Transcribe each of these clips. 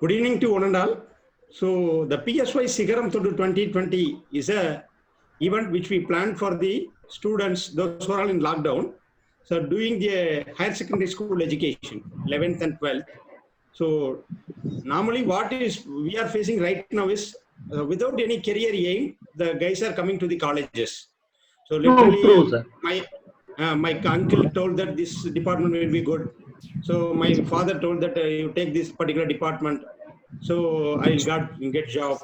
Good evening to one and all. So the PSY Sigaram Thodu 2020 is a event which we planned for the students, those who are all in lockdown. So doing the higher secondary school education, 11th and 12th. So normally what is we are facing right now is without any career aim, the guys are coming to the colleges. So literally True, sir. my uncle told that this department will be good. So my father told that you take this particular department, so I'll get job.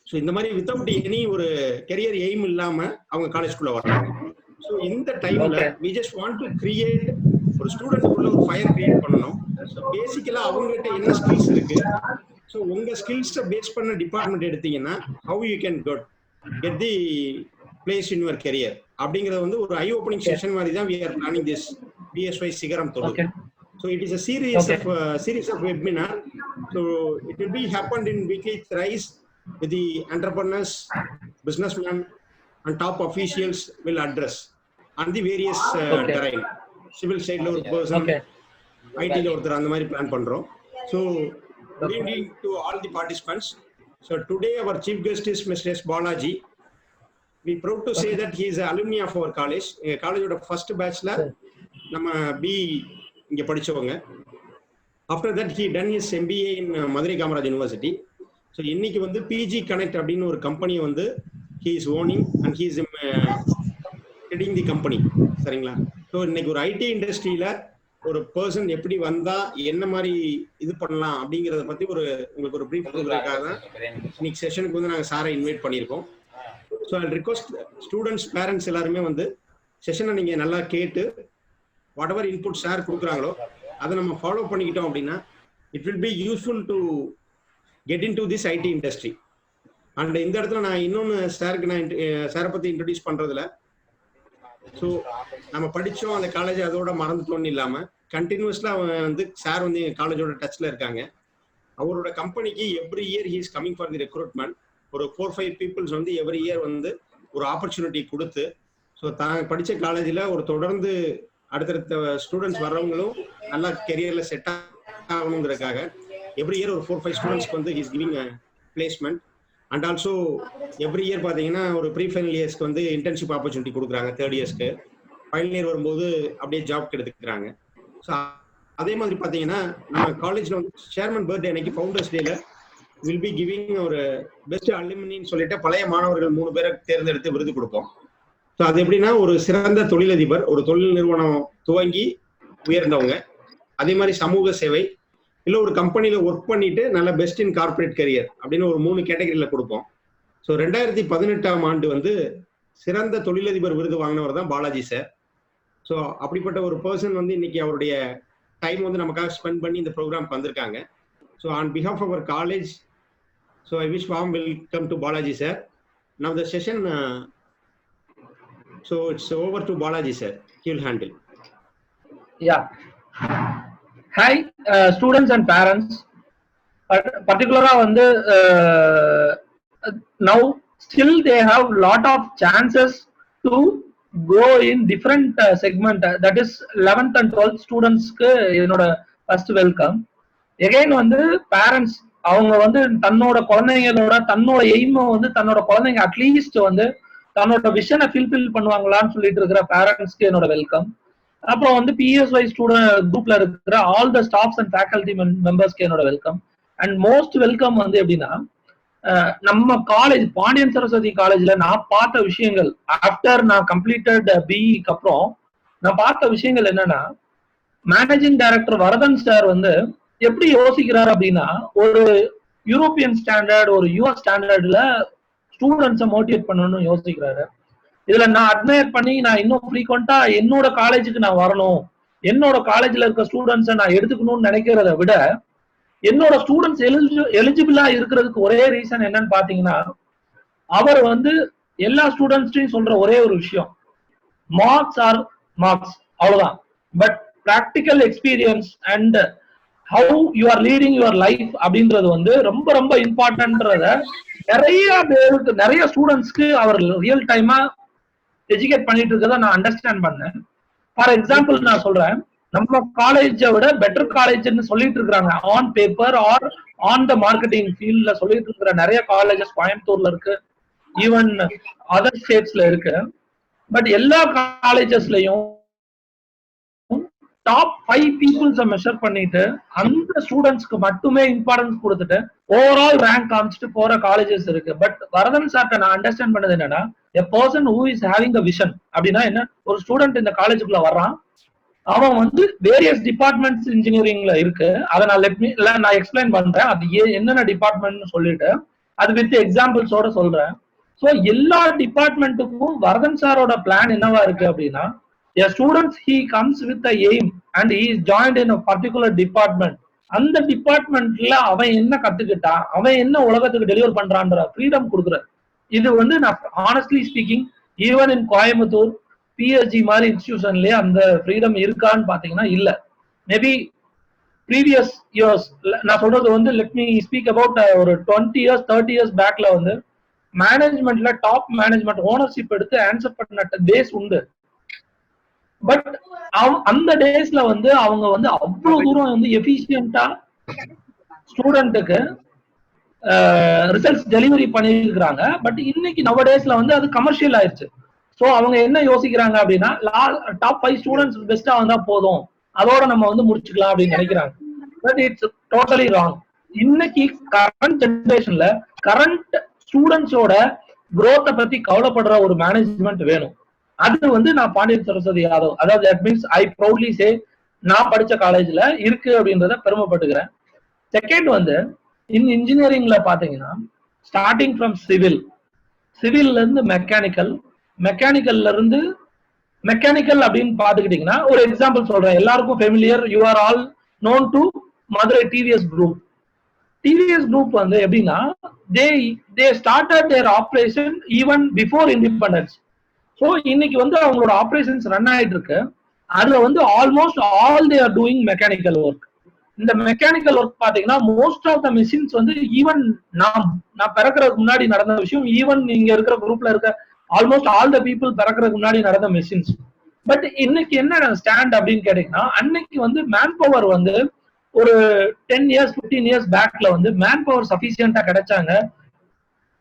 So இந்த மாதிரி without any ஒரு career aim இல்லாம அவங்க காலேஜ்குள்ள வர்றாங்க. So இந்த டைம்ல we just want to create ஒரு ஸ்டூடெண்ட்குள்ள ஒரு ஃபயர் கிரியேட் பண்ணணும். ஸோ பேசிக்கலா அவங்ககிட்ட என்ன ஸ்கில்ஸ் இருக்கு, ஸோ உங்க ஸ்கில்ஸை பேஸ் பண்ண டிபார்ட்மெண்ட் எடுத்தீங்கன்னா how you can get the place in your career அப்படிங்கறது வந்து ஒரு ஐ ஓப்பனிங் செஷன் மாதிரி தான் we are planning this PSY Sigaram Thodu. So it is a series of webinar. So it will be happened in weekly thrice with the entrepreneurs, businessmen and top officials will address on the various terrain. Civil side lo or person, IT lo orthar and mari plan pandrom. So good evening to all the participants. So today our chief guest is Mr. S. Balaji. We proud to say that he is an alumni of our college. College oda first batch la nama B இங்க படிச்சவங்க. After that he done his MBA in Madurai Kamaraj University. So இன்னைக்கு வந்து PG Connect அப்படின்னு ஒரு company வந்து he is owning and he is heading the company. சரிங்களா? So இன்னைக்கு ஒரு ஐடி இண்டஸ்ட்ரியில ஒரு பர்சன் எப்படி வந்தா என்ன மாதிரி இது பண்ணலாம் அப்படிங்கிறத பத்தி உங்களுக்கு ஒரு ப்ரீஃப் கொடுக்கறதுக்காக தான் இன்னைக்கு செஷனுக்கு வந்து நாங்கள் சாரை இன்வைட் பண்ணியிருக்கோம். So I request students parents எல்லாருமே வந்து செஷனை நீங்க நல்லா கேட்டு வாட் எவர் இன்புட் சார் கொடுக்குறாங்களோ அதை நம்ம ஃபாலோ பண்ணிக்கிட்டோம் அப்படின்னா it will be useful to get into this IT industry. And இந்த இடத்துல நான் இன்னொன்று சாரை பத்தி இன்ட்ரடியூஸ் பண்றதுல, ஸோ நம்ம படிச்சோம் அந்த காலேஜ் அதோட மறந்துட்டோம்னு இல்லாம கண்டினியூஸ்ல வந்து சார் வந்து காலேஜோட டச்ல இருக்காங்க. அவரோட கம்பெனிக்கு every year he is coming for the recruitment. ஒரு 4-5 பீப்புள்ஸ் வந்து எவ்ரி இயர் வந்து ஒரு ஆப்பர்ச்சுனிட்டி கொடுத்து, ஸோ தான் படிச்ச காலேஜில் ஒரு தொடர்ந்து அடுத்தடுத்த ஸ்டூடெண்ட்ஸ் வர்றவங்களும் நல்லா கெரியர்ல செட் ஆகணுங்கிறதுக்காக every year ஒரு 4-5 ஸ்டூடெண்ட்ஸ்க்கு வந்து is giving placement. And also every year பார்த்தீங்கன்னா ஒரு ப்ரீ ஃபைனல் இயர்ஸ்க்கு வந்து இன்டர்ன்ஷிப் ஆப்பர்ச்சுனிட்டி கொடுக்குறாங்க. 3rd இயர்ஸ்க்கு ஃபைனல் இயர் வரும்போது அப்படியே ஜாப்க்கு எடுத்துக்கிறாங்க. ஸோ அதே மாதிரி பார்த்தீங்கன்னா நம்ம காலேஜில் வந்து சேர்மன் பர்த்டே அன்னைக்கு ஃபவுண்டர்ஸ் டேல வில் பி கிவிங் ஒரு பெஸ்ட் அலுமினின்னு சொல்லிட்டு பழைய மாணவர்கள் 3 பேரை தேர்ந்தெடுத்து விருது கொடுப்போம். ஸோ அது எப்படின்னா ஒரு சிறந்த தொழிலதிபர், ஒரு தொழில் நிறுவனம் துவங்கி உயர்ந்தவங்க, அதே மாதிரி சமூக சேவை, இல்லை ஒரு கம்பெனியில் ஒர்க் பண்ணிட்டு நல்ல பெஸ்ட் இன் கார்பரேட் கரியர் அப்படின்னு ஒரு 3 கேட்டகரியில் கொடுப்போம். ஸோ 2018ஆம் ஆண்டு வந்து சிறந்த தொழிலதிபர் விருது வாங்கினவர் தான் பாலாஜி சார். ஸோ அப்படிப்பட்ட ஒரு பர்சன் வந்து இன்னைக்கு அவருடைய டைம் வந்து நமக்காக ஸ்பெண்ட் பண்ணி இந்த ப்ரோக்ராம்க்கு வந்திருக்காங்க. So on behalf of our college, so I wish warm welcome to Balaji sir. Now the session, so it's over to Balaji sir. He will handle. Hi, students and parents. Particularly வந்து now still they have lot of chances to go in different segment. That is 11th and 12th students க்கு என்னோட first welcome. Again வந்து parents அவங்க வந்து தன்னோட குழந்தைங்களோட தன்னோட aim வந்து தன்னோட குழந்தைங்க அட்லீஸ்ட் வந்து தன்னோட விஷனை ஃபில்ஃபில் பண்ணுவாங்களான்னு சொல்லிட்டு இருக்கிற பேரண்ட்ஸ்க்கு என்னோட வெல்கம். அப்புறம் வந்து PSY ஸ்டூடெண்ட் குரூப்ல இருக்கிற all the staffs and faculty மெம்பர்ஸ்க்கு என்னோட வெல்கம். அண்ட் மோஸ்ட் வெல்கம் வந்து எப்படின்னா, நம்ம காலேஜ் பாண்டியன் சரஸ்வதி காலேஜ்ல நான் பார்த்த விஷயங்கள் ஆஃப்டர் நான் கம்ப்ளீட்டட் பிஇக்கு அப்புறம் நான் பார்த்த விஷயங்கள் என்னன்னா, மேனேஜிங் டைரக்டர் வரதன் சார் வந்து எப்படி யோசிக்கிறார் அப்படின்னா, ஒரு யூரோப்பியன் ஸ்டாண்டர்ட் ஒரு US ஸ்டாண்டர்ட்ல ஸ்டூடெண்ட்ஸை மோட்டிவேட் பண்ணணும்னு யோசிக்கிறாரு. இதுல நான் அட்மையர் பண்ணி நான் இன்னும் ஃப்ரீக்வெண்டா என்னோட காலேஜுக்கு நான் வரணும், என்னோட காலேஜ்ல இருக்க ஸ்டூடெண்ட்ஸை நான் எடுத்துக்கணும்னு நினைக்கிறத விட என்னோட ஸ்டூடெண்ட்ஸ் எலிஜிபிளா இருக்கிறதுக்கு ஒரே ரீசன் என்னன்னு பாத்தீங்கன்னா, அவர் வந்து எல்லா ஸ்டூடெண்ட்ஸ்டையும் சொல்ற ஒரே ஒரு விஷயம், மார்க்ஸ் ஆர் மார்க்ஸ், அவ்வளவுதான். But practical experience and how you are leading your life அப்படின்றது வந்து ரொம்ப ரொம்ப இம்பார்ட்டன்ட்ன்றத நிறைய பேருக்கு நிறைய ஸ்டூடெண்ட்ஸ்க்கு அவர் ரியல் டைமா எஜுகேட் பண்ணிட்டு இருக்கதை நான் அண்டர்ஸ்டாண்ட் பண்ணேன். ஃபார் எக்ஸாம்பிள் நான் சொல்றேன், நம்ம காலேஜை விட பெட்டர் காலேஜ்னு சொல்லிட்டு இருக்காங்க on paper R on the marketing ஃபீல்ட்ல சொல்லிட்டு இருக்கிற நிறைய காலேஜஸ் கோயம்புத்தூர்ல இருக்கு, ஈவன் அதர் ஸ்டேட்ஸ்ல இருக்கு. பட் எல்லா காலேஜஸ்லயும் டாப் 5 பீப்புள்ஸ மெஷர் பண்ணிட்டு அந்த ஸ்டூடெண்ட்ஸ்க்கு மட்டுமே இம்பார்ட்டன்ஸ் கொடுத்துட்டு ஓவரால் ரேங்க் காமிச்சிட்டு போற காலேஜஸ் இருக்கு. பட் வரதன் சார்ட்ட நான் அண்டர்ஸ்டாண்ட் பண்ணது என்னன்னா, a person who is having a vision அப்படின்னா என்ன, ஒரு ஸ்டூடெண்ட் இந்த காலேஜுக்குள்ள வர்றான், அவன் வந்து வேரியஸ் டிபார்ட்மெண்ட்ஸ் இன்ஜினியரிங்ல இருக்கு. அதை நான் எக்ஸ்பிளைன் பண்றேன் அது என்னென்ன டிபார்ட்மெண்ட்னு சொல்லிட்டு அது வித் எக்ஸாம்பிள்ஸோட சொல்றேன். ஸோ எல்லா டிபார்ட்மெண்ட்டுக்கும் வரதன் சாரோட பிளான் என்னவா இருக்கு அப்படின்னா, a student he comes with the aim and he is joined in a particular department. அந்த டிபார்ட்மெண்ட்ல அவன் என்ன கத்துக்கிட்டா, அவன் என்ன உலகத்துக்கு டெலிவர் பண்றான்ற ஃப்ரீடம் கொடுக்குறாரு. இது வந்து நான் honestly speaking even in Coimbatore PSG மாதிரி இன்ஸ்டிடியூஷன்லயே அந்த ஃப்ரீடம் இருக்கான்னு பாத்தீங்கன்னா இல்ல. மேபி ப்ரீவியஸ் இயர்ஸ் நான் சொல்றது வந்து லெட் மீ ஸ்பீக் அபவுட் ஒரு 20 years 30 years பேக்ல வந்து மேனேஜ்மெண்ட்ல டாப் மேனேஜ்மெண்ட் ஓனர்ஷிப் எடுத்து ஆன்சர் பண்ண டேஸ் உண்டு. பட் அந்த டேஸ்ல வந்து அவங்க வந்து அவ்வளவு தூரம் வந்து எஃபிஷியன்டா ஸ்டூடெண்ட்டுக்கு ரிசல்ட்ஸ் டெலிவரி பண்ணிருக்காங்க. பட் இன்னைக்கு நவ டேஸ்ல வந்து அது கமர்ஷியல் ஆயிடுச்சு. ஸோ அவங்க என்ன யோசிக்கிறாங்க அப்படின்னா, டாப் 5 ஸ்டூடெண்ட்ஸ் பெஸ்டா வந்தா போதும், அதோட நம்ம வந்து முடிச்சுக்கலாம் அப்படின்னு நினைக்கிறாங்க. But it's totally wrong. இன்னைக்கு கரண்ட் ஜெனரேஷன்ல கரண்ட் ஸ்டூடெண்ட்ஸோட growth பத்தி கவலைப்படுற ஒரு மேனேஜ்மெண்ட் வேணும். அது வந்து நான் பாண்டியன் சரஸ்வதி யாதவ், அதாவது that means I proudly say நான் படிச்ச காலேஜ்ல இருக்கு அப்படின்றத பெருமைப்பட்டுக்கிறேன். செகண்ட் வந்து இன்ஜினியரிங்ல பாத்தீங்கன்னா ஸ்டார்டிங் ஃப்ரம் சிவில்ல இருந்து மெக்கானிக்கல்ல இருந்து மெக்கானிக்கல் அப்படின்னு பாத்துக்கிட்டீங்கன்னா ஒரு எக்ஸாம்பிள் சொல்றேன், எல்லாருக்கும் familiar, you are all known to Madurai TVS group. TVS group வந்து எப்படின்னா they started their operation even before independence. So இன்னைக்கு வந்து அவங்களோட ஆப்ரேஷன்ஸ் ரன் ஆயிட்டு இருக்கு. அதுல வந்து almost all they are doing mechanical work. இந்த மெக்கானிக்கல் ஒர்க் பாத்தீங்கன்னா மோஸ்ட் ஆஃப் த மிஷின்ஸ் வந்து ஈவன் நான் பிறக்கிறதுக்கு முன்னாடி நடந்த விஷயம், ஈவன் நீங்க இருக்கிற குரூப்ல இருக்க ஆல்மோஸ்ட் ஆல் த பீப்புள் பிறக்கிறதுக்கு முன்னாடி நடந்த மிஷின்ஸ். பட் இன்னைக்கு என்ன ஸ்டாண்ட் அப்படின்னு கேட்டீங்கன்னா, அன்னைக்கு வந்து மேன் பவர் வந்து ஒரு 10 years 15 years பேக்ல வந்து மேன் பவர் சஃபிஷியன்டா கிடைச்சாங்க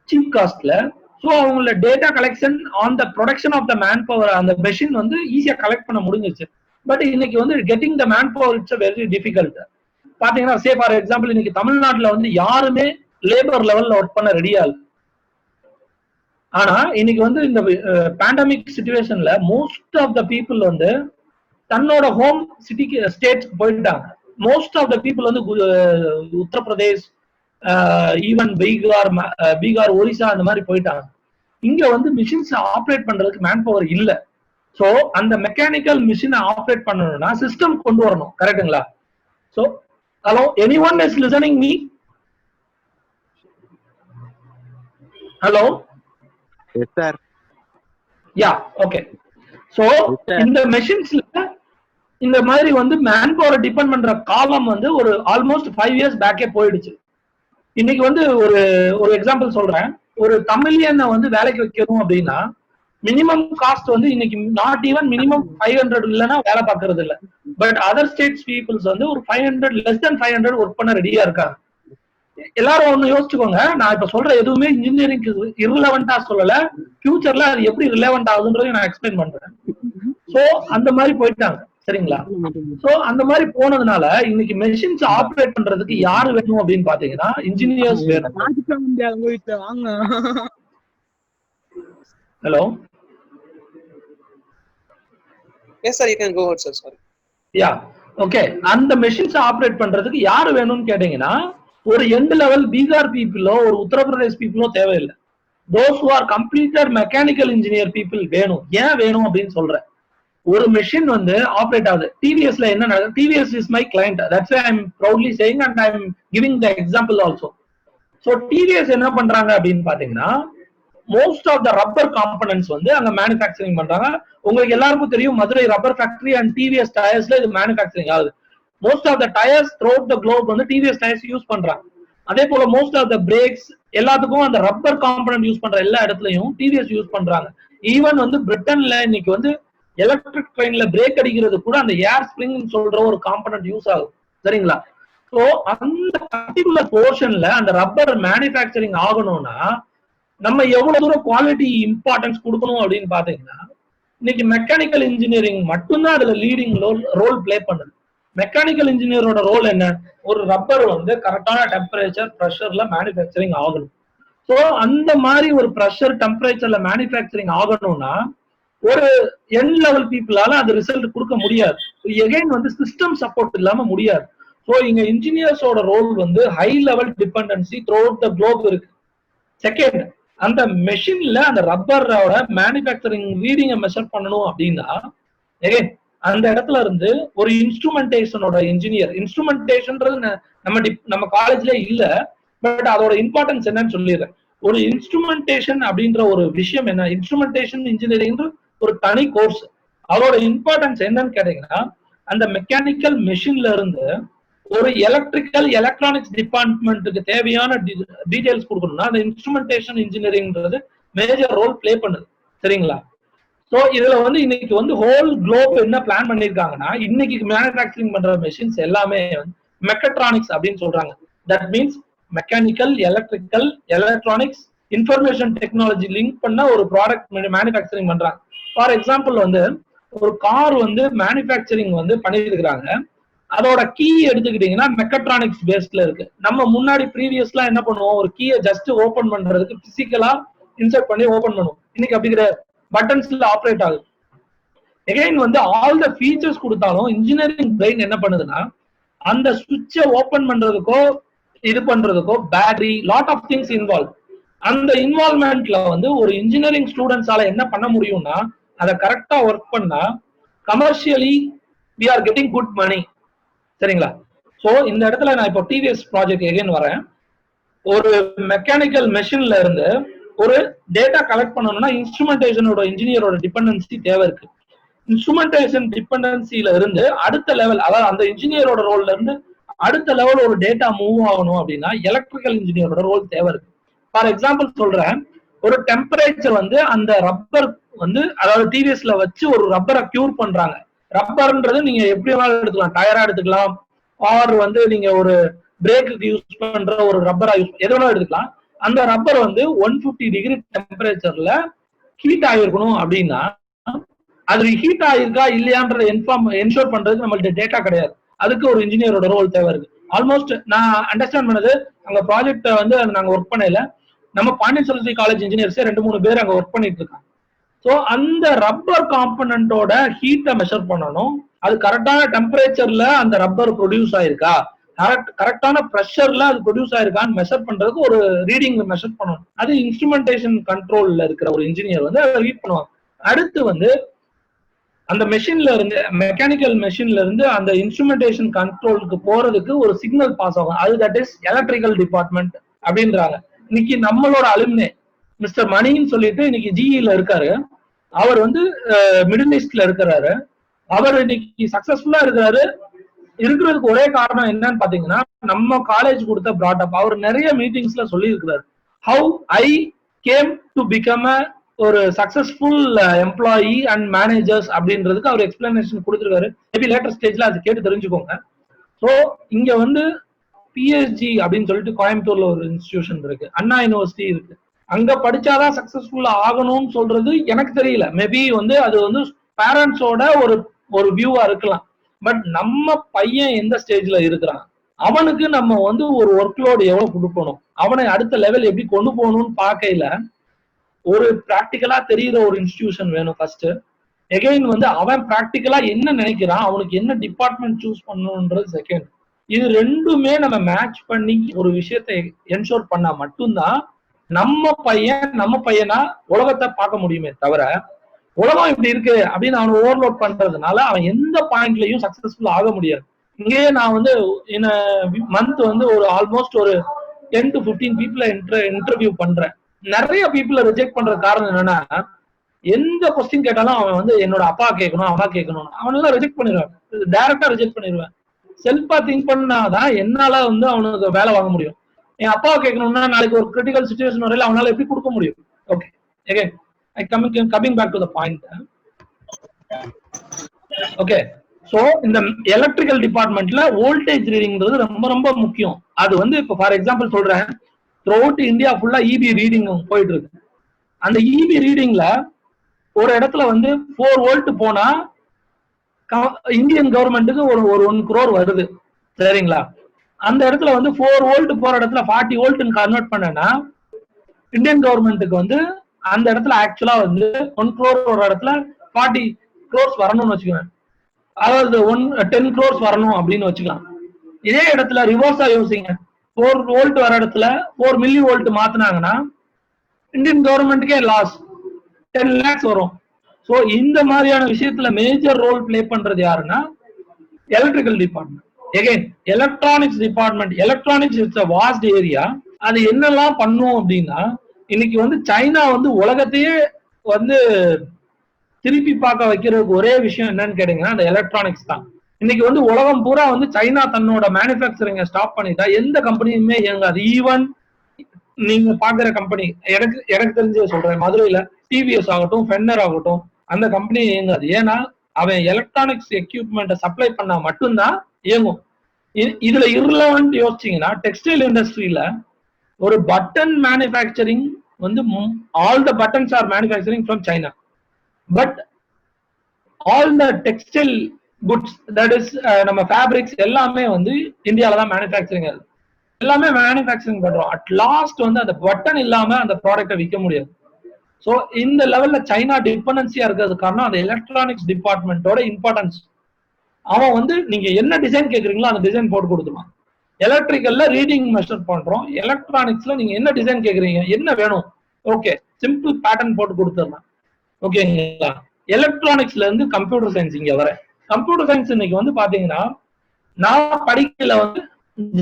சீப் காஸ்ட்ல. ஸோ அவங்களோட data collection on the production of the manpower அந்த மெஷின் வந்து ஈஸியா கலெக்ட் பண்ண முடிஞ்சிச்சு. பட் இன்னைக்கு வந்து getting the manpower it's very difficult. பாத்தீங்கன்னா சே ஃபார் எக்ஸாம்பிள் இன்னைக்கு தமிழ்நாட்டுல வந்து யாருமே லேபர் லெவல்ல ஒர்க் பண்ண ரெடியா இல்லை. ஆனா இன்னைக்கு வந்து இந்த பேண்டமிக் சிச்சுவேஷன்ல மோஸ்ட் ஆஃப் த பீப்புள் வந்து தன்னோட ஹோம் சிட்டிக்கு ஸ்டேட்ஸ்க்கு போயிட்டாங்க. மோஸ்ட் ஆஃப் த பீப்புள் வந்து உத்தரப்பிரதேஷ், ஈவன் பீகார், ஒரிசா அந்த மாதிரி போயிட்டாங்க. இங்க வந்து மிஷின்ஸ் ஆப்ரேட் பண்றதுக்கு மேன் பவர் இல்ல. சோ அந்த மெக்கானிக்கல் மிஷினை ஆப்ரேட் பண்ணணும்னா சிஸ்டம் கொண்டு வரணும். கரெக்டுங்களா? So hello, anyone is listening me? Hello, S sir. Yeah, okay. So இந்த மெஷின்ஸ்ல இந்த மாதிரி வந்து மேன் பவரை டிபெண்ட் பண்ற காலம் வந்து ஒரு ஆல்மோஸ்ட் 5 years பேக்கே போயிடுச்சு. இன்னைக்கு வந்து ஒரு எக்ஸாம்பிள் சொல்றேன். ஒரு தமிழியனை வந்து வேலைக்கு வைக்கணும் அப்படின்னா மினிமம் காஸ்ட் வந்து இன்னைக்கு நாட் ஈவன் மினிமம் 500 இல்லைன்னா வேலை பார்க்கறது இல்லை. பட் அதர் ஸ்டேட்ஸ் பீப்புள்ஸ் வந்து ஒரு 500 less than 500 ஒர்க் பண்ண ரெடியா இருக்காங்க. எல்லாரும் ஒண்ணு யோசிச்சுக்கோங்க, நான் இப்ப சொல்ற எதுவுமே இன்ஜினியரிங் irrelevant-ஆ சொல்லல, ஃபியூச்சர்ல அது எப்படி ரிலவெண்ட் ஆகுதுன்றதையும் நான் எக்ஸ்பிளைன் பண்றேன். சோ அந்த மாதிரி போயிட்டாங்க, சரிங்களா? சோ அந்த மாதிரி போனதுனால இன்னைக்கு மெஷின்ஸ் ஆப்ரேட் பண்றதுக்கு யாரு வேணும் அப்படின்னு பாத்தீங்கன்னா இன்ஜினியர்ஸ் வேணும். Hello, yes sir, you can go ahead sir. Sorry. Yeah, okay. அந்த மெஷின்ஸ் ஆப்ரேட் பண்றதுக்கு யாரு வேணும்னு கேட்டீங்கன்னா ஒரு எண்ட் லெவல் பீகார் பீப்புளோ ஒரு உத்தரப்பிரதேஷ் பீப்புளோ தேவையில்லை. those who are completed mechanical engineer people வேணும். ஏன் வேணும் அப்படின்னு சொல்றேன். ஒரு மெஷின் வந்து ஆப்ரேட் ஆகுது. டிவிஎஸ்ல என்ன நடக்குது? TVS is my client, that's why I am proudly saying and I am giving the example also. So TVS என்ன பண்றாங்க அப்படின்னு பாத்தீங்கன்னா most of the rubber components வந்து அங்க மேனுஃபேக்சரிங் பண்றாங்க. உங்களுக்கு எல்லாருக்கும் தெரியும் Madurai rubber factory and TVS டயர்ஸ்ல இது மேனுஃபேக்சரிங் ஆகுது. Most of the tyres throughout the globe வந்து டிவிஎஸ் டயர்ஸ் யூஸ் பண்றாங்க. அதே போல மோஸ்ட் ஆஃப் த பிரேக்ஸ் எல்லாத்துக்கும் அந்த ரப்பர் காம்பனன்ட் யூஸ் பண்ற எல்லா இடத்துலயும் டிவிஎஸ் யூஸ் பண்றாங்க. ஈவன் வந்து பிரிட்டன்ல இன்னைக்கு வந்து எலக்ட்ரிக் ட்ரெயின்ல பிரேக் அடிக்கிறது கூட அந்த ஏர் ஸ்பிரிங் சொல்ற ஒரு காம்பனன்ட் யூஸ் ஆகும், சரிங்களா? ஸோ அந்த பர்டிகுலர் போர்ஷன்ல அந்த ரப்பர் மேனுஃபேக்சரிங் ஆகணும்னா நம்ம எவ்வளவு தூரம் குவாலிட்டி இம்பார்ட்டன்ஸ் கொடுக்கணும் அப்படின்னு பாத்தீங்கன்னா, இன்னைக்கு மெக்கானிக்கல் இன்ஜினியரிங் மட்டும்தான் அதுல லீடிங் ரோல் பிளே பண்ணுது. மெக்கானிக்கல் இன்ஜினியரோட ரோல் என்ன? ஒரு ரப்பர் வந்து கரெக்டான டெம்பரேச்சர் ப்ரெஷர்ல மேனுஃபேக்சரிங் ஆகணும். ஸோ அந்த மாதிரி ஒரு ப்ரெஷர் டெம்பரேச்சர்ல மேனுஃபேக்சரிங் ஆகணும்னா ஒரு எண்ட் லெவல் பீப்புளால அது ரிசல்ட் கொடுக்க முடியாது. எகைன் வந்து சிஸ்டம் சப்போர்ட் இல்லாம முடியாது. ஸோ இங்க இன்ஜினியர்ஸோட ரோல் வந்து high level dependency through out the Globe இருக்கு. செகண்ட், அந்த மெஷின்ல அந்த ரப்பரோட மேனுஃபேக்சரிங் ரீடிங்கை மெஷர் பண்ணணும் அப்படின்னா எகைன் அந்த இடத்துல இருந்து ஒரு இன்ஸ்ட்ருமெண்டேஷனோட இன்ஜினியர், இன்ஸ்ட்ருமெண்டேஷன்ன்றது நம்ம காலேஜ்ல இல்ல, பட் அதோட இம்பார்ட்டன்ஸ் என்னன்னு சொல்லிடுறேன். ஒரு இன்ஸ்ட்ருமெண்டேஷன் அப்படின்ற ஒரு விஷயம் என்ன, இன்ஸ்ட்ருமெண்டேஷன் இன்ஜினியரிங் ஒரு தனி கோர்ஸ். அதோட இம்பார்ட்டன்ஸ் என்னன்னு கேட்டீங்கன்னா, அந்த மெக்கானிக்கல் மெஷின்ல இருந்து ஒரு எலக்ட்ரிக்கல் எலக்ட்ரானிக்ஸ் டிபார்ட்மெண்ட்டுக்கு தேவையான டீடைல்ஸ் கொடுக்கணும்னா அந்த இன்ஸ்ட்ருமெண்டேஷன் இன்ஜினியரிங்ன்றது மேஜர் ரோல் பிளே பண்ணுது. சரிங்களா? ஸோ இதுல வந்து இன்னைக்கு வந்து ஹோல் குளோப் என்ன பிளான் பண்ணிருக்காங்கன்னா, இன்னைக்கு மேனுஃபேக்சரிங் பண்ற மெஷின்ஸ் எல்லாமே மெக்கட்ரானிக்ஸ் அப்படின்னு சொல்றாங்க. That means mechanical, electrical, electronics, information technology link பண்ண ஒரு ப்ராடக்ட் மேனுஃபேக்சரிங் பண்றாங்க. ஃபார் எக்ஸாம்பிள் வந்து ஒரு கார் வந்து மேனுஃபேக்சரிங் வந்து பண்ணிருக்கிறாங்க. அதோட கீ எடுத்துக்கிட்டீங்கன்னா மெக்கட்ரானிக்ஸ் பேஸ்ட்ல இருக்கு. நம்ம முன்னாடி ப்ரீவியஸ்லாம் என்ன பண்ணுவோம், ஒரு கீயை ஜஸ்ட் ஓபன் பண்றதுக்கு பிசிக்கலா இன்சர்ட் பண்ணி ஓபன் பண்ணுவோம். இன்னைக்கு அப்படி கிடையாது, பட்டன்ஸ்ல ஆப்ரேட் ஆகுது. எகைன் வந்து ஆல் த ஃபீச்சர்ஸ் கொடுத்தாலும் இன்ஜினியரிங் பிரெயின் என்ன பண்ணுதுன்னா, அந்த சுவிட்சை ஓபன் பண்றதுக்கோ இது பண்றதுக்கோ battery, lot of things involve. அந்த இன்வால்வ்மெண்ட்ல வந்து ஒரு இன்ஜினியரிங் ஸ்டூடெண்ட்ஸால என்ன பண்ண முடியும்னா, அதை கரெக்டா ஒர்க் பண்ணா commercially we are getting good money. சரிங்களா? சோ இந்த இடத்துல நான் இப்போ டிவிஎஸ் ப்ராஜெக்ட் எகைன் வரேன். ஒரு மெக்கானிக்கல் மெஷின்ல இருந்து ஒரு டேட்டா கலெக்ட் பண்ணணும்னா இன்ஸ்ட்ருமெண்டேஷனோட இன்ஜினியரோட டிபெண்டன்சி தேவை இருக்கு. இன்ஸ்ட்ருமெண்டேஷன் டிபெண்டன்சில இருந்து அடுத்த லெவல், அதாவது அந்த இன்ஜினியரோட ரோல்ல இருந்து அடுத்த லெவல் ஒரு டேட்டா மூவ் ஆகணும் அப்படின்னா எலக்ட்ரிக்கல் இன்ஜினியரோட ரோல் தேவை இருக்கு. ஃபார் எக்ஸாம்பிள் சொல்றேன், ஒரு டெம்பரேச்சர் வந்து அந்த ரப்பர் வந்து, அதாவது டிவிஎஸ்ல வச்சு ஒரு ரப்பரை கியூர் பண்றாங்க. ரப்பர்ன்றது நீங்க எப்படி வேணாலும் எடுத்துக்கலாம், டயரா எடுத்துக்கலாம், ஆர் வந்து நீங்க ஒரு பிரேக்குக்கு யூஸ் பண்ற ஒரு ரப்பரா யூஸ் எது வேணாலும் எடுத்துக்கலாம். அந்த ரப்பர் வந்து 150 டிகிரி டெம்பரேச்சர்ல ஹீட் ஆகிருக்கணும் அப்படின்னா அது ஹீட் ஆயிருக்கா இல்லையான்றதை என்ஷோர் பண்றதுக்கு நம்மள்ட்ட டேட்டா கிடையாது. அதுக்கு ஒரு இன்ஜினியரோட ரோல் தேவை இருக்கு. ஆல்மோஸ்ட் நான் அண்டர்ஸ்டாண்ட் பண்ணது, அங்க ப்ராஜெக்ட் வந்து நாங்க ஒர்க் பண்ணல, நம்ம பாண்டியன் செல்வி காலேஜ் இன்ஜினியர்ஸே 2-3 பேர் அங்க ஒர்க் பண்ணிட்டு இருக்காங்க. ஸோ அந்த ரப்பர் காம்பனண்டோட ஹீட்டை மெஷர் பண்ணணும். அது கரெக்டான டெம்பரேச்சர்ல அந்த ரப்பர் ப்ரொடியூஸ் ஆயிருக்கா, கரெக்டான ப்ரெஷர்ல அது ப்ரொடியூஸ் ஆயிருக்கான்னு மெஷர் பண்றதுக்கு ஒரு ரீடிங் மெஷர் பண்ணணும். அது இன்ஸ்ட்ருமெண்டேஷன் கண்ட்ரோல்ல இருக்கிற ஒரு இன்ஜினியர் வந்து அதை ரீட் பண்ணுவாங்க. அடுத்து வந்து அந்த மெஷின்ல இருந்து, மெக்கானிக்கல் மெஷின்ல இருந்து அந்த இன்ஸ்ட்ருமெண்டேஷன் கண்ட்ரோலுக்கு போறதுக்கு ஒரு சிக்னல் பாஸ் ஆகும். அது தட் இஸ் எலக்ட்ரிக்கல் டிபார்ட்மெண்ட் அப்படின்றாங்க. இன்னைக்கு நம்மளோட அலுமினே மிஸ்டர் மணின்னு சொல்லிட்டு இன்னைக்கு ஜிஇல இருக்காரு. அவர் வந்து மிடில் ஈஸ்ட்ல இருக்கிறாரு. அவர் இன்னைக்கு சக்சஸ்ஃபுல்லா இருக்கிறதுக்கு ஒரே காரணம் என்னன்னு பாத்தீங்கன்னா, நம்ம காலேஜ் கொடுத்த பிராட்அப். அவர் நிறைய மீட்டிங்ஸ்ல சொல்லி இருக்கிறாரு, how I came to become a ஒரு சக்சஸ்ஃபுல் எம்ப்ளாயி அண்ட் மேனேஜர்ஸ் அப்படின்றதுக்கு அவர் எக்ஸ்பிளனேஷன் கொடுத்துருக்காரு. மேபி லேட்டர் ஸ்டேஜ்ல அது கேட்டு தெரிஞ்சுக்கோங்க. ஸோ இங்க வந்து பிஎஸ்ஜி அப்படின்னு சொல்லிட்டு கோயம்புத்தூர்ல ஒரு இன்ஸ்டிடியூஷன் இருக்கு, அண்ணா யூனிவர்சிட்டி இருக்கு. அங்க படிச்சாதான் சக்சஸ்ஃபுல்லா ஆகணும்னு சொல்றது எனக்கு தெரியல. மேபி வந்து அது வந்து பேரண்ட்ஸோட ஒரு வியூவா இருக்கலாம். பட் நம்ம பையன் எந்த ஸ்டேஜ்ல இருக்கிறான், அவனுக்கு நம்ம வந்து ஒரு ஒர்க் லோடு எவ்வளவு கொடுக்கணும், அவனை அடுத்த லெவல் எப்படி கொண்டு போகணும்னு பார்க்கையில ஒரு பிராக்டிக்கலா தெரியுற ஒரு இன்ஸ்டிடியூஷன் வேணும் ஃபர்ஸ்ட். எகைன் வந்து அவன் பிராக்டிக்கலா என்ன நினைக்கிறான், அவனுக்கு என்ன டிபார்ட்மெண்ட் சூஸ் பண்ணணும்ன்றது செகண்ட். இது ரெண்டுமே நம்ம மேட்ச் பண்ணி ஒரு விஷயத்தை என்ஷோர் பண்ணா மட்டும்தான் நம்ம பையனா உலகத்தை பார்க்க முடியுமே தவிர, உலகம் இப்படி இருக்கு அப்படின்னு அவன் ஓவர்லோட் பண்றதுனால அவன் எந்த பாயிண்ட்லயும் சக்சஸ்ஃபுல் ஆக முடியாது. இங்கேயே நான் வந்து மந்த் வந்து ஒரு ஆல்மோஸ்ட் ஒரு 10 to 15 பீப்புளை இன்டர்வியூ பண்றேன். நிறைய பீப்புளை ரிஜெக்ட் பண்ற காரணம் என்னன்னா, எந்த கொஸ்டின் கேட்டாலும் அவன் வந்து என்னோட அப்பா கேட்கணும், அம்மா கேட்கணும், அவனெல்லாம் ரிஜெக்ட் பண்ணிடுவேன், டைரக்டா ரிஜெக்ட் பண்ணிடுவேன். செல்ஃபா திங்க் பண்ணாதான் என்னால வந்து அவனுக்கு வேலை வாங்க முடியும். என் அப்பாவை கேட்கணும்னா நாளைக்கு ஒரு கிரிட்டிக்கல் சிச்சுவேஷன் வரையில அவனால எப்படி கொடுக்க முடியும்? Okay, again coming back to the point. Okay, so இந்த எலக்ட்ரிக்கல் டிபார்ட்மெண்ட்ல வோல்டேஜ் ரீடிங்கிறது ரொம்ப ரொம்ப முக்கியம். அது வந்து இப்போ ஃபார் எக்ஸாம்பிள் சொல்றேன், த்ரூ அவுட் இந்தியா ஃபுல்லா இபி ரீடிங் போயிட்டு இருக்கு. அந்த இபி ரீடிங்ல ஒரு இடத்துல வந்து 4 வோல்ட் போனா இந்தியன் கவர்மெண்ட்டுக்கு ஒரு 1 crore வருது, சரிங்களா? அந்த இடத்துல வந்து 4 வோல்ட் போற இடத்துல 40 வோல்ட்னு கன்வெர்ட் பண்ணனா இந்தியன் கவர்மெண்ட்டுக்கு வந்து அந்த இடத்துல ஆக்சுவலா வந்து 1 crore ஒரு இடத்துல 40 crores வரணும்னு வச்சுக்கோங்க. அதாவது 10 crores வரணும் அப்படின்னு வச்சுக்கலாம். இதே இடத்துல ரிவர்ஸா யோசிங்க, 4 வோல்ட் வர இடத்துல 4 மில்லி வோல்ட் மாத்தினாங்கன்னா இந்தியன் கவர்மெண்ட்டுக்கே லாஸ், 10 lakhs வரும். ஸோ இந்த மாதிரியான விஷயத்துல மேஜர் ரோல் பிளே பண்றது யாருன்னா electrical department. Again electronics department, electronics it's a vast area. அது என்னெல்லாம் பண்ணும் அப்படின்னா, இன்னைக்கு வந்து சைனா வந்து உலகத்தையே வந்து திருப்பி பார்க்க வைக்கிறதுக்கு ஒரே விஷயம் என்னன்னு கேட்டீங்கன்னா அந்த எலக்ட்ரானிக்ஸ் தான். இன்னைக்கு வந்து உலகம் பூரா வந்து சைனா தன்னோட மேனுஃபேக்சரிங்கை ஸ்டாப் பண்ணிட்டா எந்த கம்பெனியுமே இயங்காது. ஈவன் நீங்க பாக்குற கம்பெனி, எனக்கு தெரிஞ்ச சொல்றேன், மதுரையில டிவிஎஸ் ஆகட்டும், ஃபென்னர் ஆகட்டும், அந்த கம்பெனி இயங்காது. ஏன்னா அவன் எலக்ட்ரானிக்ஸ் எக்யூப்மெண்ட்டை சப்ளை பண்ணா மட்டும்தான் இயங்கும். இதுல irrelevant யோசிச்சீங்கன்னா டெக்ஸ்டைல் இண்டஸ்ட்ரியில ஒரு பட்டன் மேனுஃபேக்சரிங் வந்து all the buttons are manufacturing from China, but all the textile goods that is நம்ம ஃபேப்ரிக்ஸ் எல்லாமே வந்து இந்தியாவில தான் மேனுஃபேக்சரிங் ஆகுது. எல்லாமே மேனுஃபேக்சரிங் பண்றோம். அட் லாஸ்ட் வந்து அந்த பட்டன் இல்லாம அந்த ப்ராடக்ட்டை விற்க முடியாது. ஸோ இந்த லெவல்ல சைனா டிபெண்டன்சியா இருக்கிறது காரணம் அந்த எலக்ட்ரானிக்ஸ் டிபார்ட்மெண்டோட இம்பார்ட்டன்ஸ். அவன் வந்து நீங்க என்ன டிசைன் கேட்குறீங்களோ அந்த டிசைன் போட்டு கொடுத்துருவான். எலக்ட்ரிக்கல்ல ரீடிங் மெஷர் பண்றோம், எலக்ட்ரானிக்ஸ்ல நீங்க என்ன டிசைன் கேட்குறீங்க, என்ன வேணும், ஓகே சிம்பிள் பேட்டர்ன் போட்டு கொடுத்துடலாம். ஓகேங்களா? எலக்ட்ரானிக்ஸ்ல இருந்து கம்ப்யூட்டர் சயின்ஸ் இங்க வர. கம்ப்யூட்டர் சயின்ஸ் இன்னைக்கு வந்து பாத்தீங்கன்னா நான் படிக்கல வந்து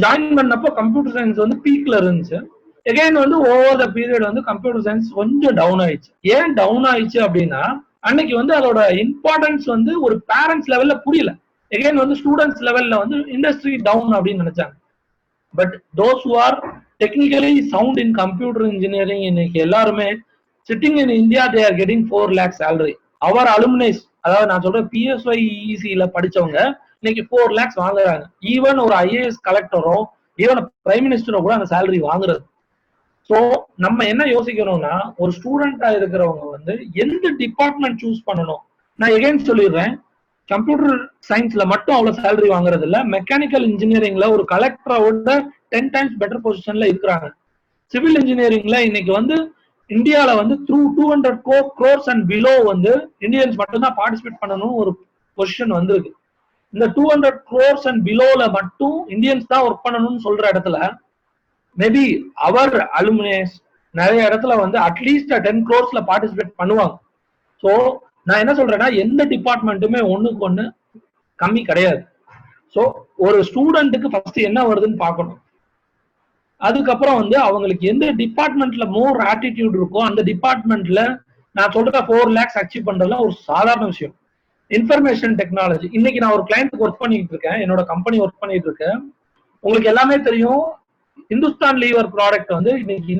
ஜாயின் பண்ணப்போ கம்ப்யூட்டர் சயின்ஸ் வந்து பீக்ல இருந்துச்சு. எகைன் வந்து ஓவர் த பீரியட் வந்து கம்ப்யூட்டர் சயின்ஸ் கொஞ்சம் டவுன் ஆயிடுச்சு. ஏன் டவுன் ஆயிடுச்சு அப்படின்னா அன்னைக்கு வந்து அதோட இம்பார்ட்டன்ஸ் வந்து ஒரு பேரண்ட்ஸ் லெவல்ல புரியல. எகைன் வந்து ஸ்டூடெண்ட்ஸ் லெவல்ல வந்து இண்டஸ்ட்ரி டவுன் அப்படின்னு நினைச்சாங்க. But those who are technically sound in computer engineering இன்னைக்கு எல்லாருமே sitting in India they are getting 4 lakh salary. அவர் அலுமினைஸ், அதாவது நான் சொல்றேன் PSY ECல படிச்சவங்க இன்னைக்கு 4 lakhs வாங்குறாங்க. ஈவன் ஒரு IAS கலெக்டரோ ஈவன் பிரைம் மினிஸ்டரோ கூட அந்த சேலரி வாங்குறது. ஸோ நம்ம என்ன யோசிக்கணும்னா ஒரு ஸ்டூடெண்டா இருக்கிறவங்க வந்து எந்த டிபார்ட்மெண்ட் சூஸ் பண்ணணும். நான் எகைன் சொல்லிடுறேன், கம்ப்யூட்டர் சயின்ஸ்ல மட்டும் அவ்வளவு சேலரி வாங்குறது இல்ல, மெக்கானிக்கல் இன்ஜினியரிங்ல ஒரு கலெக்டரோட 10 times பெட்டர் பொசிஷன்ல இருக்கிறாங்க. சிவில் இன்ஜினியரிங்ல இன்னைக்கு வந்து இந்தியால வந்து த்ரூ 200 crores அண்ட் பிலோ வந்து இந்தியன்ஸ் மட்டும்தான் பார்ட்டிசிபேட் பண்ணணும் ஒரு பொசிஷன் வந்திருக்கு. இந்த 200 crores அண்ட் பிலோல மட்டும் இந்தியன்ஸ் தான் ஒர்க் பண்ணணும்னு சொல்ற இடத்துல மேபி அவர் அலுமினேஸ் நிறைய இடத்துல வந்து அட்லீஸ்ட் 10 crores பார்ட்டிசிபேட் பண்ணுவாங்க. ஸோ நான் என்ன சொல்றேன்னா எந்த டிபார்ட்மெண்ட்டுமே ஒண்ணுக்கு ஒண்ணு கம்மி கிடையாது. ஸோ ஒரு ஸ்டூடெண்ட்டுக்கு ஃபர்ஸ்ட் என்ன வருதுன்னு பார்க்கணும். அதுக்கப்புறம் வந்து அவங்களுக்கு எந்த டிபார்ட்மெண்ட்ல மோர் ஆட்டிடியூட் இருக்கோ அந்த டிபார்ட்மெண்ட்ல நான் சொல்ற 4 lakhs அச்சீவ் பண்றதுல ஒரு சாதாரண விஷயம். இன்ஃபர்மேஷன் டெக்னாலஜி, இன்னைக்கு நான் ஒரு கிளைண்ட்டுக்கு ஒர்க் பண்ணிட்டு இருக்கேன், என்னோட கம்பெனி ஒர்க் பண்ணிட்டு இருக்கேன். உங்களுக்கு எல்லாமே தெரியும், இந்துஸ்தான் லீவர் ப்ராடக்ட் வந்து இன்னைக்கு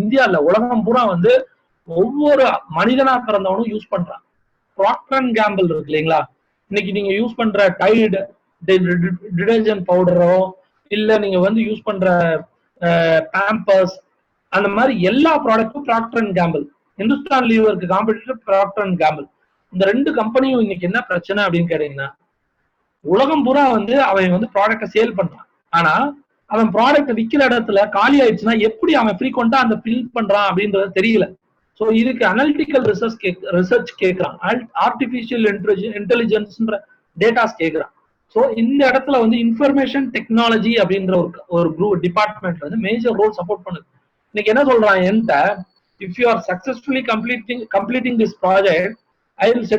இந்தியால உலகம் பூரா வந்து ஒவ்வொரு மனிதனா பிறந்தவனும் யூஸ் பண்றான். ப்ராக்டர் அண்ட் கேம்பிள் இருக்கு இல்லைங்களா, இன்னைக்கு நீங்க யூஸ் பண்ற டைடு டிடர்ஜென்ட் பவுடரோ இல்ல நீங்க வந்து யூஸ் பண்ற பேம்பர்ஸ், அந்த மாதிரி எல்லா ப்ராடக்டும் ப்ராக்டர் அண்ட் கேம்பிள். இந்துஸ்தான் லீவருக்கு காம்படிட்டர் ப்ராக்டர் அண்ட் கேம்பிள். இந்த 2 கம்பெனியும் இன்னைக்கு என்ன பிரச்சனை அப்படின்னு கேட்டீங்கன்னா, உலகம் பூரா வந்து அவன் வந்து ப்ராடக்டை சேல் பண்றான். ஆனா அவன் ப்ராடக்ட் விற்கிற இடத்துல காலி ஆயிடுச்சுன்னா எப்படி அவன் ஃப்ரீக்வெண்டா அந்த ஃபில் பண்றான் அப்படின்றது தெரியல. ஸோ இதுக்கு அனலிட்டிக்கல் ரிசர்ச் கேட்கறான், ஆர்டிபிஷியல் இன்டெலிஜென்ஸ்ன்ற டேட்டாஸ் கேட்கறான். ஸோ இந்த இடத்துல வந்து இன்ஃபர்மேஷன் டெக்னாலஜி அப்படின்ற ஒரு குரூப் டிபார்ட்மெண்ட் வந்து மேஜர் ரோல் சப்போர்ட் பண்ணுது. இன்னைக்கு என்ன சொல்றான் என்கிட்ட, if you R successfully completing this project I will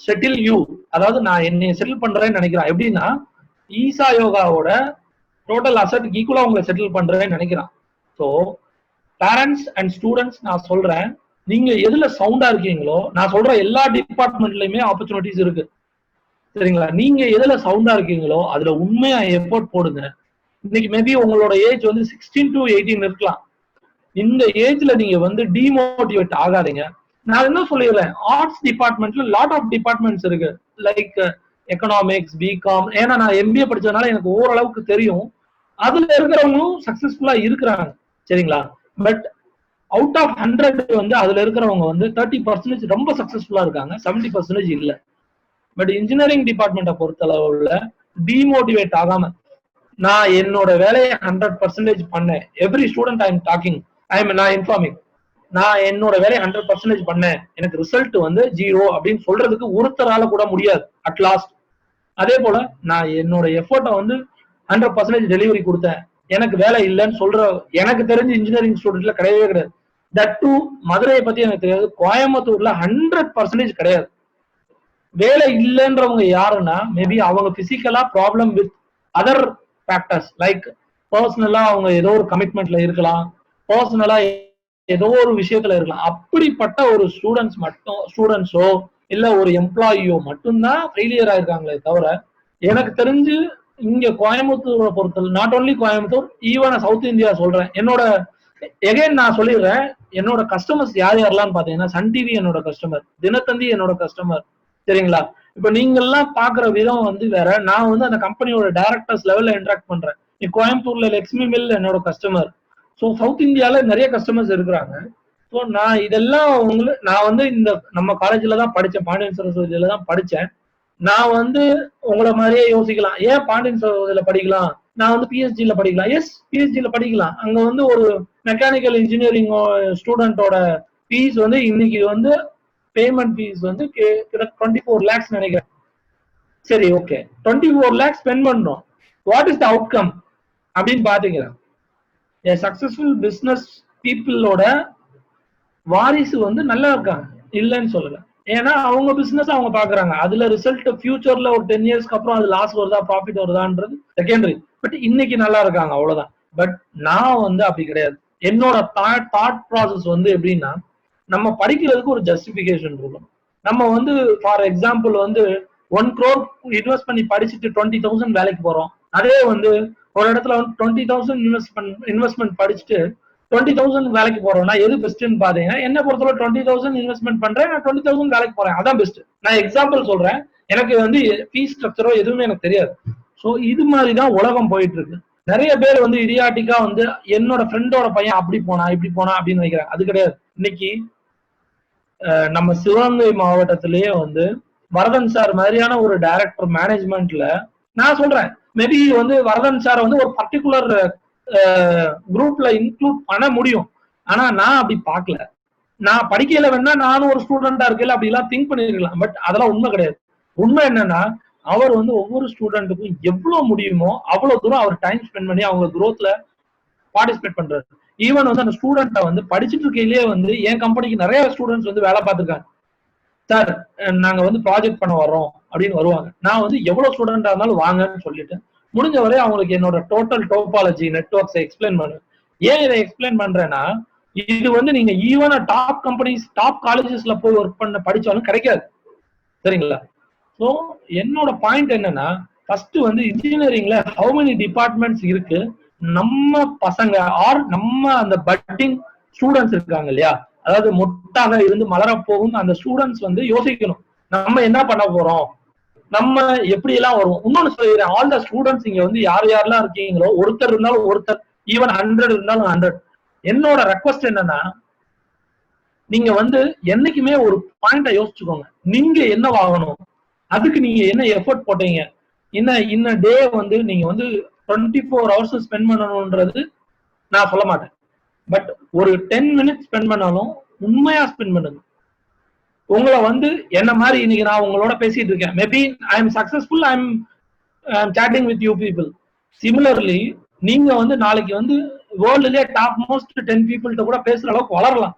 settle you, அதாவது நான் என்னை செட்டில் பண்றேன்னு நினைக்கிறேன். எப்படின்னா ஈசா யோகாவோட டோட்டல் அசெட்டுக்கு ஈக்குவலா உங்களை செட்டில் பண்றேன்னு நினைக்கிறான். ஸோ பேரண்ட்ஸ் அண்ட் ஸ்டூடெண்ட்ஸ் நான் சொல்றேன், நீங்க எதுல சவுண்டா இருக்கீங்களோ, நான் சொல்ற எல்லா டிபார்ட்மெண்ட்லயுமே ஆப்பர்ச்சுனிட்டிஸ் இருக்கு, சரிங்களா? நீங்க எதுல சவுண்டா இருக்கீங்களோ அதுல உண்மையா எஃபோர்ட் போடுங்க. இன்னைக்கு மேபி உங்களோட ஏஜ் வந்து 16 to 18 இருக்கலாம். இந்த ஏஜ்ல நீங்க வந்து டிமோட்டிவேட் ஆகாதீங்க. நான் என்ன சொல்லிடுறேன், ஆர்ட்ஸ் டிபார்ட்மெண்ட்ல லாட் ஆஃப் டிபார்ட்மெண்ட்ஸ் இருக்கு. லைக் எக்கனாமிக்ஸ், பிகாம், ஏன்னா நான் எம்பிஏ படிச்சதுனால எனக்கு ஓரளவுக்கு தெரியும். அதுல இருக்கிறவங்களும் சக்சஸ்ஃபுல்லா இருக்கிறாங்க, சரிங்களா? பட் அவுட் ஆஃப் 100 வந்து அதுல இருக்கிறவங்க வந்து 30% ரொம்ப சக்சஸ்ஃபுல்லா இருக்காங்க, 70% இல்ல. பட் இன்ஜினியரிங் டிபார்ட்மெண்ட்டை பொறுத்தளவுல டிமோட்டிவேட் ஆகாம நான் என்னோட வேலையை 100% பண்ணேன். Every student I am talking, நான் இன்ஃபார்மிங், நான் என்னோட வேலையை 100% பண்ணேன், எனக்கு ரிசல்ட் வந்து 0 அப்படின்னு சொல்றதுக்கு ஒருத்தரால கூட முடியாது அட் லாஸ்ட். அதே போல நான் என்னோட எஃபோர்ட்டை வந்து 100% டெலிவரி கொடுத்தேன், எனக்கு வேலை இல்லைன்னு சொல்ற எனக்கு தெரிஞ்ச இன்ஜினியரிங் ஸ்டூடெண்ட்ல கிடையவே கிடையாது. தட் டூ மதுரையை பத்தி எனக்கு தெரியாது, கோயம்புத்தூர்ல 100% கிடையாது. வேலை இல்லைன்றவங்க யாருன்னா மேபி அவங்க பிசிக்கலா problem with other factors, like பர்சனலா அவங்க ஏதோ ஒரு கமிட்மெண்ட்ல இருக்கலாம், பர்சனலா ஏதோ ஒரு விஷயத்துல இருக்கலாம். அப்படிப்பட்ட ஒரு ஸ்டூடெண்ட்ஸோ இல்ல ஒரு எம்ப்ளாயியோ மட்டும்தான் ஃபெயிலியர் ஆயிருக்காங்களே தவிர, எனக்கு தெரிஞ்சு இங்க கோயம்புத்தூரை பொறுத்தல, not only Coimbatore, even south India சொல்றேன். என்னோட எகைன் நான் சொல்லிடுறேன், என்னோட கஸ்டமர்ஸ் யார் யாரெல்லாம் பாத்தீங்கன்னா, சன் டிவி என்னோட கஸ்டமர், தினத்தந்தி என்னோட கஸ்டமர், சரிங்களா? இப்ப நீங்க எல்லாம் பாக்குற விதம் வந்து வேற, நான் வந்து அந்த கம்பெனியோட டைரக்டர்ஸ் லெவல்ல இன்டராக்ட் பண்றேன். கோயம்புத்தூர்ல லக்ஷ்மி மில் என்னோட கஸ்டமர். ஸோ சவுத் இந்தியால நிறைய கஸ்டமர்ஸ் இருக்கிறாங்க. ஸோ நான் இதெல்லாம் நான் வந்து இந்த நம்ம காலேஜ்ல தான் படிச்சேன், பாண்டியன் சரஸ்வதியில தான் படிச்சேன். நான் வந்து உங்களை மாதிரியே யோசிக்கலாம், ஏன் பாண்டியன் சரஸ்வதியில படிக்கலாம், நான் வந்து பிஹெச்டில படிக்கலாம். எஸ், பிஹெச்டில படிக்கலாம். அங்க வந்து ஒரு மெக்கானிக்கல் இன்ஜினியரிங் ஸ்டூடெண்டோட ஃபீஸ் வந்து இன்னைக்கு வந்து பேமெண்ட் ஃபீஸ் வந்து 24 lakhs நினைக்கிறேன். சரி, ஓகே, 24 lakhs ஸ்பெண்ட் பண்றோம். வாட் இஸ் த அவுட்கம் அப்படின்னு பாத்தீங்கன்னா, சக்சஸ்ஃபுல் பிசினஸ் பீப்புளோட வாரிசு வந்து நல்லா இருக்காங்க, இல்லைன்னு சொல்லல. ஏன்னா அவங்க பிசினஸ் அவங்க பாக்குறாங்க, அதுல ரிசல்ட் ஃபியூச்சர்ல ஒரு 10 yearsக்கு அப்புறம் அது லாஸ் வருதா ப்ராஃபிட் வருதான்றது செகண்டரி. பட் இன்னைக்கு நல்லா இருக்காங்க, அவ்வளவுதான். பட் நான் வந்து அப்படி கிடையாது. என்னோட தாட் ப்ராசஸ் வந்து எப்படின்னா, நம்ம படிக்கிறதுக்கு ஒரு ஜஸ்டிபிகேஷன் இருக்கும். நம்ம வந்து ஃபார் எக்ஸாம்பிள் வந்து 1 crore இன்வெஸ்ட் பண்ணி படிச்சுட்டு 20,000 வேலைக்கு போறோம். அதே வந்து ஒரு இடத்துல வந்து 20,000 இன்வெஸ்ட்மெண்ட் படிச்சுட்டு 20,000 வேலைக்கு போறோம்னா எது பெஸ்ட்னு பாத்தீங்கன்னா, என்ன பொறுத்தவரை 20,000 இன்வெஸ்ட்மெண்ட் பண்றேன், நான் 20,000 வேலைக்கு போறேன், அதான் பெஸ்ட். நான் எக்ஸாம்பிள் சொல்றேன், எனக்கு வந்து ஃபீஸ் ஸ்ட்ரக்சரோ எதுவுமே எனக்கு தெரியாது. ஸோ இது மாதிரிதான் உலகம் போயிட்டு இருக்கு. நிறைய பேர் வந்து இடியாட்டிக்கா வந்து என்னோட ஃப்ரெண்டோட பையன் அப்படி போனா இப்படி போனா அப்படின்னு நினைக்கிறாங்க. அது கிடையாது. இன்னைக்கு நம்ம சிவகங்கை மாவட்டத்திலேயே வந்து வரதன் சார் மாதிரியான ஒரு டைரக்டர் மேனேஜ்மெண்ட்ல, நான் சொல்றேன், மேபி வந்து வரதன் சார் வந்து ஒரு பர்டிகுலர் குரூப்ல இன்க்ளூட் பண்ண முடியும். ஆனா நான் அப்படி பார்க்கல. நான் படிக்கல, வேணா நானும் ஒரு ஸ்டூடெண்டா இருக்கல அப்படி எல்லாம் திங்க் பண்ணிருக்கலாம். பட் அதெல்லாம் உண்மை கிடையாது. உண்மை என்னன்னா, அவர் வந்து ஒவ்வொரு ஸ்டூடெண்ட்டுக்கும் எவ்வளவு முடியுமோ அவ்வளவு தூரம் அவர் டைம் ஸ்பெண்ட் பண்ணி அவங்க குரோத்ல பார்ட்டிசிபேட் பண்றாரு. ஈவன் வந்து அந்த ஸ்டூடெண்ட்டை வந்து படிச்சுட்டு இருக்கையிலேயே வந்து என் கம்பெனிக்கு நிறைய ஸ்டூடெண்ட்ஸ் வந்து வேலை பார்த்துருக்காங்க. சார், நாங்க வந்து ப்ராஜெக்ட் பண்ண வர்றோம் அப்படின்னு வருவாங்க. நான் வந்து எவ்வளவு ஸ்டூடெண்டா இருந்தாலும் வாங்கன்னு சொல்லிட்டு முடிஞ்ச வரை அவங்களுக்கு என்னோட டோட்டல் டோபாலஜி நெட்வொர்க்ஸை எக்ஸ்பிளைன் பண்ணுவேன். ஏன் இதை எக்ஸ்பிளைன் பண்றேன்னா, இது வந்து நீங்க ஈவன் டாப் கம்பெனிஸ் டாப் காலேஜஸ்ல போய் ஒர்க் பண்ண படிச்சாலும் கிடைக்காது, சரிங்களா? ஸோ என்னோட பாயிண்ட் என்னன்னா, ஃபர்ஸ்ட் வந்து இன்ஜினியரிங்ல ஹவு மெனி டிபார்ட்மெண்ட்ஸ் இருக்கு, நம்ம பசங்க ஆர் நம்ம அந்த பட்டிங் ஸ்டூடெண்ட்ஸ் இருக்காங்க இல்லையா, அதாவது மொட்டாக இருந்து மலரப்போகும் அந்த ஸ்டூடெண்ட்ஸ் வந்து யோசிக்கணும், நம்ம என்ன பண்ண போறோம், நம்ம எப்படி எல்லாம் வருவோம். இன்னொன்னு சொல்லிடுறேன், ஆல் த ஸ்டூடெண்ட்ஸ் இங்க வந்து யார் யாரெல்லாம் இருக்கீங்களோ, ஒருத்தர் இருந்தாலும் ஒருத்தர், ஈவன் 100 இருந்தாலும் 100, என்னோட ரெக்வஸ்ட் என்னன்னா, நீங்க வந்து என்னைக்குமே ஒரு பாயிண்ட யோசிச்சுக்கோங்க, நீங்க என்ன ஆகணும், அதுக்கு நீங்க என்ன எஃபர்ட் போட்டீங்க, இன்ன டே வந்து நீங்க வந்து 24 hours ஸ்பெண்ட் பண்ணணும்ன்றது நான் சொல்ல மாட்டேன். பட் ஒரு 10 minutes ஸ்பெண்ட் பண்ணாலும் உண்மையா ஸ்பெண்ட் பண்ணுங்க. உங்களை வந்து என்ன மாதிரி இன்னைக்கு நான் உங்களோட பேசிட்டு இருக்கேன், maybe I am successful, I am chatting with you people. Similarly நீங்க வந்து நாளைக்கு வந்து வேர்ல்ட்லயே டாப் மோஸ்ட் 10 பீப்புள்கிட்ட கூட பேசுற அளவுக்கு வளரலாம்.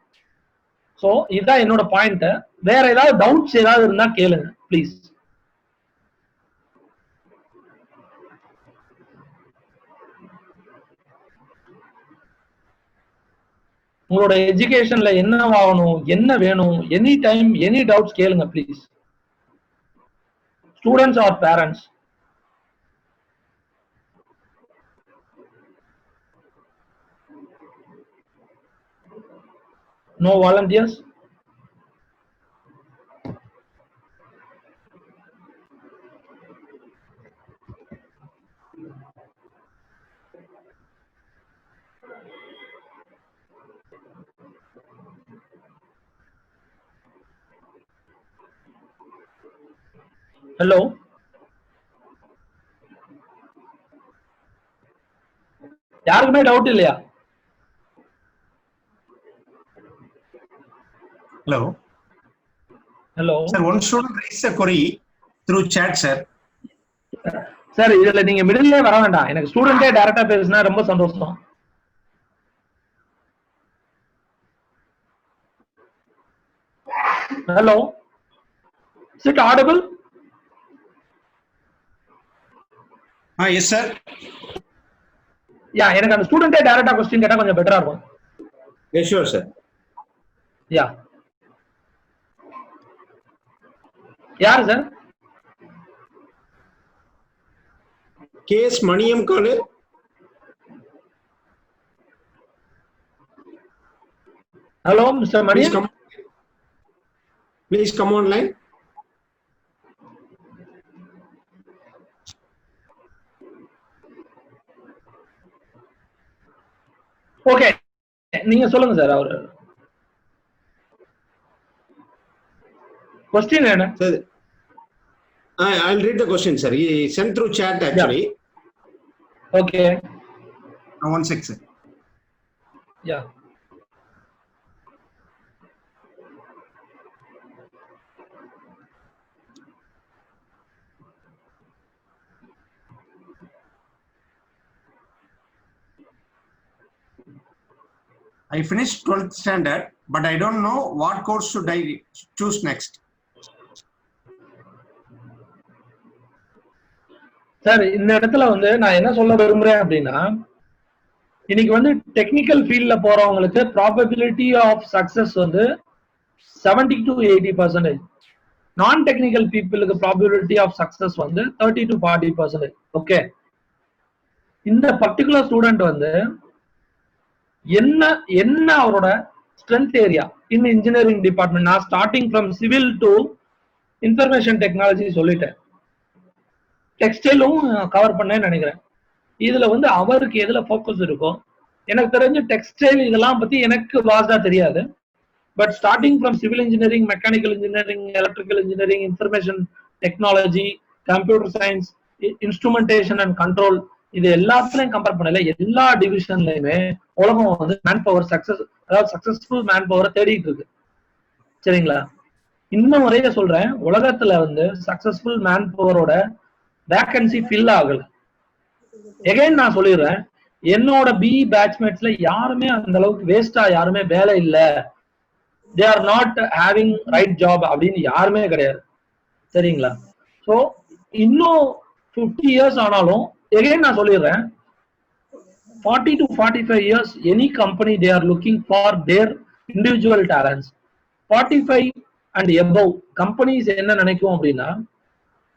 சோ இதுதான் என்னோட பாயிண்ட். வேற ஏதாவது டவுட்ஸ் ஏதாவது இருந்தா கேளுங்க ப்ளீஸ். உங்களோட எஜுகேஷன்ல என்ன ஆகணும், என்ன வேணும், எனி டைம் எனி டவுட்ஸ் கேளுங்க please, students are parents. No volunteers? Hello, யாருக்குமே டவுட் இல்லையா? Hello. Hello Sir, one student raised a query through chat, sir. Sir, இதுல நீங்க மிடில்லே வர வேண்டாம். எனக்கு ஸ்டூடெண்டே டைரக்டா பேசினா ரொம்ப சந்தோஷம். Hello, is it audible? Yes, sir. யா, எனக்கு அந்த ஸ்டூடெண்டே டைரக்டா क्वेश्चन கேட்டா கொஞ்சம் பெட்டரா இருக்கும். Yes, sure, sir. யா, யாரு sir? Case Maniyam call. Hello mister Mani, Please come online. Okay, நீங்க சொல்லுங்க சார். அவரு क्वेश्चन என்ன? Sir, I'll read the question, sir. He sent through chat actually. Okay, 1 sec, sir. Yeah. I finished 12th standard, but I don't know what course should I choose next. Sir, இந்த இடத்துல வந்து நான் என்ன சொல்ல விரும்புறேன் அப்படின்னா, இன்னைக்கு வந்து டெக்னிக்கல் ஃபீல்ட்ல போறவங்களுக்கு ப்ராபபிலிட்டி ஆஃப் சக்சஸ் வந்து 70 to 80%. நான் டெக்னிக்கல் பீப்புளுக்கு ப்ராபபிலிட்டி ஆஃப் சக்சஸ் வந்து 30 to 40%. ஓகே, இந்த பர்டிகுலர் ஸ்டூடெண்ட் வந்து என்ன என்ன அவரோட strength area in engineering department, நான் starting from civil to information technology சொல்லிட்டேன், டெக்ஸ்டைலும் கவர் பண்ணேன்னு நினைக்கிறேன். இதுல வந்து அவருக்கு எதுல ஃபோக்கஸ் இருக்கும், எனக்கு தெரிஞ்சு டெக்ஸ்டைல் இதெல்லாம் பத்தி எனக்கு வாஸ்டா தெரியாது. But starting from civil engineering, mechanical engineering, electrical engineering, information technology, computer science, instrumentation and control, இது எல்லாத்துலயும் கம்பேர் பண்ணல, எல்லா டிவிஷன்லயுமே உலகம் வந்து மேன் பவர் சக்சஸ், அதாவது சக்சஸ்ஃபுல் மேன் பவரை தேடிட்டு இருக்கு. சரிங்களா? இன்னும் வரைய சொல்றேன், உலகத்துல வந்து சக்சஸ்ஃபுல் மேன் பவரோட வேகன்சி ஃபில் ஆகல. எகைன் நான் சொல்லிடுறேன், என்னோட பிஇ பேட்ச்மேட்ஸ்ல யாருமே அந்த அளவுக்கு வேஸ்டா யாருமே வேலை இல்ல, they are not having right job அப்படின்னு யாருமே கிடையாது. சரிங்களா? ஸோ இன்னும் 50 years ஆனாலும் எகைன் நான் சொல்லிடுறேன், 40 to 45 years any company they are looking for their individual talents. 45 and above companies என்ன நினைக்கும் அப்படின்னா,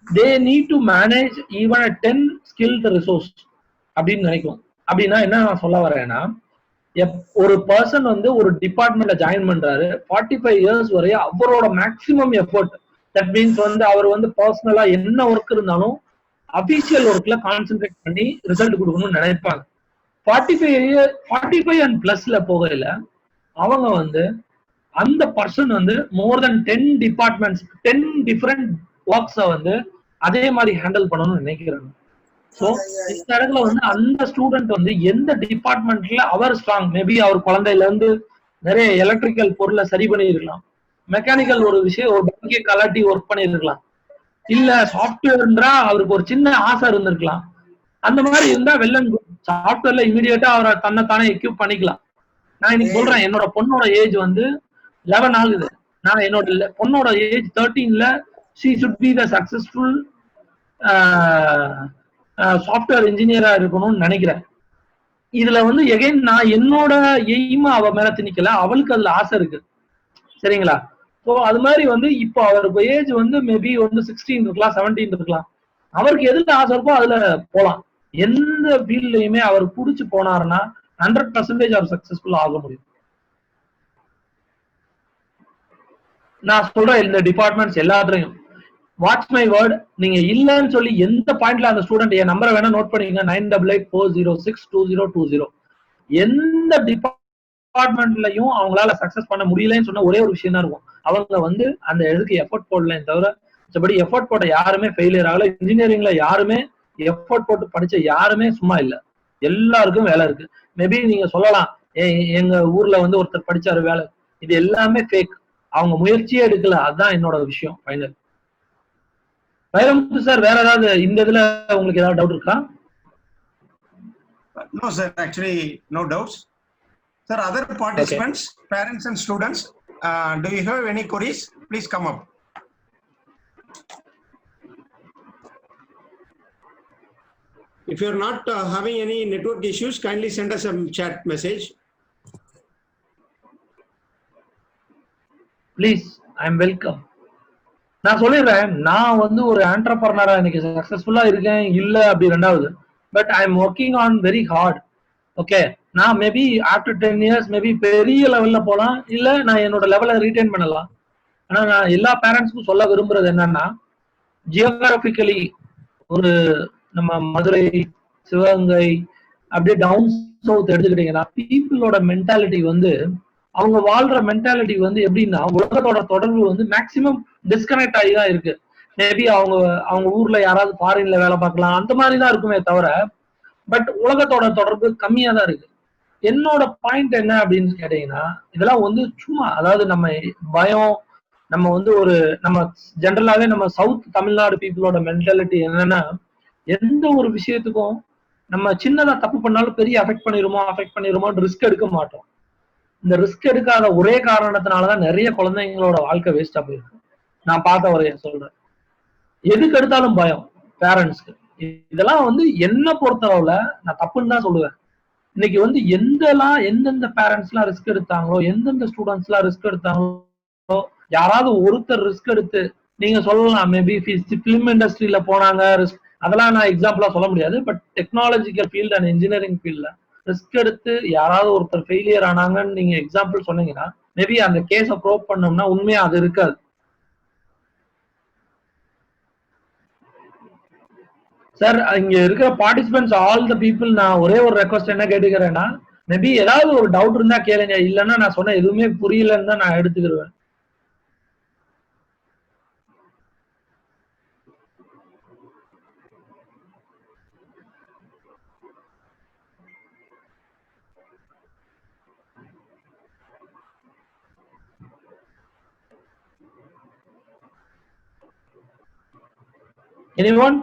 they need to manage even a 10 skilled resource அப்படின்னு நினைக்கும். அப்படின்னா என்ன நான் சொல்ல வரேன்னா, ஒரு பர்சன் வந்து ஒரு டிபார்ட்மெண்ட்ல ஜாயின் பண்றாரு, 45 years வரைய அவரோட மேக்சிமம் எஃபர்ட், தட் மீன்ஸ் வந்து அவர் வந்து பர்சனலா என்ன ஒர்க் இருந்தாலும் அபிஷியல் ஒர்க்ல கான்சென்ட்ரேட் பண்ணி ரிசல்ட் கொடுக்கணும்னு நினைப்பாங்க. 45 அண்ட் பிளஸ்ல போகையில அவங்க வந்து அந்த பர்சன் வந்து மோர் தென் 10 டிபார்ட்மெண்ட்ஸ், 10 டிஃபரெண்ட் ஒர்க்ஸை வந்து அதே மாதிரி ஹேண்டில் பண்ணணும்னு நினைக்கிறாங்க. ஸோ இந்த இடத்துல வந்து அந்த ஸ்டூடெண்ட் வந்து எந்த டிபார்ட்மெண்ட்ல அவர் ஸ்ட்ராங், மேபி அவர் குழந்தையில இருந்து நிறைய எலக்ட்ரிக்கல் பொருளை சரி பண்ணிருக்கலாம், மெக்கானிக்கல் ஒரு விஷயம் ஒரு பைக்கை கலாட்டி ஒர்க் பண்ணிருக்கலாம், இல்ல சாஃப்ட்வேர்ன்றா அவருக்கு ஒரு சின்ன ஆசை இருந்திருக்கலாம். அந்த மாதிரி இருந்தா வெள்ளன் சாஃப்ட்வேர்ல இமீடியட்டா அவரை தன்னைத்தானே எக்யூப் பண்ணிக்கலாம். நான் இன்னைக்கு சொல்றேன், என்னோட பொண்ணோட ஏஜ் வந்து 11 ஆகுது. நான் என்னோட பொண்ணோட ஏஜ் 13ல she should be the successful software இன்ஜினியரா இருக்கணும்னு நினைக்கிறேன். இதுல வந்து எகைன் நான் என்னோட எய்மா அவ மேல திணிக்கல, அவளுக்கு அதுல ஆசை இருக்கு. சரிங்களா? ஸோ அது மாதிரி வந்து இப்போ அவருக்கு ஏஜ் வந்து மேபி வந்து 16 இருக்கலாம், 17 இருக்கலாம். அவருக்கு எதுல ஆசை இருக்கோ அதுல போலாம். எந்த ஃபீல்ட்லயுமே அவர் புடிச்சு போனாருன்னா 100% அவர் சக்சஸ்ஃபுல் ஆக முடியும். நான் சொல்றேன், இந்த டிபார்ட்மெண்ட்ஸ் எல்லாத்துலயும் வாட்ச் மை வேர்ட், நீங்க இல்லன்னு சொல்லி எந்த பாயிண்ட்ல அந்த ஸ்டூடெண்ட் என் நம்பரை வேணா நோட் பண்ணிக்கங்க, 9884062020. எந்த டிபார்ட்மெண்ட்லயும் அவங்களால சக்சஸ் பண்ண முடியலன்னு சொன்ன ஒரே ஒரு விஷயம் தான் இருக்கும், அவங்க வந்து அந்த இதுக்கு எஃபர்ட் போடலன்னு தவிர மற்றபடி எஃபோர்ட் போட்ட யாருமே ஃபெயிலியர் ஆகல. இன்ஜினியரிங்ல யாருமே எஃபோர்ட் போட்டு படிச்ச யாருமே சும்மா இல்ல. எல்லாருக்கும் வேலை இருக்கு. மேபி நீங்க சொல்லலாம் எங்க ஊர்ல வந்து ஒருத்தர் படிச்சாரு வேலை, இது எல்லாமே ஃபேக். அவங்க முயற்சியே எடுக்கல. அதுதான் என்னோட விஷயம். ஃபைனல். வைரமுத்து சார், வேற ஏதாவது இந்த இதுல உங்களுக்கு ஏதாவது டவுட் இருக்கா? No, sir. Actually, no doubts. Sir, other participants, parents and students, do you have any queries? Please come up. If you're not having any network issues, kindly send us a chat message. Please, I am welcome. நான் சொல்லிடுறேன், நான் வந்து ஒரு ஆண்டர்பிரனரா இன்னைக்கு சக்சஸ்ஃபுல்லா இருக்கேன் இல்ல அப்படி ரெண்டாவது. But I am working on very hard. Okay, நான் மேபி ஆஃப்டர் 10 years மேபி பெரிய லெவல்ல போலாம், இல்ல நான் என்னோட லெவலை ரீடைன் பண்ணலாம். ஆனா நான் எல்லா பேரண்ட்ஸ்க்கும் சொல்ல விரும்புறது என்னன்னா, ஜியோகிராபிக்கலி ஒரு நம்ம மதுரை, சிவகங்கை அப்படியே டவுன் சவுத் எடுத்துக்கிட்டீங்கன்னா பீப்புளோட மென்டாலிட்டி வந்து, அவங்க வாழ்ற மென்டாலிட்டி வந்து எப்படின்னா, உலகத்தோட தொடர்பு வந்து மேக்சிமம் டிஸ்கனெக்ட் ஆகி தான் இருக்கு. மேபி அவங்க ஊர்ல யாராவது ஃபாரின்ல வேலை பார்க்கலாம், அந்த மாதிரி தான் இருக்குமே தவிர, பட் உலகத்தோட தொடர்பு கம்மியா தான் இருக்கு. என்னோட பாயிண்ட் என்ன அப்படின்னு கேட்டீங்கன்னா, இதெல்லாம் வந்து சும்மா, அதாவது நம்ம பயம், நம்ம வந்து ஒரு நம்ம ஜென்ரலாவே நம்ம சவுத் தமிழ்நாடு பீப்புளோட மென்டாலிட்டி என்னன்னா, எந்த ஒரு விஷயத்துக்கும் நம்ம சின்னதா தப்பு பண்ணாலும் பெரிய அஃபெக்ட் பண்ணிருமோன்னு ரிஸ்க் எடுக்க மாட்டோம். இந்த ரிஸ்க் எடுக்காத ஒரே காரணத்தினாலதான் நிறைய குழந்தைங்களோட வாழ்க்கை வேஸ்டா போயிருக்கு. நான் பார்த்த வரைய சொல்றேன். எதுக்கு எடுத்தாலும் பயம் பேரண்ட்ஸ்க்கு. இதெல்லாம் வந்து என்ன பொறுத்தளவுல நான் தப்புன்னு தான் சொல்லுவேன். இன்னைக்கு வந்து எந்தெந்த பேரண்ட்ஸ் எல்லாம் ரிஸ்க் எடுத்தாங்களோ, எந்தெந்த ஸ்டூடெண்ட்ஸ் எல்லாம் ரிஸ்க் எடுத்தாங்களோ, யாராவது ஒருத்தர் ரிஸ்க் எடுத்து, நீங்க சொல்லலாம் மேபி பிலிம் இண்டஸ்ட்ரியில போனாங்க ரிஸ்க், அதெல்லாம் நான் எக்ஸாம்பிளா சொல்ல முடியாது. But technological field and engineering ஃபீல்ட்ல ரிஸ்க் எடுத்து யாராவது ஒருத்தர் ஃபெயிலியர் ஆனாங்கன்னு நீங்க எக்ஸாம்பிள் சொன்னீங்கன்னா, மேபி அந்த கேஸை ப்ரூவ் பண்ணோம்னா உண்மையா அது இருக்காது. சார், இங்க இருக்கிற பார்ட்டிசிபென்ட்ஸ் ஆல் த பீப்புள், நான் ஒரே ஒரு ரெக்வஸ்ட் என்ன கேட்டுக்கிறேன்னா, மேபி ஏதாவது ஒரு டவுட் இருந்தா கேளுங்க, இல்லைன்னா நான் சொன்ன எதுவுமே புரியலன்னு தான் நான் எடுத்துக்கிடுவேன். Anyone?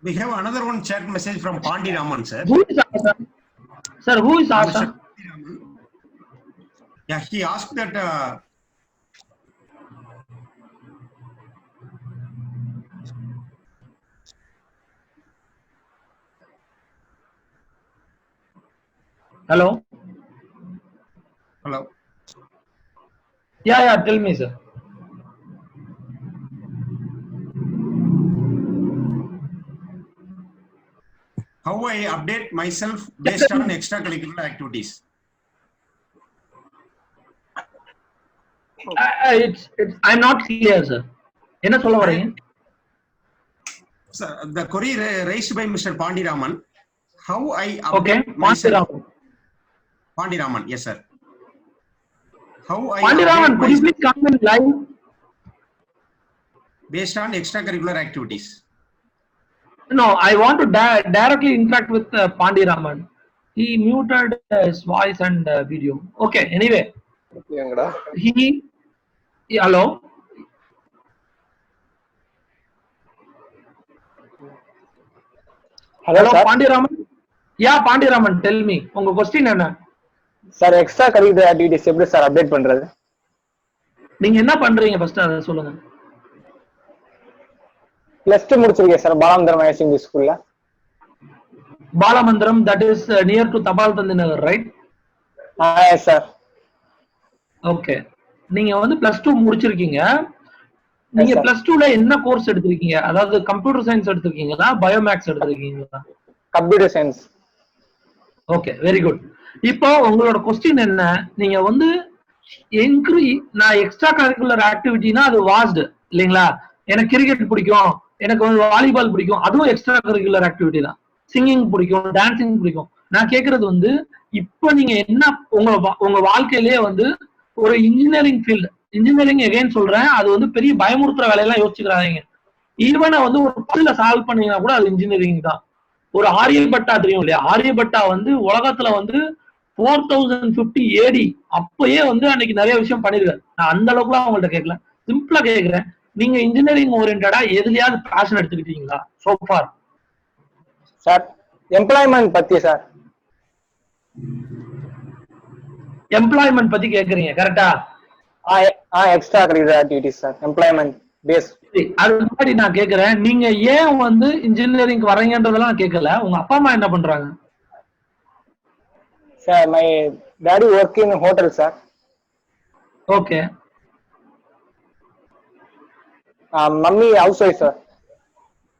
We have another one chat message from Pandi Raman, sir. Who is Asa? Sir, who is Asa? Yeah, he asked that. Hello? Hello. Yeah, tell me, sir. How I update myself based on extracurricular activities? I'm not clear, sir. என்ன சொல்ல வரீங்க? Sir, the query raised by Mr. Pandi Raman. How I update Okay, myself? Pandi Raman, yes, sir. How I Pandi Raman, could you please come in live? Based on extracurricular activities. No, I want to directly interact with Pandi Raman. He muted his voice and video. Okay, anyway. Hello? Hello, sir. Pandi Raman? Yeah, Pandi Raman, tell me. உங்க question என்ன? Sir, extra curricular activities எப்படி sir update பண்றது? நீங்க என்ன பண்றீங்க first அத சொல்லுங்க. +2 முடிச்சிருக்கேன் சார், பாலமந்திரம் ஐஎஸ்சி ஸ்கூல்ல. பாலமந்திரம், that is near to தபால் தந்தி நகர், right? Yes sir. Okay. நீங்க வந்து +2 முடிச்சிருக்கீங்க. நீங்க +2ல என்ன கோர்ஸ் எடுத்திருக்கீங்க? அதாவது கம்ப்யூட்டர் சயின்ஸ் எடுத்திருக்கீங்களா, பயோமேக்ஸ் எடுத்திருக்கீங்களா? Computer science. Okay, very good. இப்போ உங்களோட क्वेश्चन என்ன? நீங்க வந்து நான் எக்ஸ்ட்ரா கரிக்குலர் ஆக்டிவிட்டினா அது வாஸ்ட் இல்லைங்களா? எனக்கு கிரிக்கெட் பிடிக்கும், எனக்கு வந்து வாலிபால் பிடிக்கும், அதுவும் எக்ஸ்ட்ரா கரிக்குலர் ஆக்டிவிட்டி தான். சிங்கிங் பிடிக்கும், டான்சிங் பிடிக்கும். நான் கேக்குறது வந்து, இப்போ நீங்க என்ன உங்க வாழ்க்கையிலேயே வந்து ஒரு இன்ஜினியரிங் ஃபீல்டு, இன்ஜினியரிங் எகைன் சொல்றேன், அது வந்து பெரிய பயமுறுத்துற வேலையெல்லாம் யோசிச்சுக்கிறாங்க. ஈவனை வந்து ஒரு பல்ல சால்வ் பண்ணீங்கன்னா கூட அது இன்ஜினியரிங் தான். ஒரு ஆரியபட்டா தெரியும் இல்லையா? ஆரியபட்டா வந்து உலகத்துல வந்து 4050 ஏடி அப்பயே வந்து அன்னைக்கு நிறைய விஷயம் பண்ணிருக்காரு. நான் அந்த அளவுக்குலாம் அவங்கள்ட்ட கேட்கல, சிம்பிளா கேட்கிறேன். நீங்க இன்ஜினியரிங் ஓரியன்டா எதுலயாவது பேஷன் எடுத்துக்கிட்டீங்களா சோ ஃபார்? சார் எம்ப்ளாய்மெண்ட் பத்தி சார். எம்ப்ளாய்மெண்ட் பத்தி கேக்குறீங்க கரெக்டா? Extracurricular activities sir, employment base. அது முன்னாடி நான் கேக்குறேன், நீங்க ஏன் வந்து இன்ஜினியரிங் வரீங்கன்றதெல்லாம் நான் கேட்கல. உங்க அப்பா அம்மா என்ன பண்றாங்க? Sir my daddy work in hotel sir. Okay. Mummy house wife sir.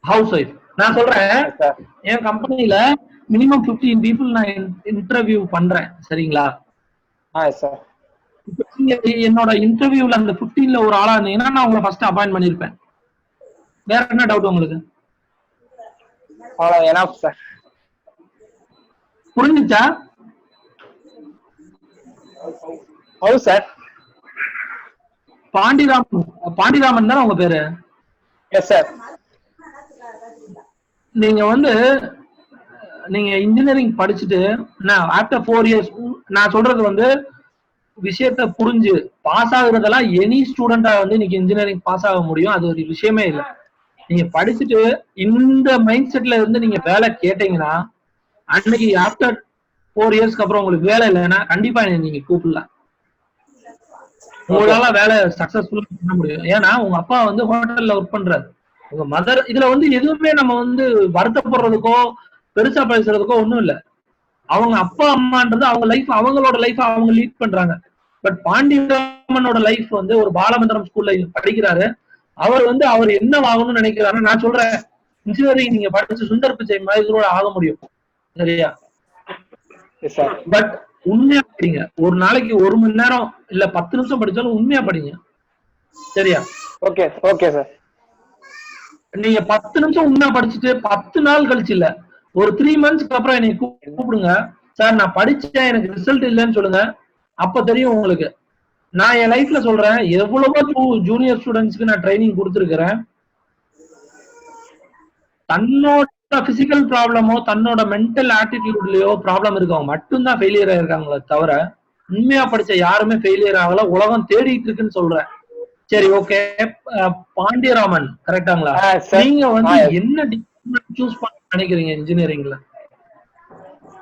House wife. நான் சொல்றேன், சார் என் கம்பெனில மினிமம் 15 பீப்புள் நான் இன்டர்வியூ பண்றேன், சரிங்களா? சார். என்னோட இன்டர்வியூல அந்த 15ல ஒரு ஆளா இருந்தீங்கன்னா நான் உங்களை ஃபர்ஸ்ட் அப்பாயிண்ட் பண்ணிருப்பேன். வேற என்ன டவுட் உங்களுக்கு? Enough sir. புரிஞ்சுச்சா? ஹவுஸ் சார். பாண்டிராமன் தானே உங்க பேரு? Yes sir. நீங்க வந்து நீங்க இன்ஜினியரிங் படிச்சுட்டு ஆஃப்டர் 4 இயர்ஸ், நான் சொல்றது வந்து விஷயத்த புரிஞ்சு பாஸ் ஆகுறதெல்லாம் எனி ஸ்டூடெண்டா வந்து இன்னைக்கு இன்ஜினியரிங் பாஸ் ஆக முடியும், அது ஒரு விஷயமே இல்லை. நீங்க படிச்சுட்டு இந்த மைண்ட் செட்ல இருந்து நீங்க வேலை கேட்டீங்கன்னா அன்னைக்கு ஆஃப்டர் 4 இயர்ஸ்க்கு அப்புறம் உங்களுக்கு வேலை இல்லைன்னா கண்டிப்பா நீங்க கூப்பிடலாம். உங்களால வேலை சக்சஸ்ஃபுல்லா பண்ண முடியும். ஏன்னா உங்க அப்பா வந்து ஹோட்டல்ல ஒர்க் பண்றாரு, உங்க மதர். இதுல வந்து எதுவுமே நம்ம வந்து வருத்தப்படுறதுக்கோ பெருசா பேசுறதுக்கோ ஒண்ணும் இல்ல. அவங்க அப்பா அம்மான்றது அவங்க லைஃப், அவங்களோட லைஃப் அவங்க லீட் பண்றாங்க. பட் பாண்டியராமனோட லைஃப் வந்து ஒரு பாலமந்திரம் ஸ்கூல்ல படிக்கிறாரு. அவர் வந்து அவர் என்ன ஆகணும்னு நினைக்கிறாரு. நான் சொல்றேன், இன்ஜினியரிங் நீங்க படிச்சு சுந்தர் பிச்சை மாதிரி ஆக முடியும், சரியா? பட் உண்மையா படிங்க. ஒரு நாளைக்கு 1 மணி நேரம் இல்ல 10 நிமிஷம் படிச்சாலும் உண்மையா படிங்க, சரியா? Okay okay sir. நீங்க 10 நிமிஷம் உண்மையா படிச்சுட்டு 10 நாள் கழிச்சு இல்ல, ஒரு 3 மந்த்ஸ்க்கு அப்புறம் என்னை கூப்பிடுங்க. சார் நான் படிச்சேன், எனக்கு ரிசல்ட் இல்லைன்னு சொல்லுங்க. அப்ப தெரியும் உங்களுக்கு. நான் என் லைஃப்ல சொல்றேன், எவ்வளவோ ஜூனியர் ஸ்டூடெண்ட்ஸ்க்கு நான் ட்ரைனிங் கொடுத்துருக்கிறேன். தன்னோட பிசிக்கல் ப்ராப்ளமோ தன்னோட மென்டல் ஆட்டிடியூட்லயோ ப்ராப்ளம் இருக்கவங்க மட்டும்தான் ஃபெயிலியர் ஆயிருக்காங்களே தவிர உண்மையா படிச்ச யாருமே ஃபெயிலியர் ஆகல. உலகம் தேடிட்டு இருக்குன்னு சொல்றேன். சரி, ஓகே. பாண்டியராமன் கரெக்டாங்களா? நீங்க வந்து என்ன டிபார்ட்மெண்ட் சூஸ் பண்ண நினைக்கிறீங்க இன்ஜினியரிங்ல?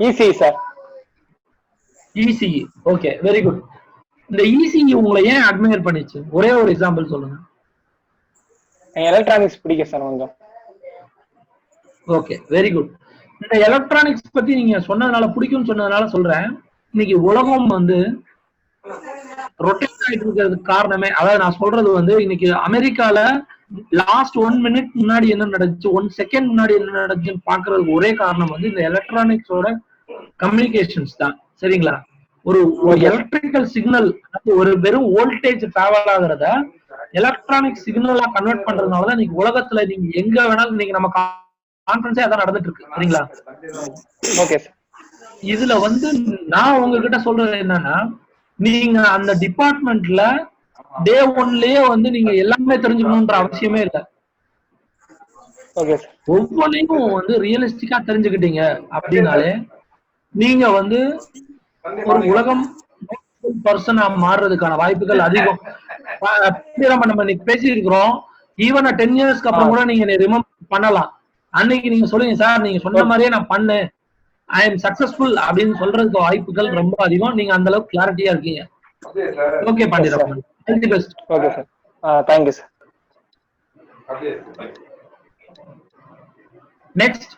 ECE sir. ECE. Okay, very good. இந்த இசிஇ உங்களை ஏன் அட்மையர் பண்ணிச்சு? ஒரே ஒரு எக்ஸாம்பிள் சொல்லுங்க. எலக்ட்ரானிக்ஸ் பிடிக்கும் சார் கொஞ்சம். Okay, very good. இந்த எலக்ட்ரானிக்ஸ் பத்தி நீங்க சொன்னதுனால, பிடிக்கும்னு சொன்னதுனால சொல்றேன். இன்னைக்கு உலகம் வந்து ரொட்டேட் ஆயிட்டு இருக்கிறதுக்கு காரணமே, அதாவது நான் சொல்றது வந்து இன்னைக்கு அமெரிக்கால லாஸ்ட் 1 மினிட் முன்னாடி என்ன நடந்துச்சு, 1 செகண்ட் முன்னாடி என்ன நடந்துச்சுன்னு பாக்குறதுக்கு ஒரே காரணம் வந்து இந்த எலக்ட்ரானிக்ஸோட கம்யூனிகேஷன்ஸ் தான், சரிங்களா? ஒரு எலக்ட்ரிக்கல் சிக்னல், ஒரு வெறும் வோல்டேஜ் டிராவல் ஆகுறத எலக்ட்ரானிக் சிக்னலா கன்வெர்ட் பண்றதுனாலதான் இன்னைக்கு உலகத்துல நீங்க எங்க வேணாலும் இன்னைக்கு நம்ம கான்ஃபரன்ஸே அதான் நடந்துட்டு இருக்கு, சரிங்களா? Okay sir. இதுல வந்து நான் உங்ககிட்ட சொல்றது என்னன்னா, நீங்க அந்த டிபார்ட்மெண்ட்ல டே 1லயே வந்து நீங்க எல்லாமே தெரிஞ்சுக்கணும்ன்ற அவசியமே இல்லை. ஒவ்வொன்றையும் வந்து ரியலிஸ்டிக்கா தெரிஞ்சுக்கிட்டீங்க அப்படின்னாலே நீங்க வந்து ஒரு உலகம் பர்சனா மாறுறதுக்கான வாய்ப்புகள் அதிகம். நம்ம இன்னைக்கு பேசி இருக்கிறோம். ஈவன் 10 இயர்ஸ்க்கு அப்புறம் கூட நீங்க ரிமெம்பர் பண்ணலாம். அன்னைக்கு நீங்க சொல்லுங்க, சார் நீங்க சொன்ன மாதிரியே நான் பண்ணேன், ஐ எம் சக்சஸ்ஃபுல் அப்படின்னு சொல்றதுக்கு வாய்ப்புகள் ரொம்ப அதிகம். நீங்க அந்த அளவுக்கு கிளாரிட்டியா இருக்கீங்க. Okay Pandiyaraman, all the best. Okay sir. Thank you sir. Next.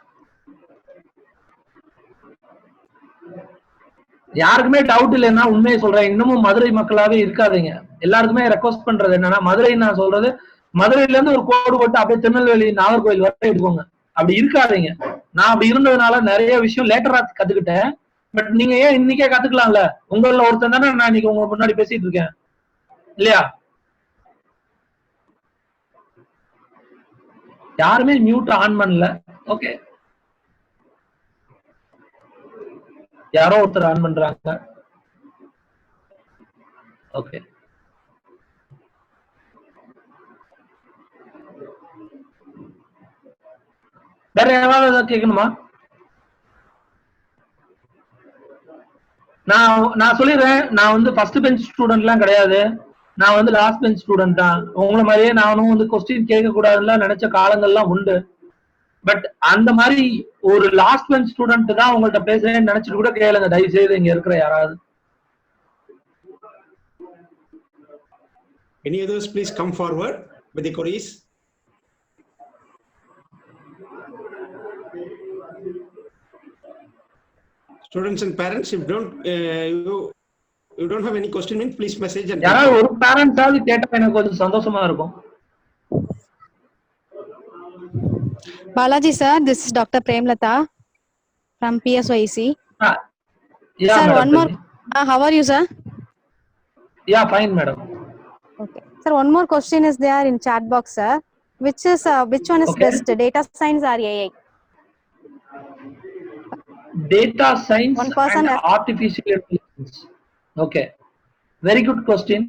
யாருக்குமே டவுட் இல்லைன்னா உண்மையை சொல்றேன், இன்னமும் மதுரை மக்களாவே இருக்காதீங்க. எல்லாருக்குமே ரெக்வஸ்ட் பண்றது என்னன்னா, மதுரை நான் சொல்றது மதுரையில இருந்து ஒரு கோடு போட்டு அப்படியே திருநெல்வேலி நாகர்கோவில் வரை எடுக்கோங்க. அப்படி இருக்காதீங்க. நான் அப்படி இருந்ததுனால நிறைய விஷயம் லேட்டரா கத்துக்கிட்டேன். பட் நீங்க ஏன் இன்னைக்கே கத்துக்கலாம்ல? உங்கள ஒருத்தன் தானே நான் இன்னைக்கு உங்க முன்னாடி பேசிட்டு இருக்கேன், இல்லையா? யாருமே மியூட் ஆன் பண்ணல. ஓகே, யாரோ ஒருத்தர் ஆன் பண்றாங்க. ஓகே, வேற யாராவது கேட்கணுமா? நான் சொல்லிடுறேன், நான் வந்து ஃபர்ஸ்ட் பெஞ்ச் ஸ்டூடெண்ட்லாம் கிடையாது, நான் வந்து லாஸ்ட் பெஞ்ச் ஸ்டூடெண்ட் தான். உங்களை மாதிரியே நானும் வந்து கொஸ்டின் கேட்க கூடாதுன்னு நினைச்ச காலங்கள்லாம் உண்டு. பட் அந்த மாதிரி ஒரு லாஸ்ட் பெஞ்ச் ஸ்டூடெண்ட் தான் உங்கள்ட்ட பேசுறேன்னு நினைச்சிட்டு கூட கேளுங்க தயவு செய்து இங்க இருக்கிற யாராவது. Any others, please come forward with the queries. Students and parents, if you don't have any question, means please message and யாராவது ஒரு பேரண்ட்ஸ் ஆவது கேட்டா எனக்கு கொஞ்சம் சந்தோஷமா இருக்கும். Balaji sir, this is Dr. Premlata from PSYC. Yeah, Sir, madam, one more. How are you, sir? Yeah, fine, madam. Okay. Sir, one more question is there in chat box, sir. Which one is Okay. best, data science or AI? Data science One person and artificial intelligence. Okay, very good question.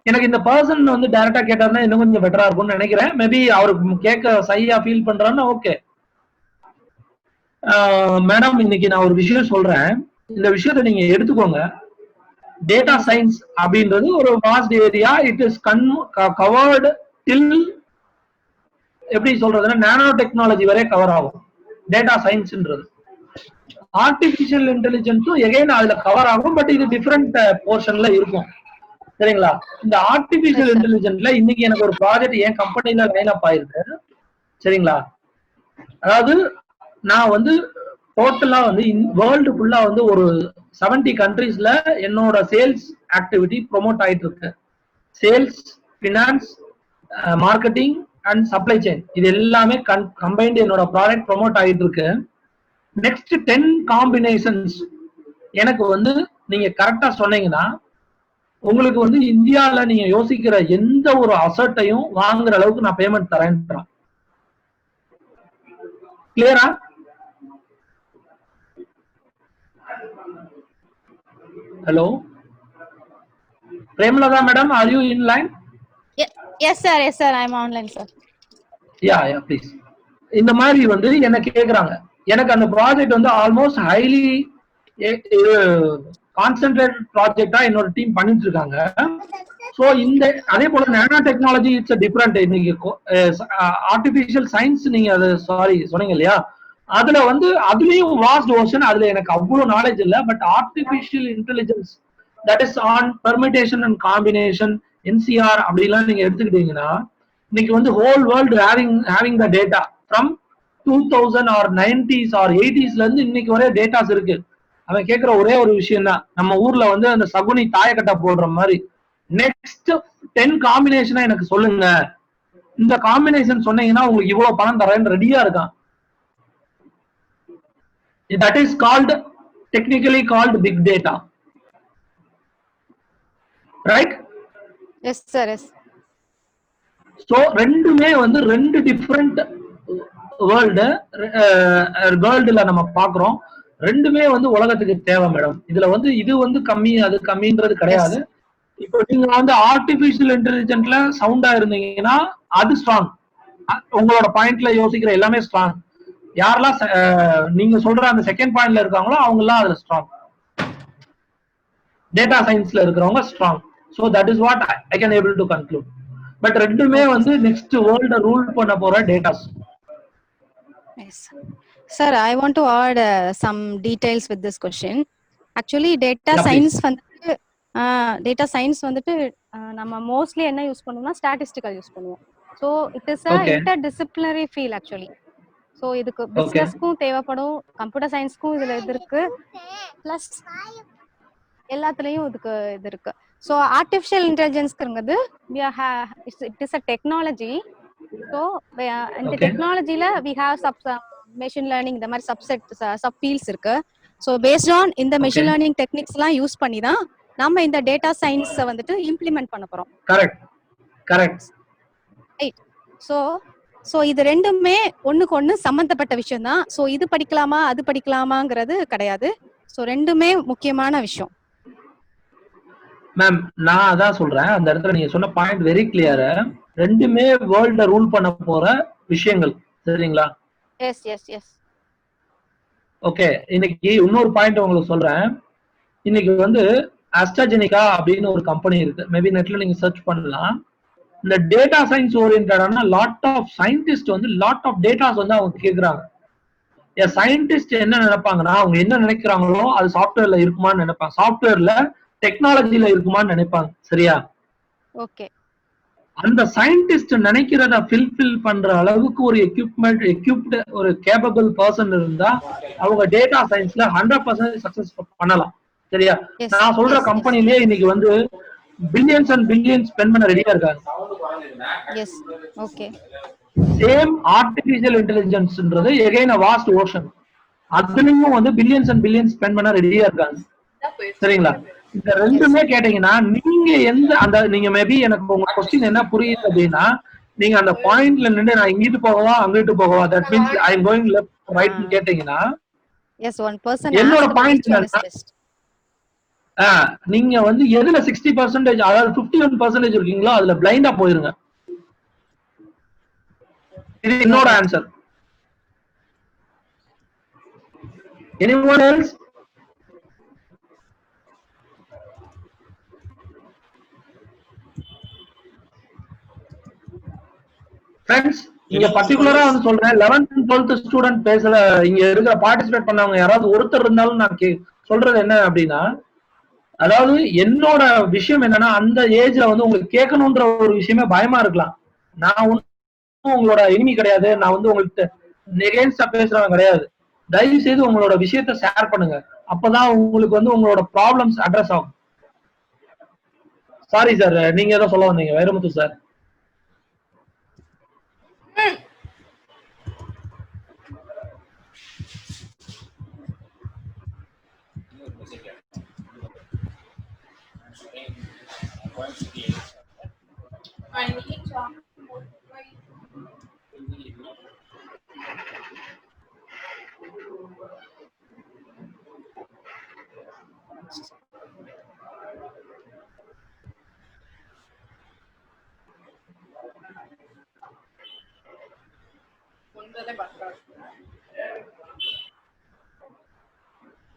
எனக்கு இந்த person வந்து டைரக்டா கேட்டாருன்னா இன்னும் கொஞ்சம் பெட்டரா இருக்கும்னு நினைக்கிறேன். Maybe அவருக்கு கேட்க சையா ஃபீல் பண்றாருன்னா ஓகே. மேடம், இன்னைக்கு நான் ஒரு விஷயம் சொல்றேன், இந்த விஷயத்தை நீங்க எடுத்துக்கோங்க. டேட்டா சயின்ஸ் அப்படின்றது ஒரு vast area. It is covered till எப்படி சொல்றதுன்னா நானோ டெக்னாலஜி வரை கவர் ஆகும் டேட்டா சயின்ஸ்ன்றது. ஆர்டிபிஷியல் இன்டெலிஜென்ஸும் எகைன் அதுல கவர் ஆகும், பட் இது டிஃபரெண்ட் போர்ஷன்ல இருக்கும். சரிங்களா? இந்த ஆர்டிபிஷியல் இன்டெலிஜென்ட்ல இன்னைக்கு எனக்கு ஒரு ப்ராஜெக்ட் என் கம்பெனில லைன் அப் ஆயிருக்கு. சரிங்களா? அதாவது நான் வந்து டோட்டலா வந்து வேர்ல்டு ஃபுல்லா வந்து ஒரு 70 கண்ட்ரீஸ்ல என்னோட சேல்ஸ் ஆக்டிவிட்டி ப்ரொமோட் ஆயிட்டு இருக்கு. Sales, finance, marketing and supply chain, இது எல்லாமே கம்பைன்டு என்னோட ப்ராடக்ட் ப்ரொமோட் ஆயிட்டு இருக்கு. நெக்ஸ்ட் 10 காம்பினேஷன்ஸ் எனக்கு வந்து நீங்க கரெக்டா சொன்னீங்கன்னா உங்களுக்கு வந்து இந்தியால நீங்க யோசிக்கிற எந்த ஒரு அசட்டையும் வாங்குற அளவுக்கு நான் பேமெண்ட் தரேன். கிளியரா? Hello Premalatha madam, are you in line? Yes, sir. Yes, sir. I am online, sir. Yeah please. இந்த மாதிரி வந்து என்ன கேக்குறாங்க. எனக்கு அந்த ப்ராஜெக்ட் வந்து ஆல்மோஸ்ட் ஹைலி கான்சென்ட்ரேட்டட் ப்ராஜெக்டா என்னோட டீம் பண்ணிட்டு இருக்காங்க. ஸோ இந்த அதே போல நானோ டெக்னாலஜி இட்ஸ் டிஃபரெண்ட். இன்னைக்கு ஆர்டிபிஷியல் சயின்ஸ் நீங்க அது சொன்னீங்க இல்லையா, அதுல வந்து அதுலயும் வாஸ்ட் ஓஷன். அதுல எனக்கு அவ்வளவு நாலேஜ் இல்லை. But artificial intelligence that is on permutation and combination, NCR அப்படிலாம் நீங்க எடுத்துக்கிட்டீங்கன்னா இன்னைக்கு வந்து whole world having the data from 2000 or 90s or 80s இருந்து இன்னைக்கு வரை டேட்டாஸ் இருக்கு. அவன் கேட்கிற ஒரே ஒரு விஷயம் தான், நம்ம ஊர்ல வந்து அந்த சகுனி தாயக்கட்டை போடுற மாதிரி நெக்ஸ்ட் 10 காம்பினேஷனா எனக்கு சொல்லுங்க, இந்த காம்பினேஷன் சொன்னீங்கன்னா உங்களுக்கு இவ்வளவு பணம் தரேன்னு ரெடியா இருக்கான். That is called technically called big data, right? Yes, sir. Yes. So ரெண்டுமே வந்து ரெண்டு டிஃப்ரெண்ட் வேர்ல்டுல நம்ம பாக்குறோம். ரெண்டுமே வந்து உலகத்துக்கு தேவை மேடம். இதுல வந்து இது வந்து கம்மி அது கம்மின்றது கிடையாது. இப்போ நீங்க வந்து ஆர்டிபிஷியல் இன்டெலிஜென்ட்ல சவுண்டா இருந்தீங்கன்னா அது ஸ்ட்ராங். உங்களோட பாயிண்ட்ல யோசிக்கிற எல்லாமே ஸ்ட்ராங். யாரெல்லாம் நீங்க சொல்ற அந்த செகண்ட் பாயிண்ட்ல இருக்காங்களோ அவங்க எல்லாம் அதுல ஸ்ட்ராங். டேட்டா சயின்ஸ்ல இருக்கிறவங்க strong. So that is what I can able to conclude. But ரெண்டுமே வந்து நெக்ஸ்ட் வேர்ல்ட ரூல் பண்ண போற datas. Yes. Sir, I want to add some details with this question. Actually, data science வந்துட்டு நம்ம மோஸ்ட்லி என்ன use பண்ணுவோம்னா ஸ்டாட்டிஸ்டிக்கல் யூஸ் பண்ணுவோம். So it is a interdisciplinary feel actually. So இதுக்கு பிசினஸ்க்கும் தேவைப்படும், கம்ப்யூட்டர் சயின்ஸ்க்கும் இதுல இது இருக்கு, பிளஸ் எல்லாத்துலயும் இதுக்கு இது இருக்கு. ஸோ ஆர்டிஃபிஷியல் இன்டெலிஜென்ஸ்ங்கிறது it is a technology. So இந்த டெக்னாலஜில வி ஹேவ் மெஷின் லேர்னிங் இந்த மாதிரி சப் ஃபீல்ட்ஸ் இருக்கு. ஸோ பேஸ்ட் ஆன் இந்த மெஷின் லேர்னிங் டெக்னிக்ஸ் எல்லாம் யூஸ் பண்ணி தான் நம்ம இந்த டேட்டா சயின்ஸை வந்துட்டு இம்ப்ளிமெண்ட் பண்ண போறோம். கரெக்ட். ரைட். ஸோ இது ரெண்டுமே ஒண்ணுக்கு ஒண்ணு சம்பந்தப்பட்ட விஷயம் தான். ஸோ இது படிக்கலாமா அது படிக்கலாமாங்கிறது கிடையாது. ஸோ ரெண்டுமே முக்கியமான விஷயம். மேம் நான் அதான் சொல்றேன், அந்த இடத்துல நீங்க சொன்ன பாயிண்ட் வெரி கிளியர். ரெண்டுமே வேர்ல்ட ரூல் பண்ண போற விஷயங்கள். சரிங்களா? எஸ். ஓகே, இன்னைக்கு இன்னொரு பாயிண்ட் உங்களுக்கு சொல்றேன். இன்னைக்கு வந்து அஸ்ட்ராஜெனிகா அப்படின்னு ஒரு கம்பெனி இருக்கு, மேபி நெட்ல நீங்க சர்ச் பண்ணலாம். இந்த டேட்டா சயின்ஸ் ஓரியன்டான லாட் ஆஃப் சயின்டிஸ்ட் வந்து லாட் ஆஃப் டேட்டாஸ் வந்து அவங்க கேக்குறாங்க. சயின்டிஸ்ட் என்ன நினைப்பாங்கன்னா, அவங்க என்ன நினைக்கிறாங்களோ அது சாஃப்ட்வேர்ல இருக்குமான்னு நினைப்பாங்க, சாஃப்ட்வேர்ல டெக்னாலஜில இருக்குமான்னு நினைப்பாங்க. சரியா? ஓகே. அந்த சயின்டிஸ்ட் நினைக்கிறத ஃபில்ஃபில் பண்ற அளவுக்கு ஒரு எக்யூப்டு ஒரு கேப்பபிள் பர்சன் இருந்தா அவங்க டேட்டா சயின்ஸ்ல 100% சக்சஸ் பண்ணலாம். சரியா? நான் சொல்ற கம்பெனிலேயே இன்னைக்கு வந்து பில்லியன்ஸ் அண்ட் பில்லியன்ஸ் ஸ்பெண்ட் பண்ண ரெடியா இருக்காங்க. எஸ். ஓகே. சேம் ஆர்டிபிஷியல் இன்டெலிஜென்ஸ்ன்றது எகைன் a vast ocean. அதுலயும் வந்து பில்லியன்ஸ் அண்ட் பில்லியன்ஸ் ஸ்பெண்ட் பண்ண ரெடியா இருக்காங்க. சரிங்களா? இந்த ரெண்டுமே கேட்டீங்கன்னா நீங்க எந்த அந்த நீங்க மேபி எனக்கு உங்க கொஸ்டின் என்ன புரியுது அப்படின்னா, நீங்க அந்த பாயிண்ட்ல நின்று நான் இங்கிட்டு போகவா அங்கிட்டு போகவா, that means I am going left right கேட்டீங்கன்னா, எஸ், ஒன் பர்சன் என்னோட பாயிண்ட் நீங்க வந்து எதுல 60% அதாவது 51% இருக்கீங்களோ அதுல பிளைண்டா போயிருங்க. இது என்னோட ஆன்சர். anyone else? ஃப்ரெண்ட்ஸ், இங்க பர்టిక్యులரா வந்து சொல்றேன், 11th and 12th ஸ்டூடண்ட் பேசல, இங்க இருக்கிற பார்ட்டிசிபேட் பண்ணவங்க யாராவது ஒருத்தர் இருந்தாலும் நான் சொல்றது என்ன அப்படின்னா, அதாவது என்னோட விஷயம் என்னன்னா, அந்த ஏஜ்ல வந்து உங்களுக்கு கேட்கணும்ன்ற ஒரு விஷயமே பயமா இருக்கலாம். நான் உங்களோட எனிமி கிடையாது, நான் வந்து உங்களுக்கு நெகேன்ஸ்டா பேசுறவங்க கிடையாது. தயவு செய்து உங்களோட விஷயத்த ஷேர் பண்ணுங்க, அப்பதான் உங்களுக்கு வந்து உங்களோட ப்ராப்ளம்ஸ் அட்ரஸ் ஆகும். சாரி சார், நீங்க ஏதோ சொல்ல வந்தீங்க வைரமுத்து சார்.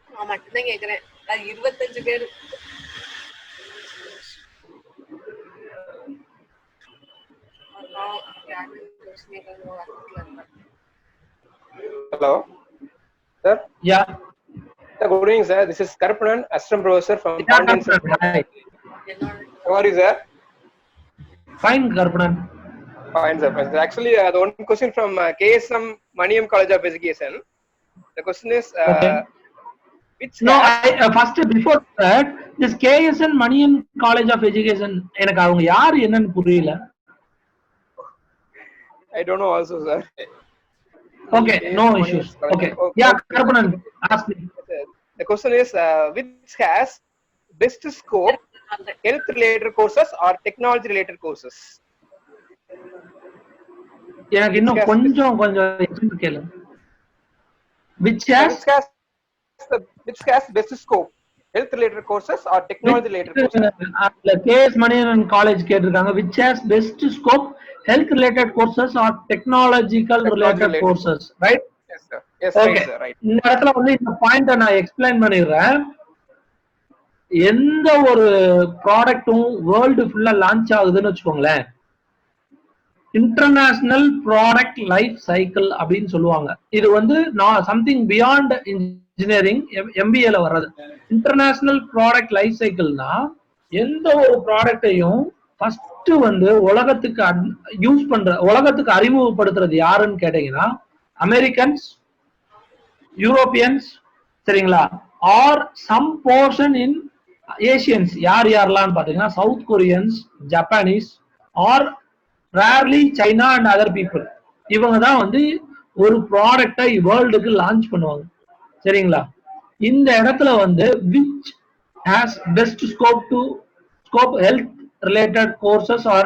நான் மட்டும்தான் கேக்குறேன், அது 25 பேரு. Hello, sir. Yeah. Good evening, sir. This is Karpanan, assistant professor from Pandian. How are you, sir? Fine, Karpanan. Fine, sir. Actually, the one question from KSM Maniam College of Education. The question is, which no, first before that, this KSM Maniam College of Education, எனக்கு அவங்க யார் என்னன்னு புரியல. I don't know also, sir. Okay, no issues. Okay. Yeah, Karpanan, ask me. The question is, which has best scope, health related courses or technology related courses? எனக்கு இன்னும் கொஞ்சம் கேளு. Which has best scope, health related courses or technology related courses? KS Manian College கேட்டிருக்காங்க, which has best scope, health related courses or technological related courses, right? Yes, sir. Yes, okay. Right, sir. Right. இந்த இடத்துல வந்து இந்த பாயிண்ட நான் explain பண்ணிடுறேன். எந்த ஒரு ப்ராடக்ட்டும் வேர்ல்டு ஃபுல்லா லான்ச் ஆகுதுன்னு வச்சுக்கோங்களேன், இன்டர்நேஷனல் ப்ராடக்ட் லைஃப் சைக்கிள் அப்படின்னு சொல்லுவாங்க. இது வந்து சம்திங் பியாண்ட் இன்ஜினியரிங் MBA ல வர்றது. இன்டர்நேஷனல் ப்ராடக்ட் லைஃப் சைக்கிள்னா எந்த ஒரு ப்ராடக்டையும் ஃபர்ஸ்ட் வந்து உலகத்துக்கு அறிமுகப்படுத்துறது யாருன்னு கேட்டீங்கன்னா, அமெரிக்கன்ஸ், யூரோப்பியன்ஸ், சரிங்களா, or some portion in Asians. யாரெல்லாம் பாத்தீங்கன்னா South Koreans, Japanese, or rarely China and other people. இவங்க தான் வந்து ஒரு ப்ராடக்டை வேர்ல்டுக்கு லான்ச் பண்ணுவாங்க. சரிங்களா? இந்த இடத்துல வந்து which has best scope health related courses or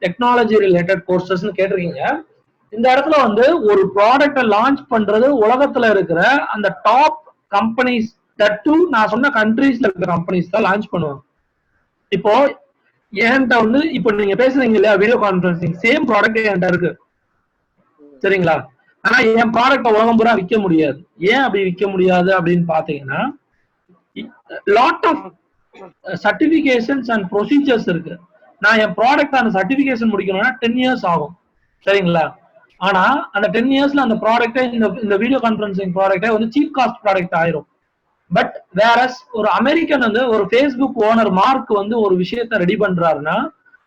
technology related courses னு கேட்டிருக்கீங்க. இந்த இடத்துல வந்து ஒரு ப்ராடக்டை லான்ச் பண்றது உலகத்துல இருக்கிற அந்த டாப் கம்பெனிஸ், தட்டு நான் சொன்ன கண்ட்ரீஸ்ல இருக்கிற கம்பெனிஸ் தான் லான்ச் பண்ணுவாங்க. இப்போ என்கிட்ட வந்து இப்போ நீங்க பேசுறீங்க இல்லையா வீடியோ கான்பரன்சிங், சேம் ப்ராடக்ட் என்கிட்ட இருக்கு. சரிங்களா? ஆனா என் ப்ராடக்ட் உலகம் பூரா விற்க முடியாது. ஏன் அப்படி விற்க முடியாது அப்படின்னு பாத்தீங்கன்னா, lot of certifications and procedures இருக்கு. நான் என் ப்ராடக்ட் அந்த சர்டிபிகேஷன் முடிக்கணும்னா 10 years ஆகும், சரிங்களா? ஆனா அந்த 10 yearsல அந்த ப்ராடக்டே இந்த வீடியோ கான்பரன்சிங் ப்ராடக்டே வந்து சீப் காஸ்ட் ப்ராடக்ட் ஆயிரும். பட் வேறஸ் ஒரு அமெரிக்கன் வந்து ஒரு ஃபேஸ்புக் ஓனர் மார்க் வந்து ஒரு விஷயத்த ரெடி பண்றாருன்னா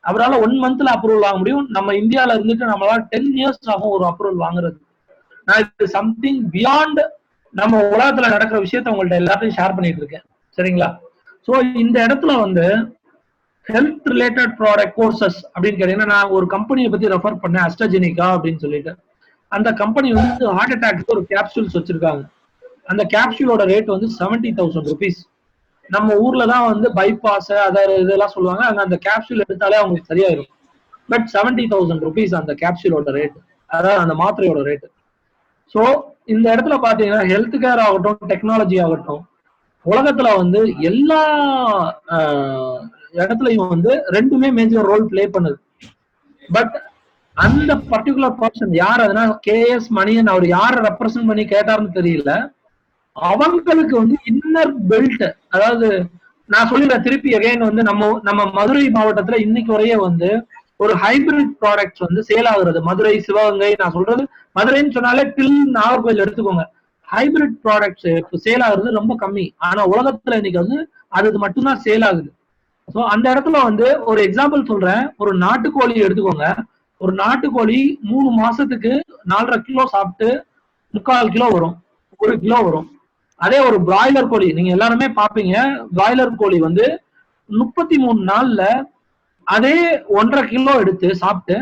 அவரால் 1 monthல அப்ரூவல் வாங்க முடியும். நம்ம இந்தியால இருந்துட்டு நம்மளால 10 years ஆகும் ஒரு அப்ரூவல் வாங்குறது. நான் இது சம்திங் பியாண்ட் நம்ம உலகத்துல நடக்கிற விஷயத்த உங்கள்ட்ட எல்லாத்தையும் ஷேர் பண்ணிட்டு இருக்கேன், சரிங்களா? ஸோ இந்த இடத்துல வந்து ஹெல்த் ரிலேட்டட் ப்ராடக்ட் கோர்சஸ் அப்படின்னு கேட்டீங்கன்னா, நான் ஒரு கம்பெனியை பத்தி ரெஃபர் பண்ணேன், அஸ்ட்ராஜெனிகா அப்படின்னு சொல்லிட்டு. அந்த கம்பெனி வந்து ஹார்ட் அட்டாக் ஒரு கேப்சூல்ஸ் வச்சிருக்காங்க. அந்த கேப்சூலோட ரேட் வந்து 70,000 rupees. நம்ம ஊர்ல தான் வந்து பைபாஸ் அதாவது இதெல்லாம் சொல்லுவாங்க, அங்க அந்த கேப்சூல் எடுத்தாலே அவங்களுக்கு சரியாயிரும். பட் 70,000 rupees அந்த கேப்சூலோட ரேட், அதாவது அந்த மாத்திரையோட ரேட். ஸோ இந்த இடத்துல பாத்தீங்கன்னா ஹெல்த் கேர் ஆகட்டும், டெக்னாலஜி ஆகட்டும், உலகத்துல வந்து எல்லா இடத்துலயும் வந்து ரெண்டுமே மேஜர் ரோல் பிளே பண்ணுது. பட் அந்த பர்டிகுலர் பர்சன் யார், அதனால KS மணியன் அவர் யாரை ரெப்ரசென்ட் பண்ணி கேட்டாருன்னு தெரியல. அவங்களுக்கு வந்து இன்னர் பெல்ட், அதாவது நான் சொல்லிடுறேன் திருப்பி அகைன் வந்து நம்ம மதுரை மாவட்டத்துல இன்னைக்கு வரையே வந்து ஒரு ஹைபிரிட் ப்ராடக்ட்ஸ் வந்து சேல் ஆகுறது. மதுரை, சிவகங்கை, நான் சொல்றது மதுரைன்னு சொன்னாலே டில் நாகர்கோவில் எடுத்துக்கோங்க. ஹைபிரிட் ப்ராடக்ட்ஸ் இப்போ சேல் ஆகுறது ரொம்ப கம்மி. ஆனா உலகத்துல இன்னைக்கு வந்து அது மட்டும்தான் சேல் ஆகுது. ஸோ அந்த இடத்துல வந்து ஒரு எக்ஸாம்பிள் சொல்றேன். ஒரு நாட்டுக்கோழி எடுத்துக்கோங்க. ஒரு நாட்டுக்கோழி 3 மாசத்துக்கு 4.5 கிலோ சாப்பிட்டு 3/4 கிலோ வரும், 1 கிலோ வரும். அதே ஒரு பிராய்லர் கோழி நீங்க எல்லாருமே பாப்பீங்க, பிராய்லர் கோழி வந்து 33 நாள்ல அதே 1.5 கிலோ எடுத்து சாப்பிட்டு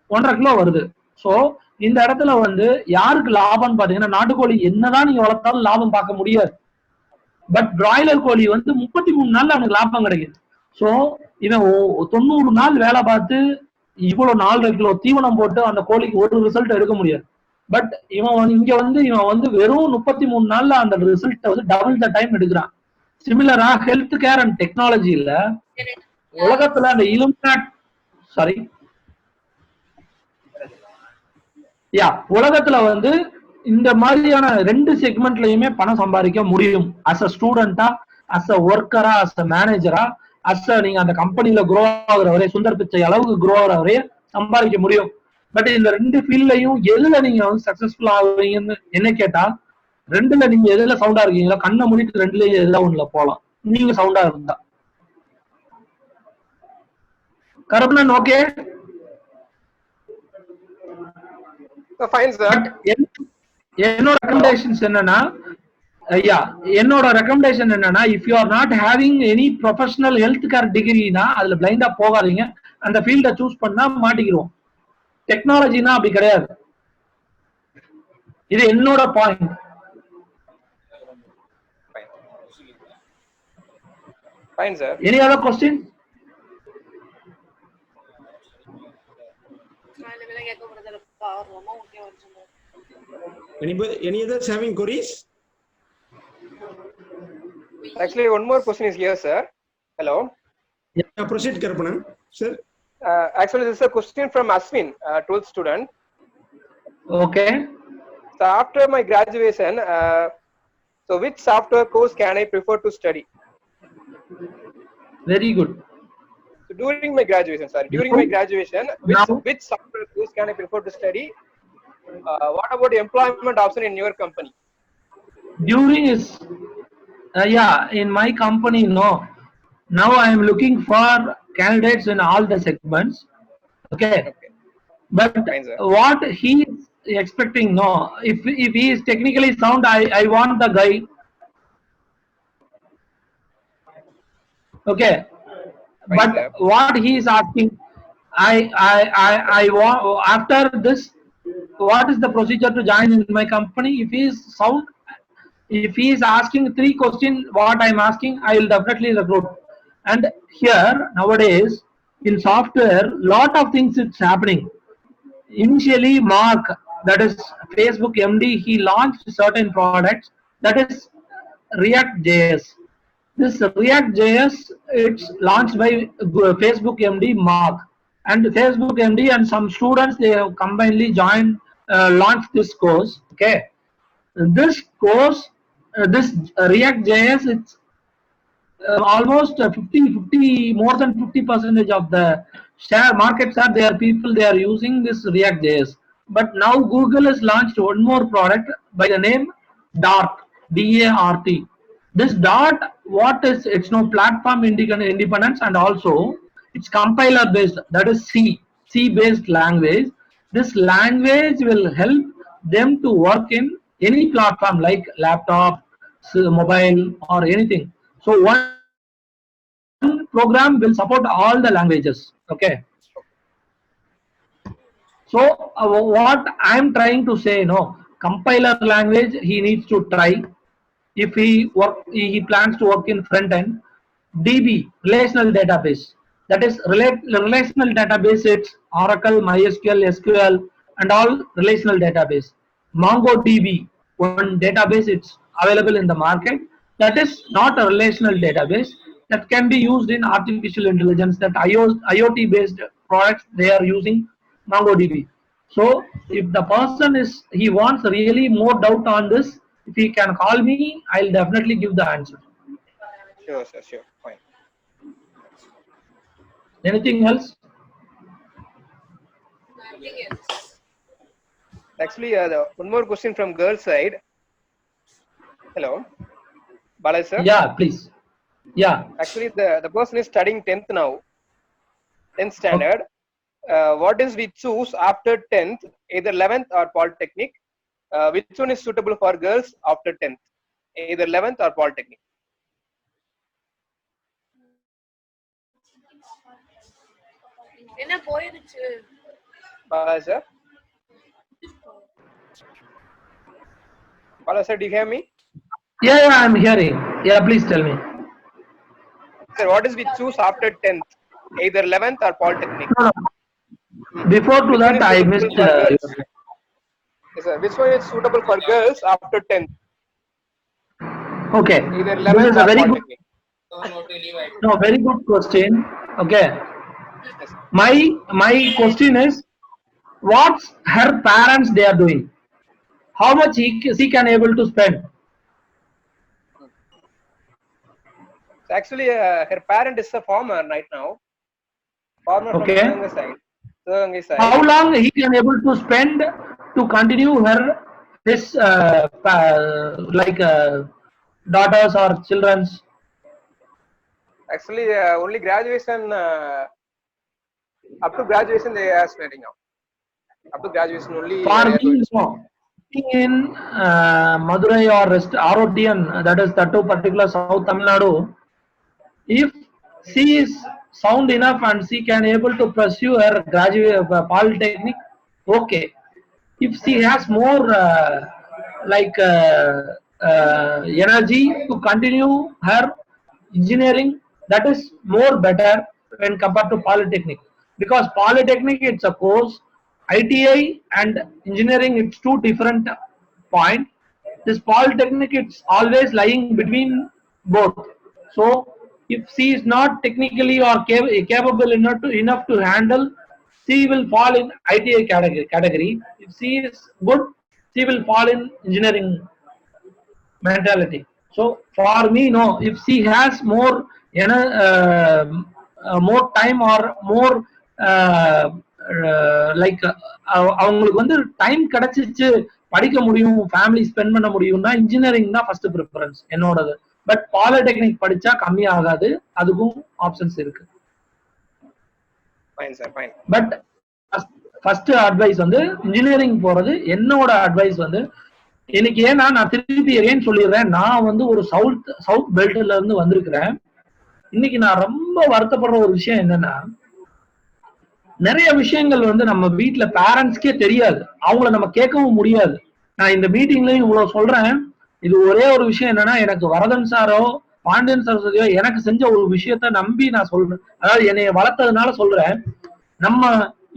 1.5 கிலோ வருது. ஸோ இந்த இடத்துல வந்து யாருக்கு லாபம்னு பாத்தீங்கன்னா, நாட்டுக்கோழி என்னதான் நீங்க வளர்த்தாலும் லாபம் பார்க்க முடியாது. பட் பிராய்லர் கோழி வந்து 33 நாள்ல அவனுக்கு லாபம் கிடைக்குது. ஸோ இவன் 90 நாள் வேலை பார்த்து இவ்வளவு 4.5 கிலோ தீவனம் போட்டு அந்த கோழிக்கு ஒரு ரிசல்ட் எடுக்க முடியாது. பட் இவன் வந்து வெறும் 33 நாள்ல அந்த ரிசல்ட் வந்து டபுள் த டைம் எடுக்கிறான். சிமிலரா ஹெல்த் கேர் அண்ட் டெக்னாலஜில உலகத்துல அந்த உலகத்துல வந்து இந்த மாதிரியான 2 செக்மெண்ட்லயுமே பணம் சம்பாதிக்க முடியும். அஸ் அ ஸ்டூடெண்டா, அஸ் அ ஒர்க்கரா, அஸ் அ மேனேஜரா, அஸ் அ நீங்க அந்த கம்பெனில க்ரோ ஆகுற வரை, சுந்தர் பிச்சை அளவுக்கு க்ரோ ஆகுற வரைய சம்பாதிக்க முடியும். பட் இந்த 2 ஃபீல்ட்லயும் எதுல நீங்க வந்து சக்சஸ்ஃபுல் ஆகுவீங்கன்னு என்ன கேட்டா, 2ல நீங்க எதுல சவுண்டா இருக்கீங்களோ கண்ணை மூடிட்டு 2லயும் எதுல ஒண்ணுல போலாம் நீங்க சவுண்டா இருந்தா. கரப்னன் ஓகே ஃபைன் சார். என்னோட ரெக்கமெண்டேஷன்ஸ் என்னன்னா, என்னோட ரெக்கமெண்டேஷன் என்னன்னா, if you are not having any professional health care டிகிரினா அதுல பிளைண்டா போகாதீங்க. அந்த ஃபீல்ட சூஸ் பண்ணா மாட்டிக்கிறோம். டெக்னாலஜினா அப்படி கிடையாது. இது என்னோட point. Fine sir. Any other question? Any others having queries? Actually, one more question is here, sir. Hello. Yeah, proceed, Karpanan. Sir. Actually, this is a question from Aswin, 12th student. Okay. So after my graduation, so which software course can I prefer to study? Very good. So during my graduation, which software course can I prefer to study? What about employment option in your company? During is in my company, no. Now I am looking for candidates in all the segments. Okay. But fine, what he is expecting, no. If he is technically sound, I want the guy. Okay. Fine, but sir. What he is asking, I want after this, what is the procedure to join in my company? If he is sound, if he is asking 3 questions, what I am asking, I will definitely recruit. And here nowadays in software, lot of things it's happening. Initially, Mark, that is Facebook MD, he launched certain products, that is React.js. This React.js, it's launched by Facebook MD Mark, and Facebook MD and some students, they have combinedly joined launched this course. Okay, this course, this React.js, it's almost 50 more than 50% of the share market share, there are people they are using this React.js. But now Google has launched one more product by the name Dart, DART. This Dart, what is, it's no platform independence, and also it's compiler based, that is C based language. This language will help them to work in any platform like laptop, mobile, or anything. So one program will support all the languages. Okay, so what I'm trying to say, no, compiler language he needs to try if he plans to work in front end. DB, relational database, that is relational database, it's Oracle, MySQL, SQL, and all relational database. MongoDB, one database, it's available in the market, that is not a relational database, that can be used in artificial intelligence, that IoT based products they are using MongoDB. So if the person he wants really more doubt on this, if he can call me, I'll definitely give the answer. Sure, sir, sure, fine. Anything else? Nothing else. Actually, one more question from girls' side. Hello, Balaji sir. Yeah, please. Yeah. Actually, the person is studying 10th now, 10th standard. What is we choose after 10th, either 11th or Polytechnic? Which one is suitable for girls after 10th, either 11th or Polytechnic? என்ன போயிருச்சு? Balaji sir. Balaji sir, do you hear me? Yeah, I'm hearing. Yeah, please tell me. Sir, what is we choose after 10th, either 11th or Polytechnic? No. Before to that, I missed. Yes, sir. Which one is suitable for girls after 10th? Okay. Either This 11th is a or very good. Polytechnic. No, very good question. Okay. Yes. My question is, what's her parents they are doing? How much she can able to spend? Actually, her parent is a farmer right now. Farmer Okay. from Sivangai side. How long he can able to spend to continue his daughters or children's? Actually, only graduation, up to graduation they are spending now. Up to graduation only. For they are me, going to spend. no. In Madurai or ROTN, that is that to particular South Tamil Nadu, if she is sound enough and she can able to pursue her graduate Polytechnic, okay. If she has more energy to continue her engineering, that is more better when compared to Polytechnic, because Polytechnic it's a course, ITI and engineering it's two different point. This Polytechnic it's always lying between both. So if she is not technically or capable enough to handle, she will fall in ITI category. If she is good, she will fall in engineering mentality. So for me, no, if she has more more time or more அவங்களுக்கு வந்து time கிடைச்சிச்சு படிக்க முடியும், family spend பண்ண முடியும்னா engineering தான் first preference என்னோடது. But polytechnic படிச்சா கம்மி ஆகாது, அதுக்கும் ஆப்ஷன்ஸ் இருக்கு. பட் ஃபர்ஸ்ட் அட்வைஸ் வந்து இன்ஜினியரிங் போறது என்னோட அட்வைஸ் வந்து. எனக்கு ஏன்னா நான் திருப்பி ஏன் சொல்லிடுறேன், நான் வந்து ஒரு சவுத் பெல்ட்ல இருந்து வந்திருக்கிறேன். இன்னைக்கு நான் ரொம்ப வருத்தப்படுற ஒரு விஷயம் என்னன்னா, நிறைய விஷயங்கள் வந்து நம்ம வீட்டுல பேரண்ட்ஸ்க்கே தெரியாது, அவங்கள நம்ம கேட்கவும் முடியாது. நான் இந்த மீட்டிங்லயும் இவ்வளவு சொல்றேன். இது ஒரே ஒரு விஷயம் என்னன்னா, எனக்கு வரதன் சாரோ பாண்டியன் சரஸ்வதியோ எனக்கு செஞ்ச ஒரு விஷயத்த நம்பி நான் சொல்றேன். அதாவது என்னைய வளர்த்ததுனால சொல்றேன். நம்ம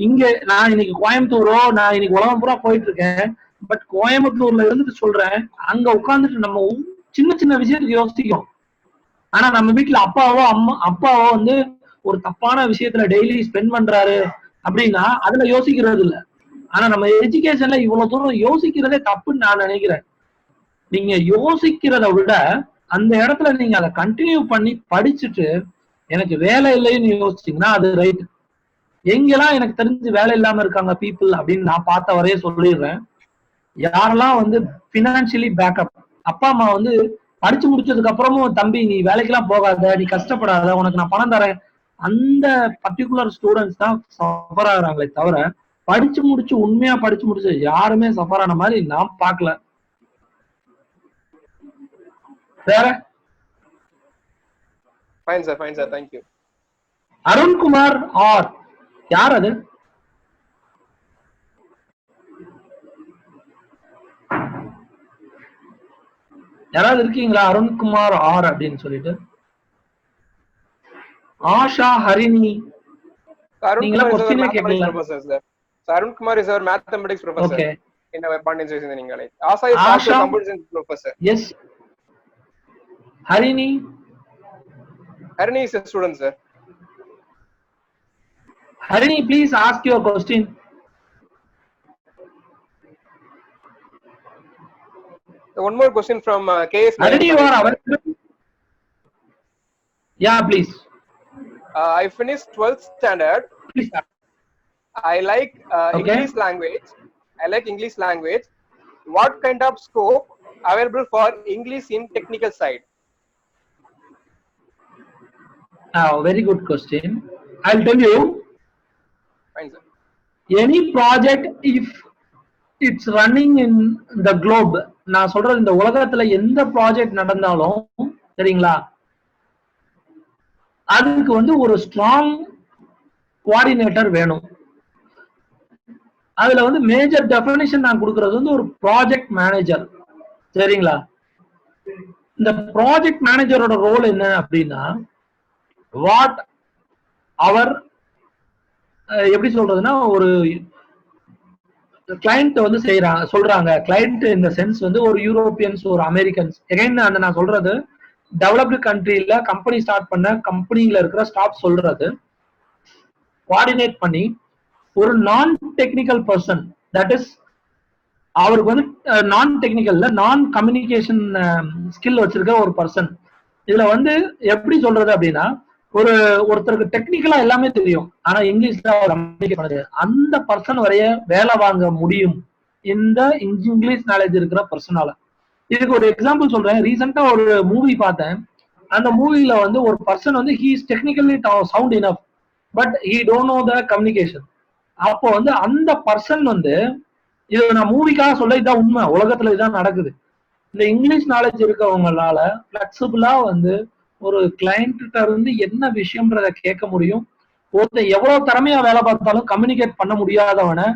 இங்க நான் இன்னைக்கு கோயம்புத்தூரோ, நான் இன்னைக்கு உலகம் பூரா போயிட்டு இருக்கேன். பட் கோயம்புத்தூர்ல இருந்துட்டு சொல்றேன், அங்க உட்காந்துட்டு நம்ம சின்ன சின்ன விஷயத்துக்கு யோசிக்கும். ஆனா நம்ம வீட்டுல அப்பாவோ வந்து ஒரு தப்பான விஷயத்துல டெய்லி ஸ்பெண்ட் பண்றாரு அப்படின்னா அதுல யோசிக்கிறது இல்ல. ஆனா நம்ம எஜுகேஷன்ல இவ்வளவு தூரம் யோசிக்கிறதே தப்புன்னு நான் நினைக்கிறேன். நீங்க யோசிக்கிறத விட அந்த இடத்துல நீங்க அதை கண்டினியூ பண்ணி படிச்சுட்டு எனக்கு வேலை இல்லைன்னு யோசிச்சீங்கன்னா அது ரைட். எங்கெல்லாம் எனக்கு தெரிஞ்சு வேலை இல்லாம இருக்காங்க பீப்புள் அப்படின்னு நான் பார்த்த வரைய சொல்லிடுறேன். யாரெல்லாம் வந்து பினான்சியலி பேக்கப், அப்பா அம்மா வந்து படிச்சு முடிச்சதுக்கு அப்புறமும் தம்பி நீ வேலைக்கெல்லாம் போகாத, நீ கஷ்டப்படாத, உனக்கு நான் பணம் தரேன், அந்த பர்டிகுலர் ஸ்டூடெண்ட்ஸ் தான் சஃபர் ஆகுறாங்களே தவிர படிச்சு முடிச்சு உண்மையா படிச்சு முடிச்சு யாருமே சஃபர் ஆன மாதிரி நான் பார்க்கல. வேற fine sir, thank you. Arunkumar or யார் அது? யாராவது இருக்கீங்களா அருண்குமார் ஆர் அப்படின்னு சொல்லிட்டு? ஆஷா ஹரிணி நீங்களா क्वेश्चन கேட்கல. Arunkumar is our mathematics professor. Okay. In our Pandit Engineering College. Asha is also computer science professor. Yes. Harini. Harini is a student, sir. Harini, please ask your question. So one more question from KS. Harini, you are available? Yeah, please. I finished 12th standard. Please. I like English language. What kind of scope available for English in technical side? Very good question. I'll tell you. Fine, sir. Any project, if it's running in the globe, நான் சொல்றது இந்த உலகத்துல எந்த project நடந்தாலும் சரிங்களா, அதுக்கு வந்து ஒரு ஸ்ட்ராங் கோஆர்டினேட்டர் வேணும். அதுல வந்து மேஜர் டெஃபினிஷன் நான் கொடுக்கறது வந்து ஒரு ப்ராஜெக்ட் மேனேஜர். சரிங்களா, இந்த ப்ராஜெக்ட் மேனேஜரோட ரோல் என்ன அப்படின்னா, வாட் அவர் எப்படி சொல்றதுன்னா, ஒரு கிளைண்ட் வந்து சொல்றாங்க, கிளைண்ட் இந்த சென்ஸ் வந்து ஒரு யூரோப்பியன்ஸ், ஒரு அமெரிக்கன்ஸ். எகைன் அந்த நான் சொல்றது டெவலப்டு கண்ட்ரில கம்பெனி ஸ்டார்ட் பண்ண கம்பெனில இருக்கிற ஸ்டாஃப் சொல்றது கோஆர்டினேட் பண்ணி ஒரு நான் டெக்னிக்கல் பர்சன், தட் இஸ் அவருக்கு வந்து நான் டெக்னிக்கல்ல நான் கம்யூனிகேஷன் ஸ்கில் வச்சிருக்க ஒரு பர்சன். இதுல வந்து எப்படி சொல்றது அப்படின்னா, ஒருத்தருக்கு டெக்னிக்கலா எல்லாமே தெரியும், ஆனா இங்கிலீஷ்ல கம்யூனிகேட் பண்ணது, அந்த பர்சன் வரைய வேலை வாங்க முடியும் இந்த இங்கிலீஷ் நாலேஜ் இருக்கிற பர்சனால. இதுக்கு ஒரு எக்ஸாம்பிள் சொல்றேன். ரீசெண்டா ஒரு மூவி பார்த்தேன். அந்த மூவில வந்து ஒரு பர்சன் வந்து he is technically sound enough, but he don't know the communication. அப்போ வந்து அந்த பர்சன் வந்து, இது நான் மூவிக்காக சொல்ல, இதான் உண்மை, உலகத்துல இதான் நடக்குது. இந்த இங்கிலீஷ் நாலேஜ் இருக்கவங்களால பிளெக்சிபிளா வந்து ஒரு கிளைண்ட்ட இருந்து என்ன விஷயம்ன்றத கேட்க முடியும். ஒருத்தர் எவ்வளவு திறமையா வேலை பார்த்தாலும் கம்யூனிகேட் பண்ண முடியாதவனை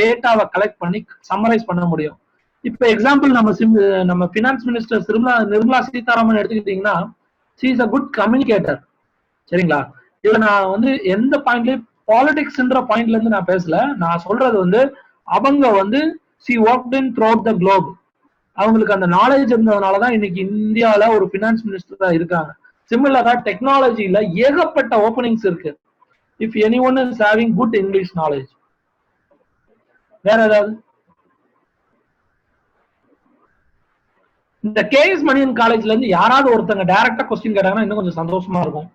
டேட்டாவை கலெக்ட் பண்ணி சம்மரைஸ் பண்ண முடியும். இப்ப எக்ஸாம்பிள் நம்ம பினான்ஸ் மினிஸ்டர் நிர்மலா சீதாராமன் எடுத்துக்கிட்டீங்கன்னா, she is a good communicator. சரிங்களா, இதுல நான் வந்து எந்த பாயிண்ட்லயும் பாலிடிக்ஸ்ன்ற பாயிண்ட்ல இருந்து நான் பேசல. நான் சொல்றது வந்து அவங்க வந்து she worked in throughout the Globe. அவங்களுக்கு அந்த நாலேஜ் இருந்ததுனாலதான் இன்னைக்கு இந்தியாவில ஒரு பினான்ஸ் மினிஸ்டரா இருக்காங்க. சிமிலரா டெக்னாலஜில ஏகப்பட்ட ஓப்பனிங்ஸ் இருக்கு. If any one is having good English knowledge. வேற ஏதாவது? இந்த கேஎஸ் மணியன் காலேஜ்ல இருந்து யாராவது ஒருத்தங்க டைரக்டா கொஸ்டின் கேட்டாங்கன்னா இன்னும் கொஞ்சம் சந்தோஷமா இருக்கும்.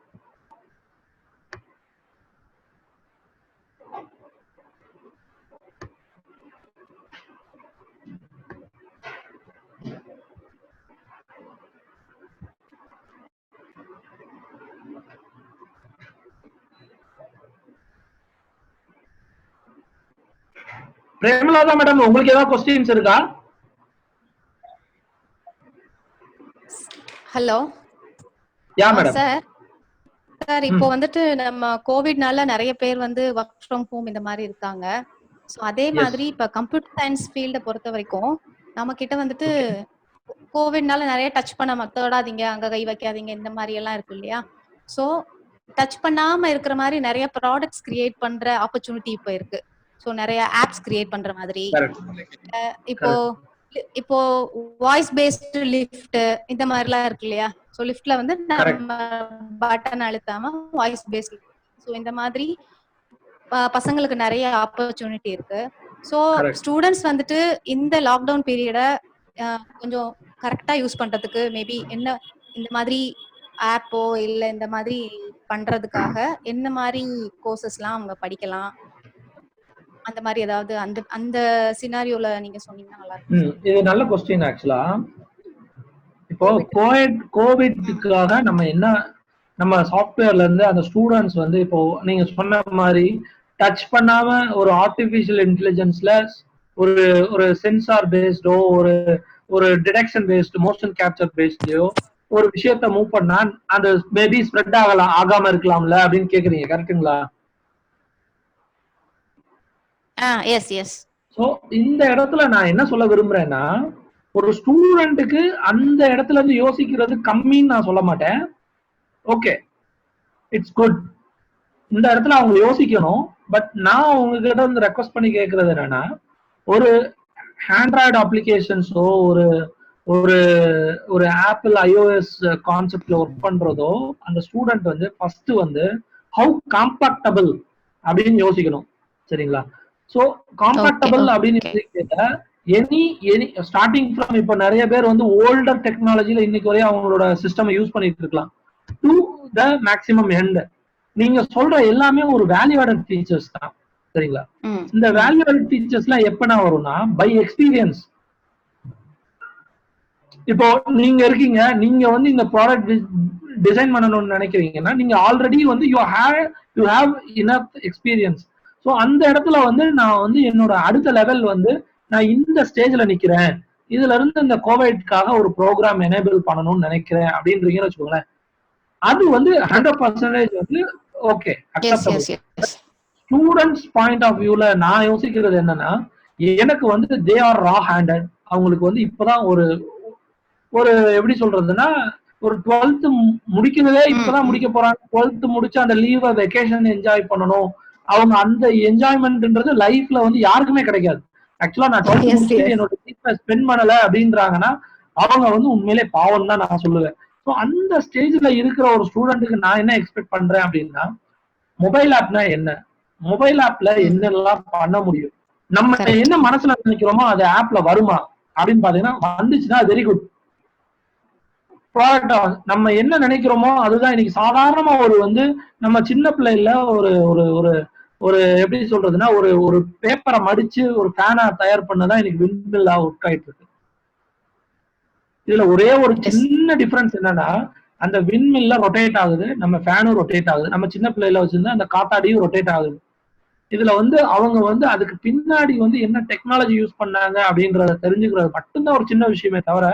பிரேமலதா மேடம், உங்களுக்கு ஏதாவது கொஸ்டின்ஸ் இருக்கா? ஹலோ. யா மேடம். சார் இப்போ வந்துட்டு நம்ம கோவிட்னால நிறைய பேர் வந்து ஒர்க் ஃப்ரம் ஹோம் இந்த மாதிரி இருக்காங்க. ஸோ அதே மாதிரி இப்போ கம்ப்யூட்டர் சயின்ஸ் ஃபீல்டை பொறுத்த வரைக்கும் நம்ம கிட்ட வந்துட்டு கோவிட்னால நிறைய டச் பண்ண தொடாதீங்க, அங்க கை வைக்காதீங்க, இந்த மாதிரி எல்லாம் இருக்கு இல்லையா? ஸோ டச் பண்ணாம இருக்கிற மாதிரி நிறைய ப்ராடக்ட்ஸ் கிரியேட் பண்ற ஆப்பர்ச்சுனிட்டி இப்போ இருக்கு. ஸோ நிறைய ஆப்ஸ் கிரியேட் பண்ற மாதிரி, இப்போ வாய்ஸ் பேஸ்டு லிஃப்ட் இந்த மாதிரிலாம் இருக்கு இல்லையா? ஸோ லிஃப்ட்ல வந்து நம்ம பட்டன் அழுத்தாம வாய்ஸ் பேஸ்ட். ஸோ இந்த மாதிரி பசங்களுக்கு நிறைய ஆப்பர்ச்சுனிட்டி இருக்கு. ஸோ ஸ்டூடெண்ட்ஸ் வந்துட்டு இந்த லாக்டவுன் பீரியடை கொஞ்சம் கரெக்டா யூஸ் பண்றதுக்கு மேபி என்ன இந்த மாதிரி ஆப்போ இல்ல இந்த மாதிரி பண்றதுக்காக என்ன மாதிரி கோர்சஸ்லாம் அவங்க படிக்கலாம், அந்த மாதிரி ஏதாவது அந்த அந்த சினாரியோல நீங்க சொன்னீங்கன்னா நல்லா இருக்கும். இது நல்ல क्वेश्चन ஆக்சுவலா. இப்போ கோவிட்காக நம்ம சாஃப்ட்வேர்ல இருந்து அந்த ஸ்டூடெண்ட்ஸ் வந்து இப்போ நீங்க சொன்ன மாதிரி டச் பண்ணாம ஒரு ஆர்டிபிஷியல் இன்டெலிஜென்ஸ்ல ஒரு சென்சார் பேஸ்டோ ஒரு டிடெக்ஷன் பேஸ்ட் மோஷன் கேப்சர் பேஸ்டோ ஒரு விஷயத்த மூவ் பண்ணா அந்த மேபி ஸ்ப்ரெட் ஆகாம இருக்கலாம்ல அப்படின்னு கேக்குறீங்க, கரெக்ட்டுங்களா? S S. சோ இந்த இடத்துல நான் என்ன சொல்ல விரும்புறேன்னா, ஒரு ஸ்டூடெண்ட்டுக்கு அந்த இடத்துல இருந்து யோசிக்கிறது கம்மின்னு நான் சொல்ல மாட்டேன். Okay, it's good. இந்த இடத்துல அவங்க யோசிக்கணும். பட் நான் உங்ககிட்ட வந்து ரெக்வஸ்ட் பண்ணி கேட்கறது என்னன்னா, ஒரு ஆண்ட்ராய்டு அப்ளிகேஷன்ஸோ ஒரு ஒரு ஆப்பிள் iOS கான்செப்ட்ல ஒர்க் பண்றதோ அந்த ஸ்டூடெண்ட் வந்து ஃபர்ஸ்ட் வந்து ஹவு காம்பாக்டபிள் அப்படின்னு யோசிக்கணும், சரிங்களா? ஸோ காம்பாக்டபிள் அப்படின்னு கேட்டா எனி ஸ்டார்டிங் ஃப்ரம் இப்போ நிறைய பேர் வந்து ஓல்டர் டெக்னாலஜில இன்னைக்கு வரையும் அவங்களோட சிஸ்டம் யூஸ் பண்ணிட்டு இருக்கலாம் டு த மேக்ஸிமம் எண்ட். நீங்க சொல்ற எல்லாமே ஒரு வேல்யூ ஆடட் ஃபீச்சர்ஸ் தான், சரிங்களா? இந்த வேல்யூ ஆடட் ஃபீச்சர்ஸ்லாம் எப்பனா வரும்னா பை எக்ஸ்பீரியன்ஸ். இப்போ நீங்க இருக்கீங்க, நீங்க வந்து இந்த ப்ராடக்ட் டிசைன் பண்ணணும்னு நினைக்கிறீங்கன்னா நீங்க ஆல்ரெடி வந்து you have enough experience. So அந்த இடத்துல வந்து நான் வந்து என்னோட அடுத்த லெவல் வந்து நான் இந்த ஸ்டேஜ்ல நிக்கிறேன், இதுல இருந்து இந்த கோவிட்காக ஒரு ப்ரோக்ராம் எனேபிள் பண்ணணும்னு நினைக்கிறேன் அப்படின்றீங்கன்னு வச்சுக்கோங்களேன். அது வந்து 100% வந்து okay acceptable. Students point of வியூல நான் யோசிக்கிறது என்னன்னா, எனக்கு வந்து தே ஆர் ரா ஹேண்டட். அவங்களுக்கு வந்து இப்பதான் ஒரு எப்படி சொல்றதுன்னா ஒரு 12th முடிக்கிறதே இப்பதான் முடிக்க போறாங்க. 12th முடிச்சு அந்த லீவ் வெக்கேஷன் என்ஜாய் பண்ணணும். அவங்க அந்த என்ஜாய்மெண்ட்ன்றது லைஃப்ல வந்து யாருக்குமே கிடைக்காது. ஆக்சுவலா நான் 12th முடிச்சு என்னோட லைஃப்ல ஸ்பெண்ட் பண்ணல அப்படின்றாங்கன்னா அவங்க வந்து உண்மையிலே பாவம் தான் நான் சொல்லுவேன். ஸோ அந்த ஸ்டேஜ்ல இருக்கிற ஒரு ஸ்டூடெண்ட்டுக்கு நான் என்ன எக்ஸ்பெக்ட் பண்றேன் அப்படின்னா, மொபைல் ஆப்னா என்ன, மொபைல் ஆப்ல என்னெல்லாம் பண்ண முடியும், நம்ம என்ன மனசுல நினைக்கிறோமோ அது ஆப்ல வருமா அப்படின்னு பாத்தீங்கன்னா வந்துச்சுன்னா வெரி குட். ப்ராடக்ட் நம்ம என்ன நினைக்கிறோமோ அதுதான் இன்னைக்கு சாதாரணமா ஒரு வந்து நம்ம சின்ன பிள்ளைல ஒரு எப்படி சொல்றதுன்னா ஒரு பேப்பரை மடிச்சு ஒரு ஃபேனை தயார் பண்ணதான் இன்னைக்கு விண்மில்லா ஒர்க் ஆயிட்டு இருக்கு. இதுல ஒரே ஒரு சின்ன டிஃபரன்ஸ் என்னன்னா, அந்த விண்மில்ல ரொட்டேட் ஆகுது, நம்ம ஃபேனும் ரொட்டேட் ஆகுது. நம்ம சின்ன பிள்ளைல வச்சிருந்தா அந்த காத்தாடியும் ரொட்டேட் ஆகுது. இதுல வந்து அவங்க வந்து அதுக்கு பின்னாடி வந்து என்ன டெக்னாலஜி யூஸ் பண்ணாங்க அப்படின்றத தெரிஞ்சுக்கிறது மட்டும்தான் ஒரு சின்ன விஷயமே தவிர,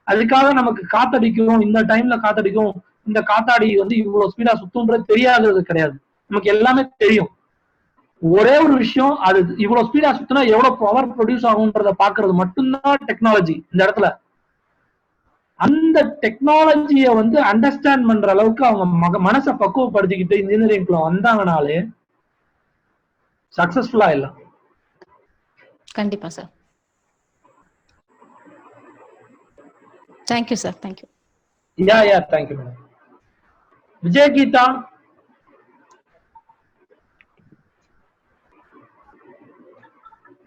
அதுக்காக நமக்கு காத்தடிக்கும், இந்த டைம்ல காத்தடிக்கும், இந்த காத்தாடி வந்து இவ்வளவு ஸ்பீடா சுத்தும்ன்றது தெரியாதது கிடையாது. நமக்கு எல்லாமே தெரியும். ஒரே ஒரு விஷயம், அது இவ்வளவு ஸ்பீடா சுத்தினா எவ்வளவு பவர் ப்ரொடியூஸ் ஆகும்ன்றத பாக்குறது மட்டும்தான் டெக்னாலஜி இந்த இடத்துல. அந்த டெக்னாலஜியை வந்து அண்டர்ஸ்டாண்ட் பண்ற அளவுக்கு அவங்க மனசை பக்குவப்படுத்திக்கிட்டு இன்ஜினியரிங்ல வந்தாங்கனாலே சக்சஸ்ஃபுல்லா இல்ல. கண்டிப்பா sir. Thank you sir. Thank you. Yeah thank you madam. Vijay Geetha.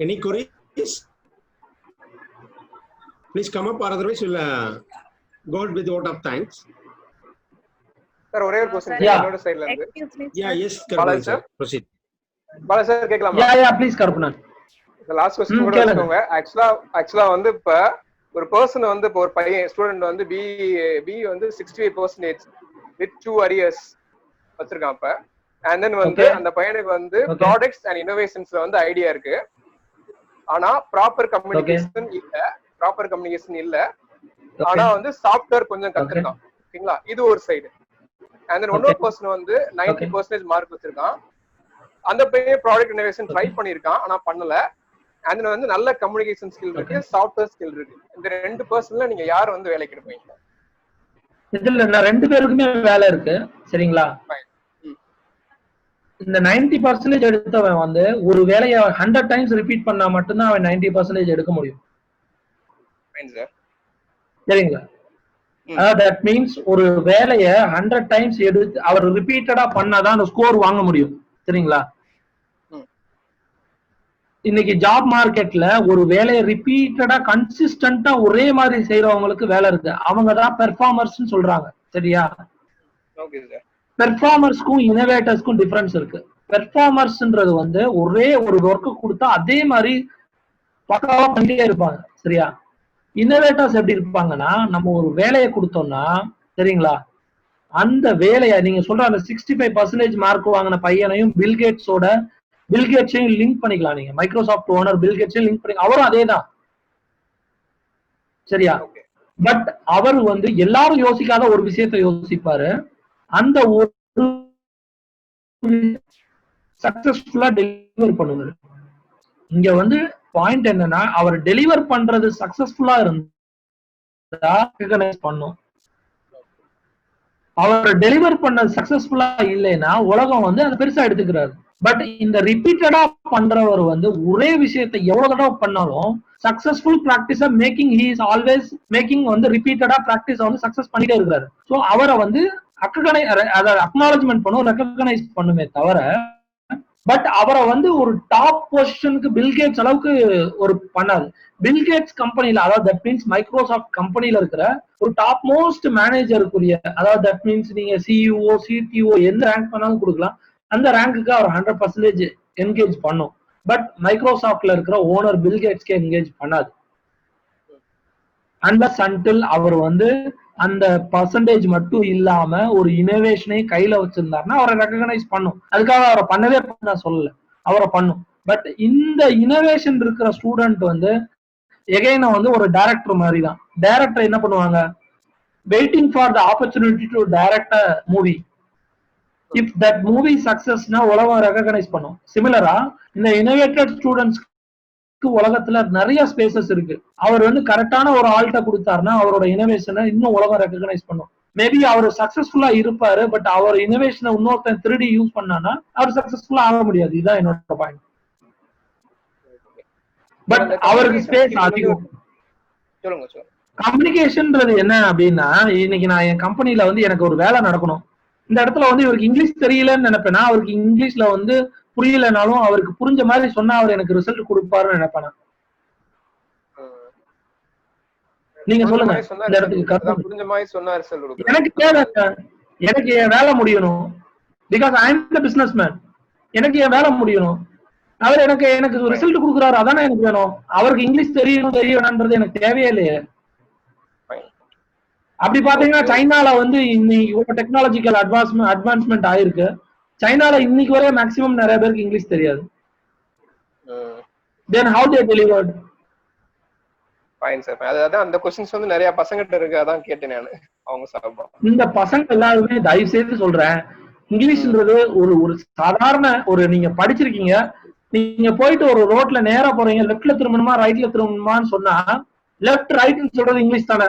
Any queries? Please come up, or otherwise we'll go with the vote of thanks. Sir, ஒரே ஒரு क्वेश्चन என்னோட சைடுல இருந்து. Yes, Karpan sir. Proceed. Bala sir கேட்கலாமா? யா ப்ளீஸ் கருப்பண்ணன். இந்த லாஸ்ட் क्वेश्चन கூட சொல்லுங்க. ஆக்சுவலா வந்து இப்ப ஒரு பர்சன் வந்து இப்போ ஒரு பையன் ஸ்டூடெண்ட் வந்து பி வந்து 68% with 2 arrears வச்சிருக்கான் இப்ப. அண்ட் தென் வந்து அந்த பையனுக்கு வந்து ப்ராடக்ட்ஸ் அண்ட் இன்னோவேஷன்ஸ்ல வந்து ஐடியா இருக்கு. ஆனா ப்ராப்பர் கம்யூனிகேஷன் இல்ல. ஆனா வந்து சாஃப்ட்வேர் கொஞ்சம் கத்துருக்கான். ஓகேங்களா? இது ஒரு சைடு. அண்ட் தென் இன்னொரு பர்சன் வந்து 90% மார்க் வச்சிருக்கான். அந்த பையன் ப்ராடக்ட் இன்னோவேஷன் ட்ரை பண்ணிருக்கான், ஆனா பண்ணல. அண்ட் தென் வந்து நல்ல கம்யூனிகேஷன் ஸ்கில் இருக்கு, சாஃப்ட்வேர் ஸ்கில் இருக்கு. இந்த 2 பர்சன்ல நீங்க யார் வந்து வேலைக்கு எடுப்பீங்க? இதுல நான் 2 பேருக்குமே வேலை இருக்கு, சரிங்களா? இந்த 90% எடுத்தவன் வந்து ஒரு வேலையை 100 டைம்ஸ் ரிப்பீட் பண்ணா மட்டும்தான் அவன் 90% எடுக்க முடியும், சரிங்களா? தட் மீன்ஸ் ஒரு வேலையை 100 டைம்ஸ் எடுத்து அவர் ரிப்பீட்டடா பண்ணாதான் அந்த ஸ்கோர் வாங்க முடியும், சரிங்களா? இன்னைக்கு ஜாப் மார்க்கெட்ல ஒரு வேலையை ரிப்பீட்டடா கன்சிஸ்டன்டா ஒரே மாதிரி செய்யறவங்களுக்கு வேலை இருக்கு. அவங்க தான் பெர்ஃபார்மர்ஸ் சொல்றாங்க. சரியா? Okay sir. பெர்ஃபார்மர்ஸ்க்கும் இனோவேட்டர்ஸ்க்கும் டிஃபரன்ஸ் இருக்கு. பெர்ஃபார்மர்ஸ்ன்றது வந்து ஒரே ஒரு ஒர்க் கொடுத்தா அதே மாதிரி பக்காவா பண்ணிட்டே இருப்பாங்க. சரியா? இன்னோவேட்டர்ஸ் எப்படி இருப்பாங்கன்னா, நம்ம ஒரு வேலையை கொடுத்தோம்னா சரிங்களா, அந்த வேலையை நீங்க சொல்ற அந்த 65% மார்க் வாங்கின பையனையும் பில்கேட்ஸையும் லிங்க் பண்ணிக்கலாம். நீங்க மைக்ரோசாஃப்ட் ஓனர் பில்கேட்ஸையும் லிங்க் பண்ணி அவரும் அதே தான். சரியா? பட் அவர் வந்து எல்லாரும் யோசிக்காத ஒரு விஷயத்தை யோசிப்பாரு. அந்த ஒரு சக்சஸ்ஃபுல்லா டெலிவர் பண்ணுவாரு. இங்க வந்து பாயிண்ட் என்னன்னா, அவர் டெலிவர் பண்றது சக்சஸ்ஃபுல்லா இருந்தா ரெகக்னைஸ் பண்ணும். அவர் டெலிவர் பண்ணது சக்சஸ்ஃபுல்லா இல்லைன்னா உலகம் வந்து அதை பெருசா எடுத்துக்கிறாரு. பட் இந்த ரிப்பீட்டடா பண்றவர் வந்து ஒரே விஷயத்தை எவ்வளவு தடவை பண்ணாலும் successful practice making he is always making வந்து ரிப்பீட்டடா பிராக்டிஸ் வந்து சக்சஸ் பண்ணிட்டே இருக்கிறாரு. ஸோ அவரை வந்து அக்னாலஜ்மெண்ட் பண்ணும், ரெகக்னைஸ் பண்ணுமே தவிர, பட் அவரை வந்து ஒரு டாப் பொசிஷனுக்கு பில்கேட்ஸ் அளவுக்கு ஒரு பண்ணாது. பில்கேட்ஸ் கம்பெனில, அதாவது தட் மீன்ஸ் மைக்ரோசாஃப்ட் கம்பெனில இருக்கிற ஒரு டாப் மோஸ்ட் மேனேஜருக்குரிய, அதாவது தட் மீன்ஸ் நீங்க சிஇஓ சிடிஓ எந்த ரேங்க் பண்ணாலும் கொடுக்கலாம், அந்த ரேங்குக்கு அவர் 100% என்கேஜ் பண்ணும். பட் மைக்ரோசாஃப்ட்ல இருக்கிற ஓனர் பில்கேட்ஸ்க்கு என்கேஜ் பண்ணாது. அன்லஸ் அன்டில் அவர் வந்து அந்த பர்சன்டேஜ் மட்டும் இல்லாம ஒரு இனோவேஷனை கையில வச்சிருந்தாருன்னா அவரை ரெகக்னைஸ் பண்ணும். அதுக்காக அவரை பண்ணவே நான் சொல்லல, அவரை பண்ணும். பட் இந்த இனோவேஷன் இருக்கிற ஸ்டூடெண்ட் வந்து எகைன் வந்து ஒரு டைரக்டர் மாதிரி தான். டைரக்டர் என்ன பண்ணுவாங்க, waiting for the opportunity to direct a movie. If that movie சக்சஸ்னா உலகம் ரெகக்னைஸ் பண்ணும். சிமிலரா இந்த இனோவேட்டட் ஸ்டூடெண்ட்ஸ் உலகத்துல நிறைய ஸ்பேசஸ் இருக்கு. அவர் வந்து கரெக்டான ஒரு ஆள்கிட்ட கொடுத்தாருன்னா அவரோட இனோவேஷனை இன்னும் உலகம் ரெகக்னைஸ் பண்ணும். மேபி அவர் சக்சஸ்ஃபுல்லா இருப்பாரு, பட் அவர் இனோவேஷனை இன்னொருத்தன் திருடி யூஸ் பண்ணானா அவர் சக்சஸ்ஃபுல்லா ஆக முடியாது. இதுதான் என்னோட பாயிண்ட். பட் அவருக்கு ஸ்பேஸ் அதிகம். கம்யூனிகேஷன்ன்றது என்ன அப்படின்னா, இன்னைக்கு நான் என் கம்பெனில வந்து எனக்கு ஒரு வேலை நடக்கணும், இந்த இடத்துல வந்து இவருக்கு இங்கிலீஷ் தெரியலன்னு நினைப்பேனா, அவருக்கு இங்கிலீஷ்ல வந்து புரியலனாலும் அவருக்கு புரிஞ்ச மாதிரி சொன்னா அவர் எனக்கு ரிசல்ட் கொடுப்பாருன்னு நினைப்பேனா? நீங்க சொல்லுங்க. இந்த இடத்துக்கு புரிஞ்ச மாதிரி சொன்னா ரிசல்ட் கொடுப்பாரு. எனக்கு தேவை, எனக்கு என் வேலை முடியணும். Because I am the businessman. எனக்கு என் வேலை முடியணும். அவர் எனக்கு ரிசல்ட் கொடுக்குறாரு, அதானே எனக்கு வேணும். அவருக்கு இங்கிலீஷ் தெரியணும்ன்றது எனக்கு தேவையே இல்லையே. அப்படி பாத்தீங்கன்னா சைனால வந்து இன்னைக்கு டெக்னாலஜிக்கல் அட்வான்ஸ்மெண்ட் ஆயிருக்கு. சைனால இன்னைக்கு வரை மேக்ஸிமம் நிறைய பேருக்கு இங்கிலீஷ் தெரியாது. Then how they delivered? Fine sir. அதான் அந்த क्वेश्चंस வந்து நிறைய பசங்கட்ட இருக்கு, அதான் கேட்டேன் நான். அவங்க சார்பா இந்த பசங்க எல்லாருமே தயவு செய்து சொல்றேன், இங்கிலீஷ்ன்றது ஒரு சாதாரண ஒரு, நீங்க படிச்சிருக்கீங்க, நீங்க போயிட்டு ஒரு ரோட்ல நேரா போறீங்க, லெஃப்ட்ல திரும்பணுமா ரைட்ல திரும்பணுமான்னு சொன்னா லெஃப்ட் ரைட்னு சொல்றது இங்கிலீஷ் தானே?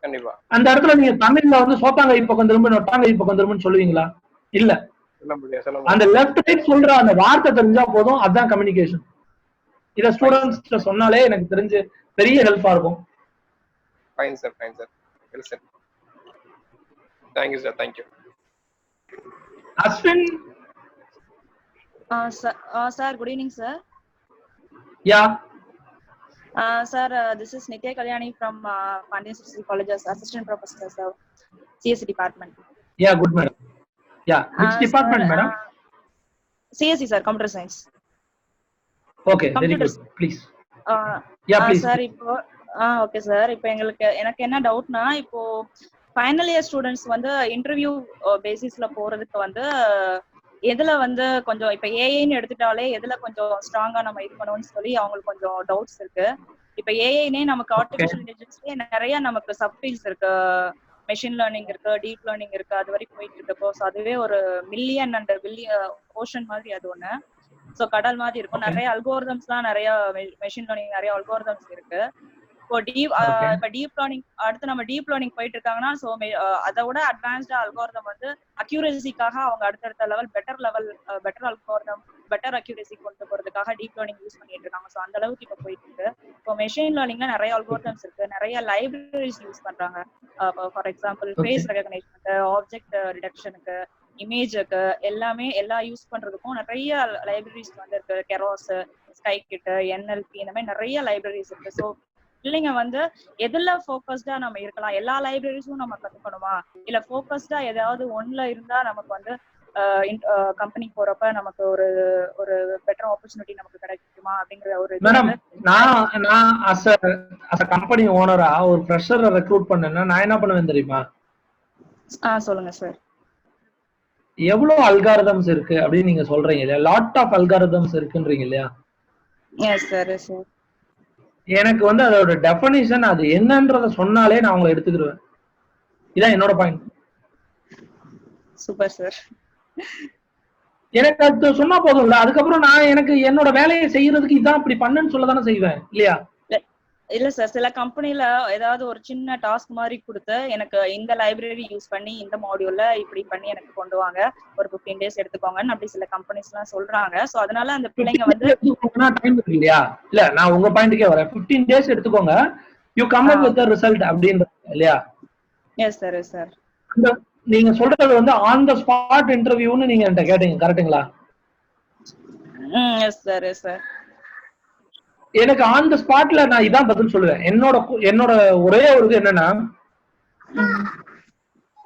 கண்டிப்பா. அந்த இடத்துல நீங்க தமிழ்ல வந்து சோத்தாங்கை பக்கம் திரும்ப நொட்டாங்கை பக்கம் திரும்பன்னு சொல்லுவீங்களா? இல்ல. அந்த லெஃப்ட் ரைட் சொல்ற அந்த வார்த்தை தெரிஞ்சா போதும், அதுதான் கம்யூனிகேஷன். இத ஸ்டூடண்ட்ஸ் சொன்னாலே எனக்கு தெரிஞ்சு பெரிய ஹெல்ப்பா இருக்கும். Fine sir, fine sir. Well sir. Thank you sir. Thank you. Ashwin. sir, good evening sir. Yeah. Sir, this is Nitya Kalyani from Pandian City College as assistant professor sir, CSE department. Yeah, good madam. Yeah, which department sir, madam? CSE sir, computer science. Okay, very good. Please. Yeah, please. Sir, இப்போ okay sir, இப்போ எனக்கு என்ன டவுட்னா, இப்போ final year students வந்து interview பேசிஸ்ல போறதுக்கு வந்து எதுல வந்து கொஞ்சம் இப்ப ஏஐன்னு எடுத்துட்டாலே எதுல கொஞ்சம் ஸ்ட்ராங்கா நம்ம இது பண்ணுவோம்னு சொல்லி அவங்களுக்கு கொஞ்சம் டவுட்ஸ் இருக்கு. இப்ப ஏஐனே நமக்கு ஆர்டிஃபிஷியல் இன்டெலிஜென்ஸ்லயே நிறைய நமக்கு சப்ஃபீல்ட்ஸ் இருக்கு, மெஷின் லேர்னிங் இருக்கு, டீப் லேர்னிங் இருக்கு, அது வரைக்கும் போயிட்டு இருக்கு. கோர்ஸ் அதுவே ஒரு மில்லியன் அண்ட் பில்லியன் ஓஷன் மாதிரி அது ஒண்ணு. ஸோ கடல் மாதிரி இருக்கும். நிறைய அல்கோரிதம்ஸ்லாம், நிறைய மெஷின் லேர்னிங் நிறைய அல்கோரிதம்ஸ் இருக்கு. இப்போ டீப் லேர்னிங் அடுத்து நம்ம டீப் லேர்னிங் போயிட்டு இருக்காங்கன்னா, ஸோ அதை விட அட்வான்ஸ்டா அல்கோரிதம் வந்து அக்யூரசிக்காக அவங்க அடுத்தடுத்த level better algorithm better accuracy கொண்டு போறதுக்காக டீப் லேர்னிங் யூஸ் பண்ணிட்டு இருக்காங்க. ஸோ அந்த அளவுக்கு இப்போ போயிட்டு இருக்கு. இப்போ மெஷின் லேர்னிங்ல நிறைய அல்கோரிதம்ஸ் இருக்கு, நிறைய லைப்ரரிஸ் யூஸ் பண்றாங்க. ஃபார் எக்ஸாம்பிள் ஃபேஸ் ரெகக்னைஷனுக்கு, ஆப்ஜெக்ட் டிடெக்ஷனுக்கு, இமேஜுக்கு எல்லாமே எல்லா யூஸ் பண்றதுக்கும் நிறைய லைப்ரரிஸ் வந்து இருக்கு. கெரோஸ், ஸ்கைகிட், என்எல்பி இந்த மாதிரி நிறைய லைப்ரரிஸ் இருக்கு. ஸோ பிள்ளைங்க வந்து எதுல ஃபோக்கஸ்டா நம்ம இருக்கலாம், எல்லா லைப்ரரிஸும் நம்ம கத்துக்கணுமா, இல்ல ஃபோக்கஸ்டா ஏதாவது ஒண்ணுல இருந்தா நமக்கு வந்து கம்பெனி போறப்ப நமக்கு ஒரு ஒரு பெட்டர் ஆப்பர்ச்சுனிட்டி நமக்கு கிடைக்குமா அப்படிங்கிற ஒரு மேடம், நான் அஸ் அ கம்பெனி ஓனரா ஒரு ஃப்ரெஷரை ரெக்ரூட் பண்ணேன்னா நான் என்ன பண்ணுவேன் தெரியுமா? சொல்லுங்க சார். எவ்வளவு அல்காரிதம்ஸ் இருக்கு அப்படின்னு நீங்க சொல்றீங்க இல்லையா? லாட் ஆஃப் அல்காரிதம்ஸ் இருக்குன்றீங்க இல்லையா? S sir, yes sir. எனக்கு வந்து அதோட டெஃபினிஷன் அது என்னன்றத சொன்னாலே நான் உங்களை எடுத்துக்கிடுவேன். இதான் என்னோட பாயிண்ட். Super sir. எனக்கு அது சொன்னா போதும்ல, அதுக்கப்புறம் நான் எனக்கு என்னோட வேலையை செய்யறதுக்கு இதான் இப்படி பண்ணுன்னு சொல்லதானே செய்வேன் இல்லையா? இல்ல சார், சில கம்பெனில ஏதாவது ஒரு சின்ன டாஸ்க் மாதிரி கொடுத்து எனக்கு இந்த லைப்ரரி யூஸ் பண்ணி இந்த மாடியூல்ல இப்படி பண்ணி எனக்கு கொண்டு வாங்க, ஒரு 15 days எடுத்துக்கோங்கன்னு அப்படி சில கம்பெனிஸ் எல்லாம் சொல்றாங்க. சோ அதனால அந்த பிள்ளைங்க வந்து டைம் இருக்கு இல்லையா? இல்ல, நான் உங்க பாயிண்ட்க்கே வரேன். 15 days எடுத்துக்கோங்க, you come up with the result அப்படின்றது இல்லையா? S sir, yes sir. நீங்க சொல்றது வந்து ஆன் தி ஸ்பாட் இன்டர்வியூன்னு நீங்க என்கிட்ட கேட்டீங்க, கரெக்ட்டுங்களா? S sir, yes sir. எனக்கு ஆன் தி ஸ்பாட்ல நான் இதான் பதில் சொல்லுவேன். என்னோட ஒரே ஒரு இது என்னன்னா,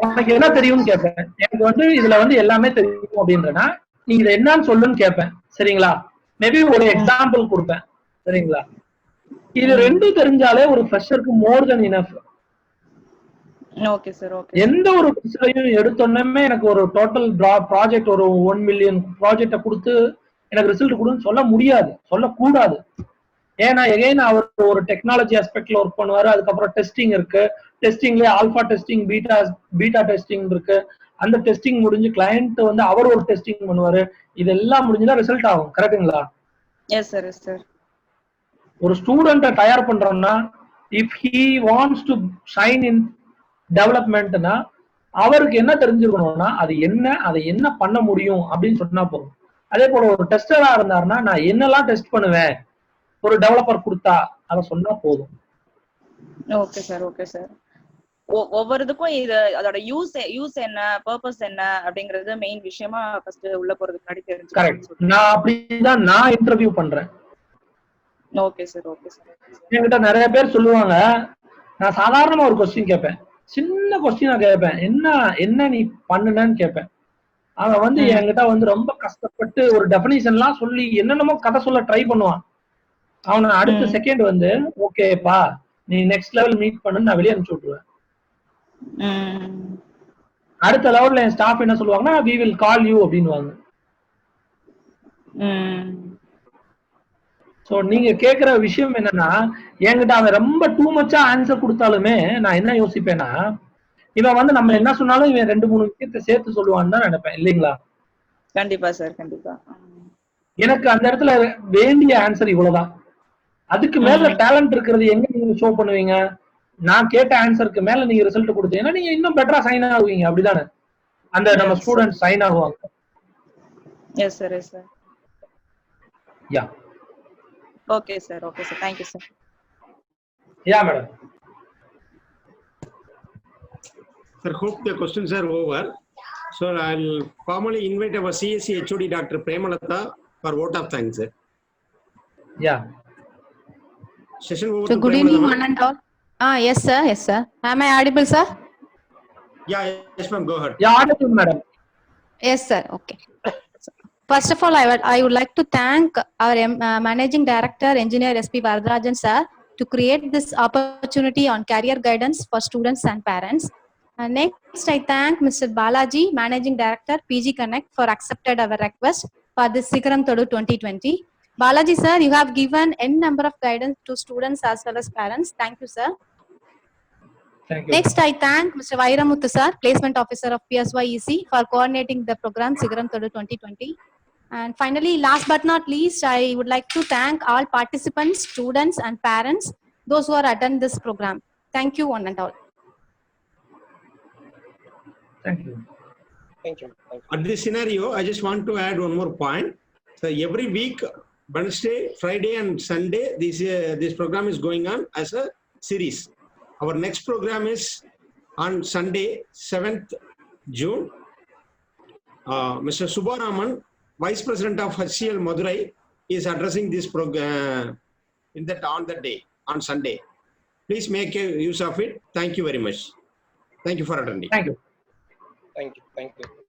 உனக்கு என்ன தெரியும்னு கேட்பேன். எனக்கு வந்து இதுல வந்து எல்லாமே தெரியும் அப்படின்றனா நீங்க இதை என்னன்னு சொல்லுன்னு கேட்பேன். சரிங்களா? மேபி ஒரு எக்ஸாம்பிள் கொடுப்பேன். சரிங்களா? இது ரெண்டும் தெரிஞ்சாலே ஒரு ஃப்ரெஷருக்கு மோர் தென் இனஃப். Okay sir, okay. எந்த ஒரு பிரச்சனையும் எடுத்தோன்னே எனக்கு ஒரு டோட்டல் ப்ராஜெக்ட் ஒரு 1 million ப்ராஜெக்டை கொடுத்து எனக்கு ரிசல்ட் கொடுன்னு சொல்ல முடியாது, சொல்லக்கூடாது. ஏன்னா எகைன் அவர் ஒரு டெக்னாலஜி ஆஸ்பெக்ட்ல ஒர்க் பண்ணுவாரு. அதுக்கப்புறம் டெஸ்டிங் இருக்கு, டெஸ்டிங்ல ஆல்பா டெஸ்டிங், பீட்டா டெஸ்டிங் இருக்கு. அந்த டெஸ்டிங் முடிஞ்சு கிளையண்ட் வந்து அவர் ஒரு டெஸ்டிங் பண்ணுவாரு. இதெல்லாம் முடிஞ்சுதான் ரிசல்ட் ஆகும். கரெக்டுங்களா? Yes sir, yes sir. ஒரு ஸ்டூடெண்ட்டை தயார் பண்றோம்னா if he wants to shine in டெவலப்மெண்ட்னா அவருக்கு என்ன தெரிஞ்சிருக்கணும்னா அது என்ன, அதை என்ன பண்ண முடியும் அப்படின்னு சொன்னா போதும். அதே போல ஒரு டெஸ்டரா இருந்தாருன்னா நான் என்னெல்லாம் டெஸ்ட் பண்ணுவேன் ஒரு டெவலப்பர் கொடுத்தா அதை சொன்னா போதும். Okay sir, okay sir. ஒவ்வொருதுக்கும் இது அதோட யூஸ் என்ன, பர்பஸ் என்ன அப்படிங்கறது மெயின் விஷயமா ஃபர்ஸ்ட் உள்ள போறதுக்கு முன்னாடி தெரிஞ்சு. கரெக்ட். நான் அப்படிதான் நான் இன்டர்வியூ பண்றேன். Okay sir, okay sir. என்கிட்ட நிறைய பேர் சொல்லுவாங்க, நான் சாதாரணமா ஒரு கொஸ்டின் கேட்பேன், சின்ன கொஸ்டினா கேட்பேன், என்ன நீ பண்ணுனன்னு கேட்பேன். அவன் வந்து என்கிட்ட வந்து ரொம்ப கஷ்டப்பட்டு ஒரு டெஃபினிஷன் எல்லாம் சொல்லி என்னென்னமோ கதை சொல்ல ட்ரை பண்ணுவான். அவனை அடுத்த செகண்ட் வந்து ஓகேப்பா நீ நெக்ஸ்ட் லெவல் மீட் பண்ணு நான் வெளியே அனுப்பிச்சு விட்டுருவேன். அடுத்த லெவல்ல என் ஸ்டாஃப் என்ன சொல்லுவாங்கன்னா we will call you அப்படின்னுவாங்க. சோ நீங்க கேக்குற விஷயம் என்னன்னா, என்கிட்ட அவன் ரொம்ப டூ மச்சா ஆன்சர் கொடுத்தாலுமே நான் என்ன யோசிப்பேன்னா, இவன் வந்து நம்ம என்ன சொன்னாலும் இவன் 2-3 விஷயத்தை சேர்த்து சொல்லுவான்னு தான் நினைப்பேன். இல்லைங்களா? கண்டிப்பா சார், கண்டிப்பா. எனக்கு அந்த இடத்துல வேண்டிய ஆன்சர் இவ்வளவுதான். அதுக்கு மேல டேலண்ட் இருக்கிறது எங்க நீங்க ஷோ பண்ணுவீங்க? நான் கேட்ட ஆன்சருக்கு மேல நீங்க ரிசல்ட் கொடுத்தீங்கன்னா நீங்க இன்னும் பெட்டரா சைன் ஆகுவீங்க. அப்படிதானே அந்த நம்ம ஸ்டூடெண்ட் சைன் ஆகுவாங்க. Yes sir, yes sir. Yeah okay sir, okay sir. Thank you sir. Yeah madam. Sir, hope the questions are over. So I'll formally invite our CSC HOD Dr. Premalata for vote of thanks, sir. Yeah. Session over. So good evening, one and all. Yes sir, yes sir. Am I audible, sir? Yeah, yes ma'am, go ahead. Yeah, audible madam. Yes sir, okay. First of all, I would like to thank our Managing Director, Engineer SP Varadarajan sir, to create this opportunity on career guidance for students and parents. Next, I thank Mr. Balaji, Managing Director, PG Connect, for accepted our request for this Sikharam Thodu 2020. Balaji sir, you have given n number of guidance to students as well as parents. Thank you sir. Thank you. Next, I thank Mr. Vairamuthu sir, Placement Officer of PSYEC, for coordinating the program Sikharam Thodu 2020. And finally, last but not least, I would like to thank all participants, students and parents, those who are attend this program. Thank you one and all. Thank you. Thank you. At this scenario, I just want to add one more point. So every week, Wednesday, Friday and Sunday, this program is going on as a series. Our next program is on Sunday, 7th June. Mr. Subaraman, Vice President of HCL Madurai, is addressing this program on that day, on Sunday. Please make use of it. Thank you very much. Thank you for attending. Thank you. Thank you.